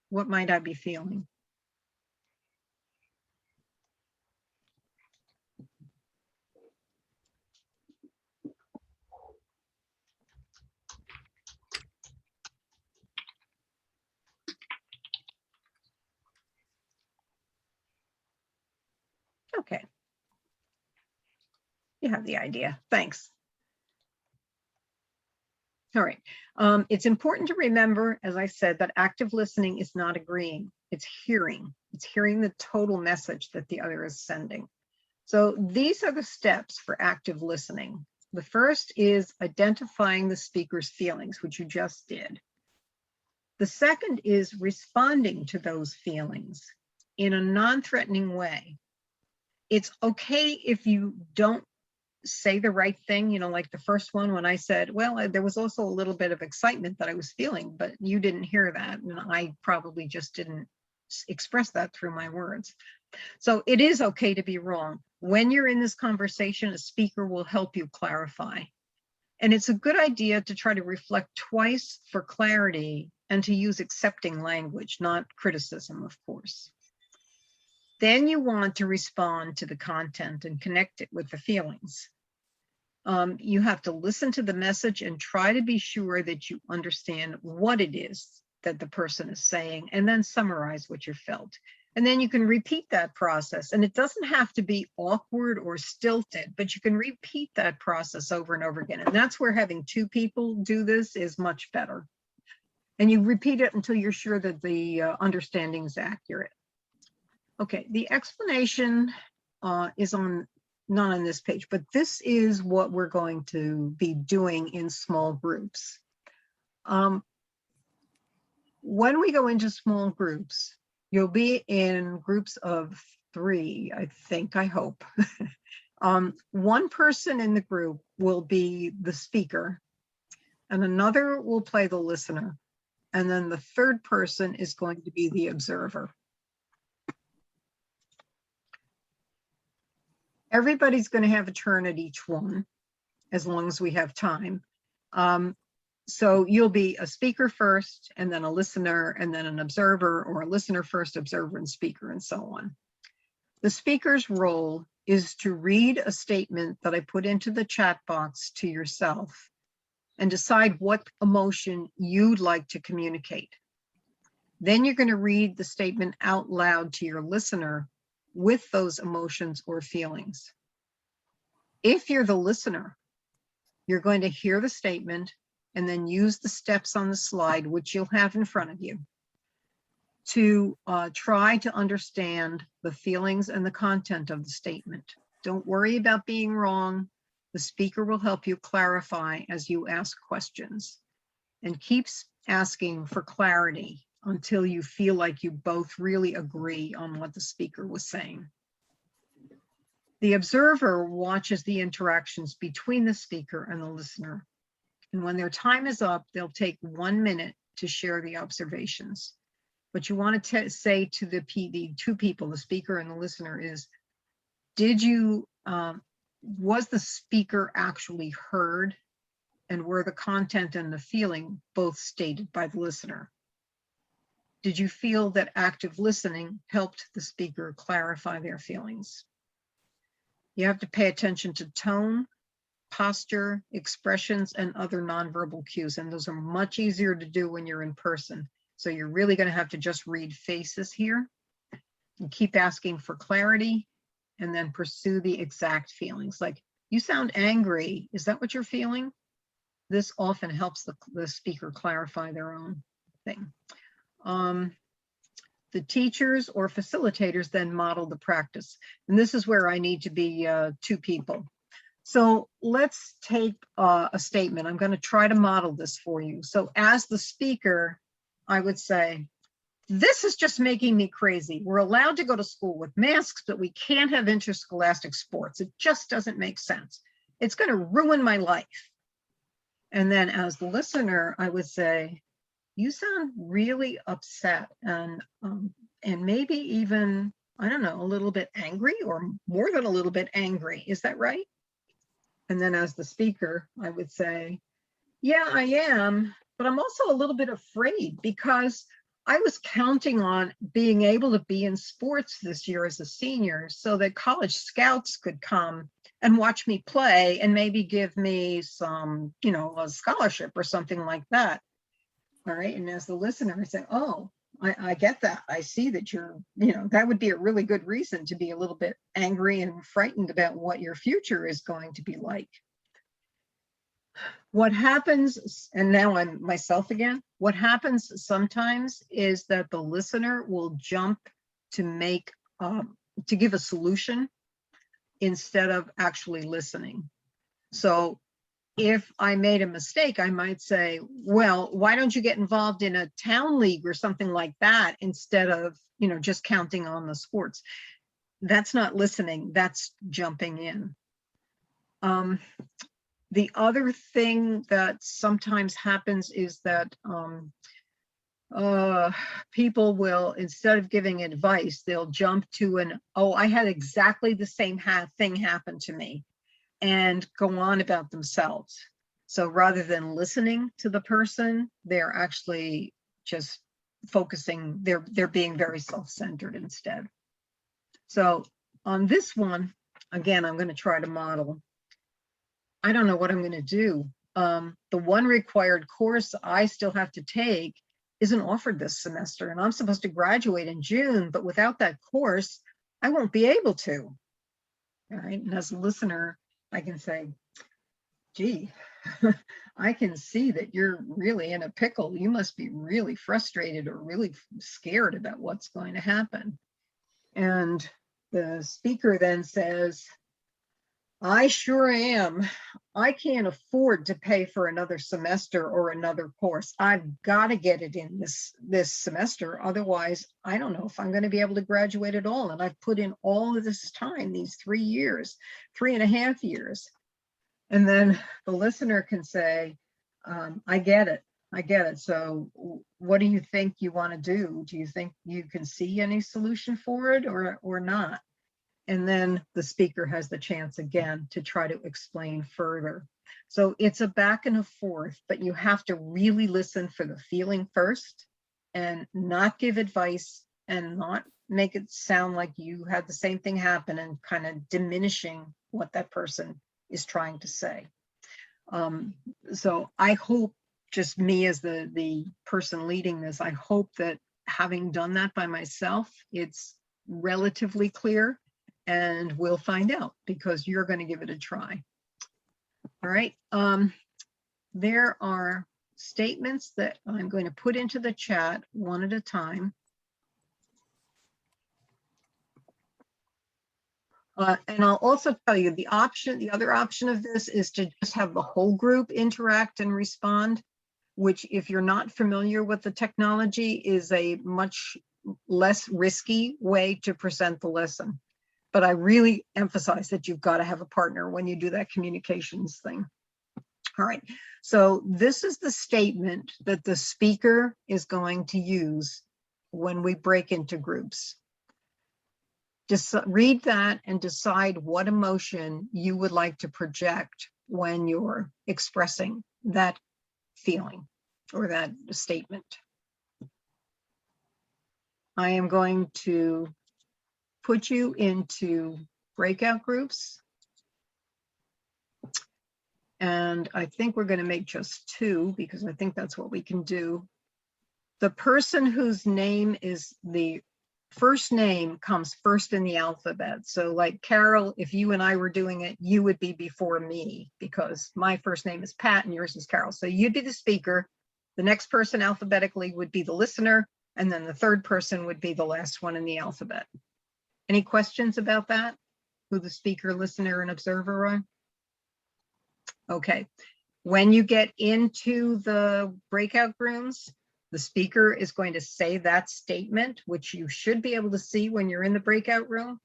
What might I be feeling? Okay. You have the idea. Thanks. All right. It's important to remember, as I said, that active listening is not agreeing. It's hearing. It's hearing the total message that the other is sending. So these are the steps for active listening. The first is identifying the speaker's feelings, which you just did. The second is responding to those feelings in a non-threatening way. It's okay if you don't say the right thing, like the first one when I said, well, there was also a little bit of excitement that I was feeling, but you didn't hear that. And I probably just didn't express that through my words. So it is okay to be wrong. When you're in this conversation, a speaker will help you clarify. And it's a good idea to try to reflect twice for clarity and to use accepting language, not criticism, of course. Then you want to respond to the content and connect it with the feelings. You have to listen to the message and try to be sure that you understand what it is that the person is saying, and then summarize what you felt. And then you can repeat that process. And it doesn't have to be awkward or stilted, but you can repeat that process over and over again. And that's where having two people do this is much better. And you repeat it until you're sure that the understanding is accurate. Okay, the explanation is not on this page, but this is what we're going to be doing in small groups. When we go into small groups, you'll be in groups of 3, I hope. One person in the group will be the speaker, and another will play the listener, and then the third person is going to be the observer. Everybody's going to have a turn at each one, as long as we have time. So you'll be a speaker first, and then a listener, and then an observer, or a listener first, observer, and speaker, and so on. The speaker's role is to read a statement that I put into the chat box to yourself and decide what emotion you'd like to communicate. Then you're going to read the statement out loud to your listener with those emotions or feelings. If you're the listener, you're going to hear the statement and then use the steps on the slide, which you'll have in front of you, to try to understand the feelings and the content of the statement. Don't worry about being wrong. The speaker will help you clarify as you ask questions, and keep asking for clarity until you feel like you both really agree on what the speaker was saying. The observer watches the interactions between the speaker and the listener. And when their time is up, they'll take 1 minute to share the observations. What you want to say to the two people, the speaker and the listener, is, was the speaker actually heard? And were the content and the feeling both stated by the listener? Did you feel that active listening helped the speaker clarify their feelings? You have to pay attention to tone, posture, expressions, and other nonverbal cues. And those are much easier to do when you're in person. So you're really going to have to just read faces here and keep asking for clarity, and then pursue the exact feelings. Like, you sound angry. Is that what you're feeling? This often helps the speaker clarify their own thing. The teachers or facilitators then model the practice. And this is where I need to be 2 people. So let's take a statement. I'm going to try to model this for you. So as the speaker, I would say, this is just making me crazy. We're allowed to go to school with masks, but we can't have interscholastic sports. It just doesn't make sense. It's going to ruin my life. And then as the listener, I would say, you sound really upset and maybe even, I don't know, a little bit angry, or more than a little bit angry. Is that right? And then as the speaker, I would say, yeah, I am, but I'm also a little bit afraid because I was counting on being able to be in sports this year as a senior so that college scouts could come and watch me play and maybe give me some, a scholarship or something like that. All right. And as the listener, I say, oh, I get that. I see that you're, that would be a really good reason to be a little bit angry and frightened about what your future is going to be like. What happens, and now I'm myself again, what happens sometimes is that the listener will jump to make, to give a solution instead of actually listening. So if I made a mistake, I might say, well, why don't you get involved in a town league or something like that instead of, just counting on the sports? That's not listening, that's jumping in. The other thing that sometimes happens is that people will, instead of giving advice, they'll jump to oh, I had exactly the same thing happen to me, and go on about themselves. So rather than listening to the person, they're actually just focusing, they're being very self-centered instead. So on this one, again, I'm going to try to model. I don't know what I'm going to do. The one required course I still have to take isn't offered this semester, and I'm supposed to graduate in June, but without that course, I won't be able to. All right, and as a listener, I can say, gee, I can see that you're really in a pickle. You must be really frustrated or really scared about what's going to happen. And the speaker then says, I sure am. I can't afford to pay for another semester or another course. I've got to get it in this semester. Otherwise, I don't know if I'm going to be able to graduate at all. And I've put in all of this time, these 3 years, 3.5 years. And then the listener can say, I get it. I get it. So what do you think you want to do? Do you think you can see any solution for it or not? And then the speaker has the chance again to try to explain further. So it's a back and a forth, but you have to really listen for the feeling first and not give advice and not make it sound like you had the same thing happen and kind of diminishing what that person is trying to say. So I hope, just me as the person leading this, I hope that having done that by myself, it's relatively clear. And we'll find out because you're going to give it a try. All right. There are statements that I'm going to put into the chat one at a time. And I'll also tell you the other option of this is to just have the whole group interact and respond, which, if you're not familiar with the technology, is a much less risky way to present the lesson. But I really emphasize that you've got to have a partner when you do that communications thing. All right, so this is the statement that the speaker is going to use when we break into groups. Just read that and decide what emotion you would like to project when you're expressing that feeling or that statement. I am going to put you into breakout groups. And I think we're going to make just 2 because I think that's what we can do. The person whose name is the first name comes first in the alphabet. So like Carol, if you and I were doing it, you would be before me because my first name is Pat and yours is Carol. So you'd be the speaker. The next person alphabetically would be the listener. And then the third person would be the last one in the alphabet. Any questions about that? Who the speaker, listener, and observer are? Okay. When you get into the breakout rooms, the speaker is going to say that statement, which you should be able to see when you're in the breakout room,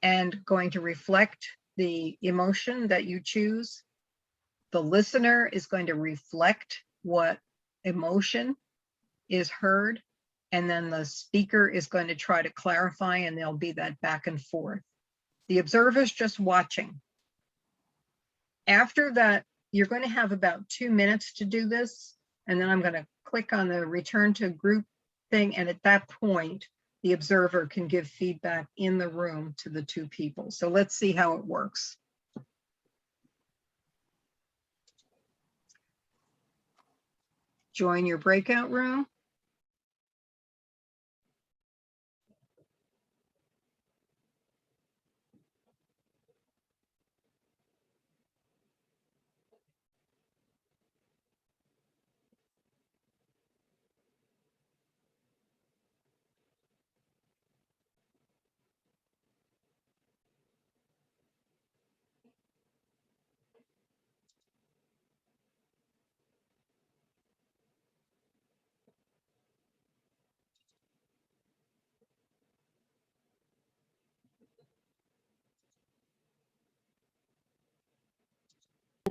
and going to reflect the emotion that you choose. The listener is going to reflect what emotion is heard, and then the speaker is going to try to clarify, and there'll be that back and forth. The observer is just watching. After that, you're going to have about 2 minutes to do this, and then I'm going to click on the return to group thing, and at that point, the observer can give feedback in the room to the 2 people. So let's see how it works. Join your breakout room.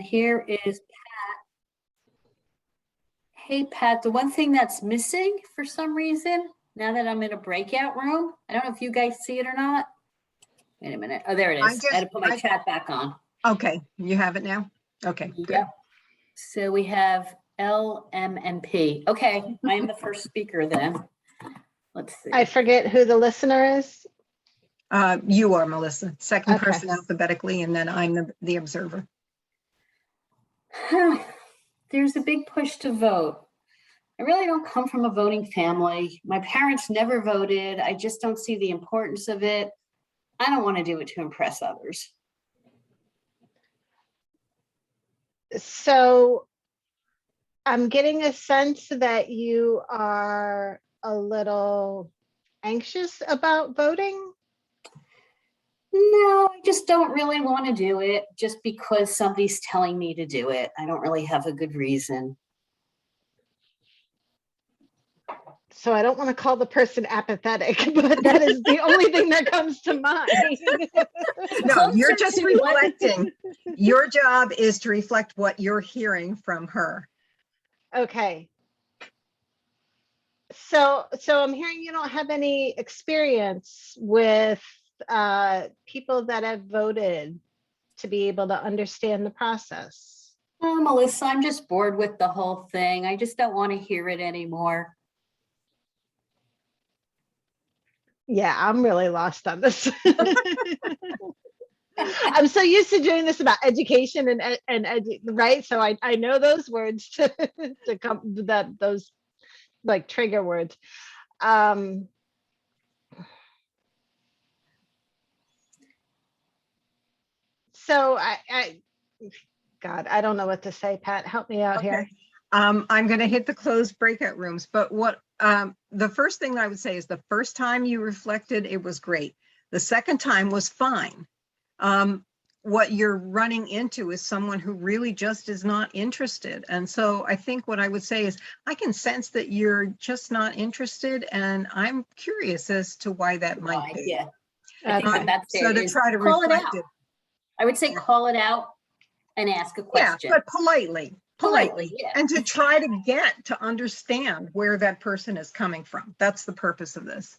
here is Pat. Hey, Pat, the one thing that's missing for some reason, now that I'm in a breakout room, I don't know if you guys see it or not. Wait a minute. Oh, there it is. I had to put my chat back on. Okay, you have it now? Okay, good. Yep. So we have L, M, and P. Okay, I am the first speaker then. Let's see. I forget who the listener is. You are, Melissa, second Okay. person alphabetically, and then I'm the observer. There's a big push to vote. I really don't come from a voting family. My parents never voted. I just don't see the importance of it. I don't want to do it to impress others. So I'm getting a sense that you are a little anxious about voting. No, I just don't really want to do it just because somebody's telling me to do it. I don't really have a good reason. So I don't want to call the person apathetic, but that is the only thing that comes to mind. No, you're just reflecting. Your job is to reflect what you're hearing from her. Okay. So I'm hearing you don't have any experience with people that have voted to be able to understand the process. Oh, Melissa, I'm just bored with the whole thing. I just don't want to hear it anymore. Yeah, I'm really lost on this. I'm so used to doing this about education right? So I know those words to come those like trigger words. So God, I don't know what to say, Pat. Help me out here. I'm going to hit the closed breakout rooms, but what the first thing I would say is the first time you reflected, it was great. The second time was fine. What you're running into is someone who really just is not interested. And so I think what I would say is I can sense that you're just not interested, and I'm curious as to why that might be. Yeah. I think that's so it. to try to call reflect it out. I would say call it out and ask a question. Yeah, but politely. Yeah. And to try to get to understand where that person is coming from. That's the purpose of this.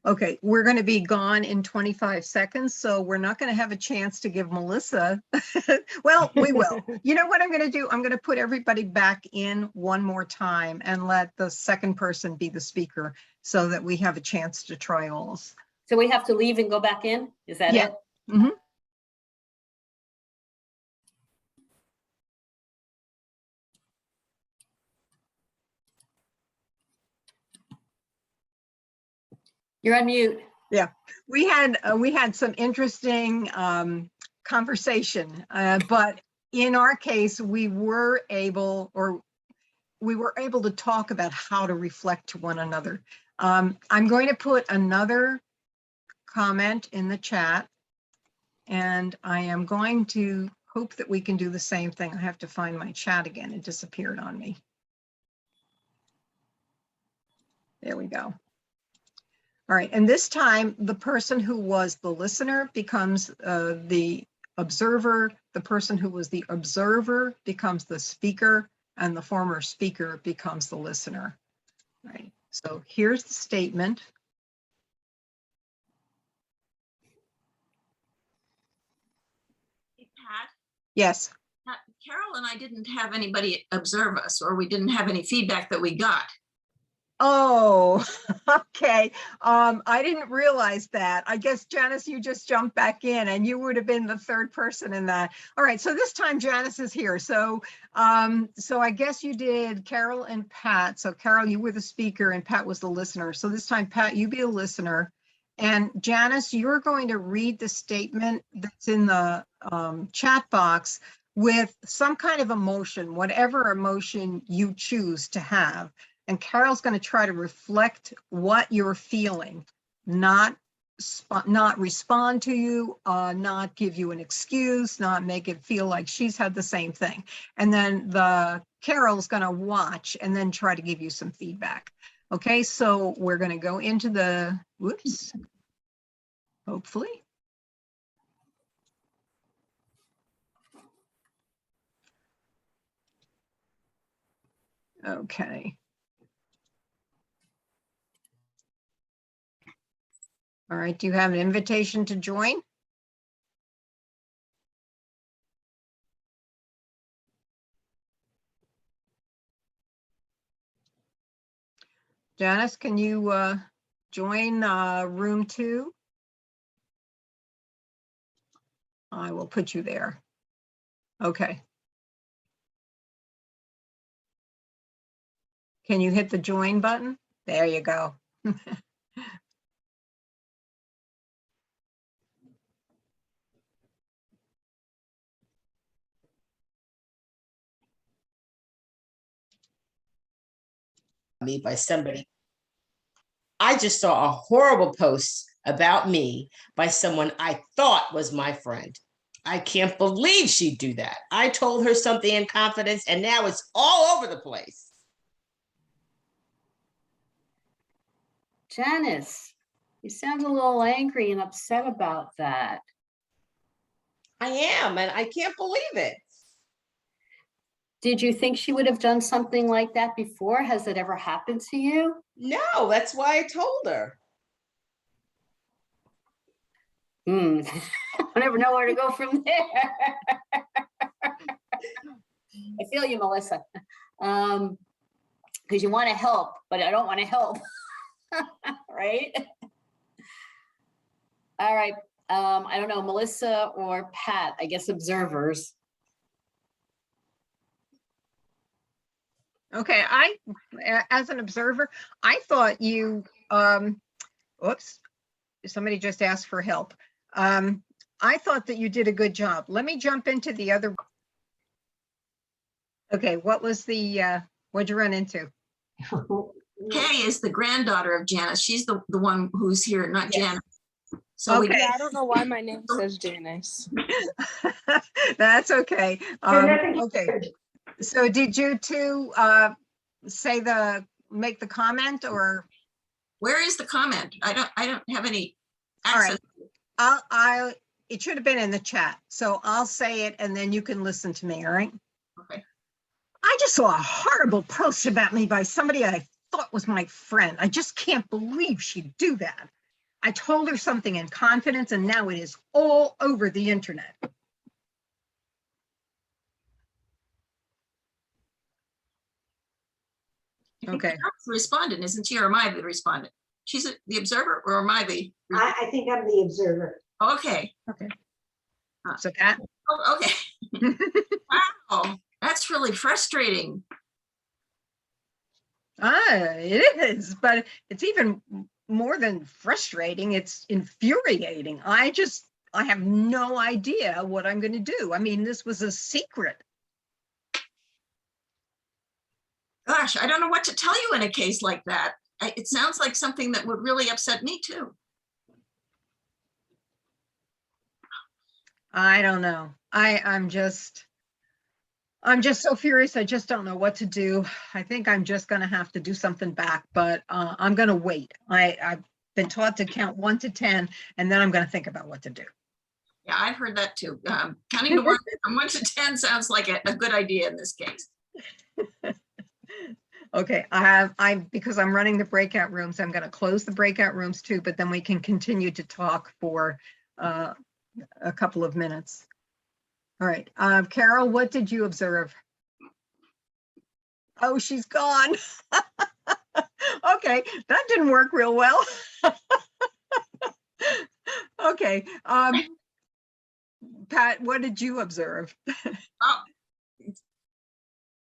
Okay, we're going to be gone in 25 seconds, so we're not going to have a chance to give Melissa. Well, we will. You know what I'm going to do? I'm going to put everybody back in one more time and let the second person be the speaker so that we have a chance to try alls. So we have to leave and go back in? Is that it? Mm-hmm. You're on mute. Yeah, we had some interesting conversation, but in our case, we were able to talk about how to reflect to one another. I'm going to put another comment in the chat, and I am going to hope that we can do the same thing. I have to find my chat again. It disappeared on me. There we go. All right, and this time the person who was the listener becomes the observer, the person who was the observer becomes the speaker, and the former speaker becomes the listener. All right, so here's the statement. Hey, Pat. Yes. Carol and I didn't have anybody observe us, or we didn't have any feedback that we got. Oh, okay. I didn't realize that. I guess, Janice, you just jumped back in and you would have been the third person in that. All right, so this time Janice is here. So I guess you did Carol and Pat. So Carol, you were the speaker and Pat was the listener. So this time, Pat, you be a listener. And Janice, you're going to read the statement that's in the chat box with some kind of emotion, whatever emotion you choose to have. And Carol's going to try to reflect what you're feeling, not respond to you, not give you an excuse, not make it feel like she's had the same thing. And then Carol's going to watch and then try to give you some feedback. Okay, so we're going to go into the, whoops, hopefully. Okay. All right, do you have an invitation to join? Janice, can you join room 2? I will put you there. Okay. Can you hit the join button? There you go. Me by somebody. I just saw a horrible post about me by someone I thought was my friend. I can't believe she'd do that. I told her something in confidence and now it's all over the place. Janice, you sound a little angry and upset about that. I am, and I can't believe it. Did you think she would have done something like that before? Has it ever happened to you? No, that's why I told her. I never know where to go from there. I feel you, Melissa. Because you want to help, but I don't want to help. Right? All right. I don't know, Melissa or Pat, I guess observers. Okay, as an observer, I thought you, oops, somebody just asked for help. I thought that you did a good job. Let me jump into the other. Okay, what was the, what'd you run into? Kay is the granddaughter of Janice. She's the one who's here, not Yes. Janice. So Okay. Yeah, I don't know why my name says Janice. That's okay. nothing Okay. So did you two make the comment, or? where is the comment? I don't have any All access. right. It should have been in the chat. So I'll say it and then you can listen to me. All right. Okay. I just saw a horrible post about me by somebody I thought was my friend. I just can't believe she'd do that. I told her something in confidence and now it is all over the internet. Okay. Carol's the respondent, isn't she? Or am I the respondent? She's the observer, or am I the? I think I'm the observer. Okay. Okay. So Pat? Oh, okay. Wow, that's really frustrating. It is, but it's even more than frustrating. It's infuriating. I have no idea what I'm going to do. I mean, this was a secret. Gosh, I don't know what to tell you in a case like that. It sounds like something that would really upset me too. I don't know. I'm just so furious. I just don't know what to do. I think I'm just going to have to do something back, but I'm going to wait. I've been taught to count 1 to 10, and then I'm going to think about what to do. Yeah, I've heard that too. Counting to 1 to 10 sounds like a good idea in this case. Okay, because I'm running the breakout rooms, I'm going to close the breakout rooms too, but then we can continue to talk for a couple of minutes. All right, Carol, what did you observe? Oh, she's gone. Okay, that didn't work real well. Okay, Pat, what did you observe? Oh,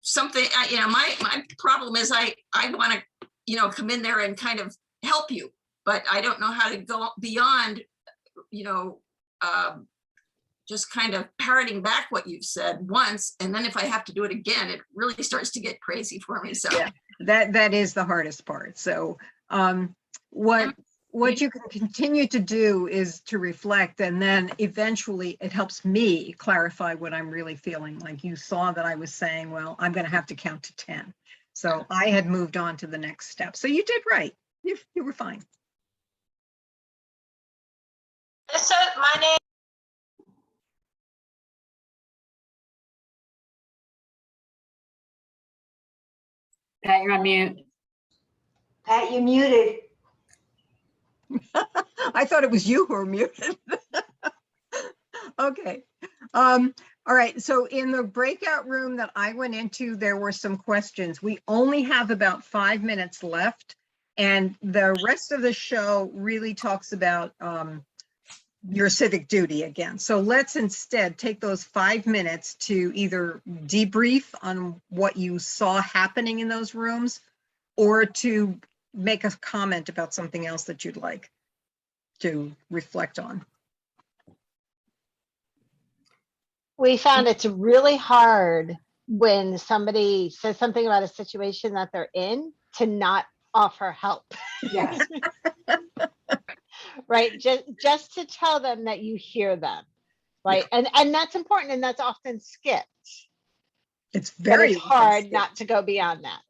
something, my problem is I want to, come in there and kind of help you, but I don't know how to go beyond, just kind of parroting back what you've said once, and then if I have to do it again, it really starts to get crazy for me. So yeah, that is the hardest part. So what you can continue to do is to reflect, and then eventually it helps me clarify what I'm really feeling. Like you saw that I was saying, well, I'm going to have to count to 10. So I had moved on to the next step. So you did right. You were fine. So my name. Pat, you're on mute. Pat, you're muted. I thought it was you who were muted. Okay. All right. So in the breakout room that I went into, there were some questions. We only have about 5 minutes left, and the rest of the show really talks about your civic duty again. So let's instead take those 5 minutes to either debrief on what you saw happening in those rooms, or to make a comment about something else that you'd like to reflect on. We found it's really hard when somebody says something about a situation that they're in to not offer help. Yes. Right? Just to tell them that you hear them. Right. Yeah. And that's important, and that's often skipped. It's very hard not to go beyond that.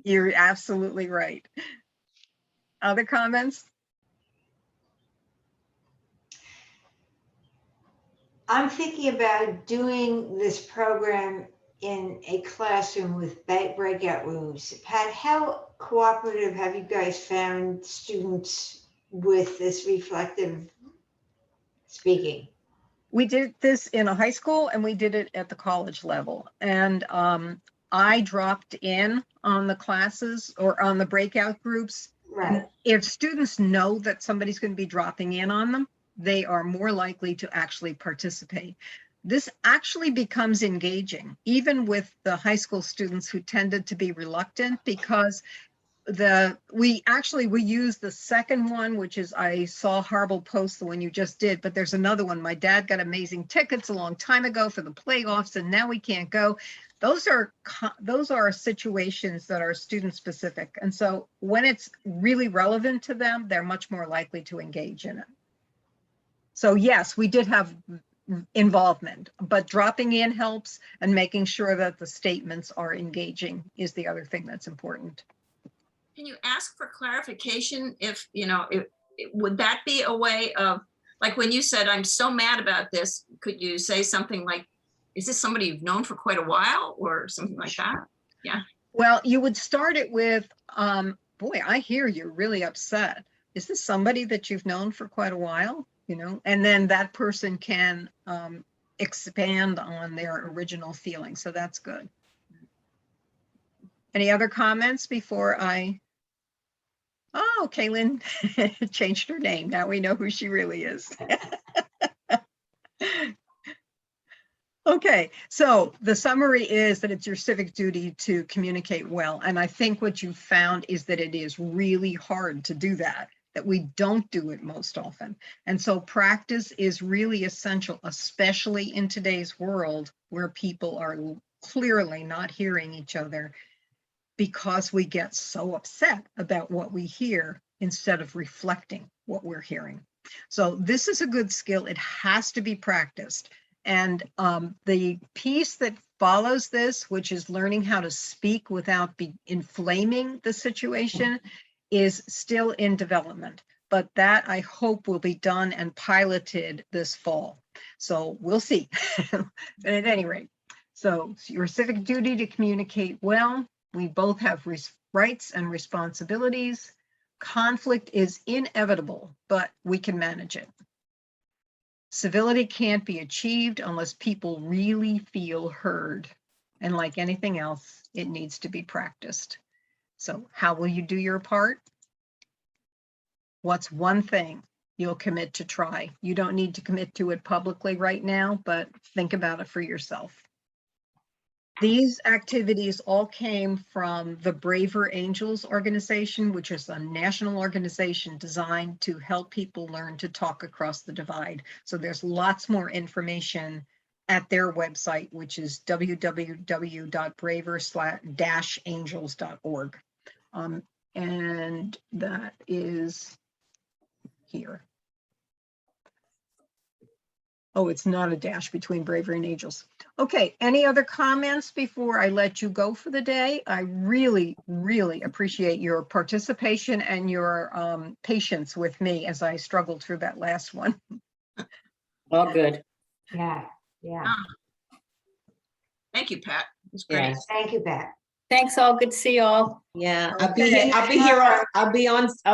You're absolutely right. Other comments? I'm thinking about doing this program in a classroom with breakout rooms. Pat, how cooperative have you guys found students with this reflective speaking? We did this in a high school, and we did it at the college level. And I dropped in on the classes or on the breakout groups. Right. If students know that somebody's going to be dropping in on them, they are more likely to actually participate. This actually becomes engaging, even with the high school students who tended to be reluctant, because we use the second one, which is, I saw Harble post the one you just did, but there's another one. My dad got amazing tickets a long time ago for the playoffs, and now we can't go. Those are situations that are student specific. And so when it's really relevant to them, they're much more likely to engage in it. So yes, we did have involvement, but dropping in helps, and making sure that the statements are engaging is the other thing that's important. Can you ask for clarification if, would that be a way of, like when you said, I'm so mad about this, could you say something like, is this somebody you've known for quite a while, or something like that? Yeah. Well, you would start it with, boy, I hear you're really upset. Is this somebody that you've known for quite a while? And then that person can expand on their original feeling. So that's good. Any other comments before Oh, Kaylin changed her name. Now we know who she really is. Okay, so the summary is that it's your civic duty to communicate well. And I think what you found is that it is really hard to do that we don't do it most often. And so practice is really essential, especially in today's world where people are clearly not hearing each other, because we get so upset about what we hear instead of reflecting what we're hearing. So this is a good skill. It has to be practiced. And the piece that follows this, which is learning how to speak without inflaming the situation, is still in development. But that, I hope, will be done and piloted this fall. So we'll see. But at any rate, so your civic duty to communicate well. We both have rights and responsibilities. Conflict is inevitable, but we can manage it. Civility can't be achieved unless people really feel heard. And like anything else, it needs to be practiced. So how will you do your part? What's one thing you'll commit to try? You don't need to commit to it publicly right now, but think about it for yourself. These activities all came from the Braver Angels organization, which is a national organization designed to help people learn to talk across the divide. So there's lots more information at their website, which is www.braver-angels.org. And that is here. Oh, it's not a dash between Bravery and Angels. Okay, any other comments before I let you go for the day? I really, really appreciate your participation and your patience with me as I struggled through that last one. All good. Yeah. Thank you, Pat. It's great. Thank you, Pat. Thanks all. Good to see you all. Yeah, I'll Okay.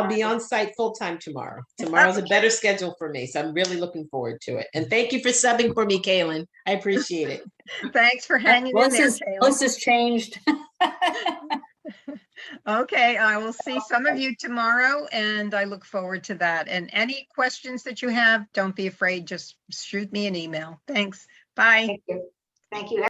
be on site full time tomorrow. Tomorrow's a better schedule for me, so I'm really looking forward to it. And thank you for subbing for me, Kaylin. I appreciate it. Thanks for hanging in there, Taylor. Melissa's changed. Okay, I will see some of you tomorrow, and I look forward to that. And any questions that you have, don't be afraid, just shoot me an email. Thanks. Bye. Thank you. Thank you.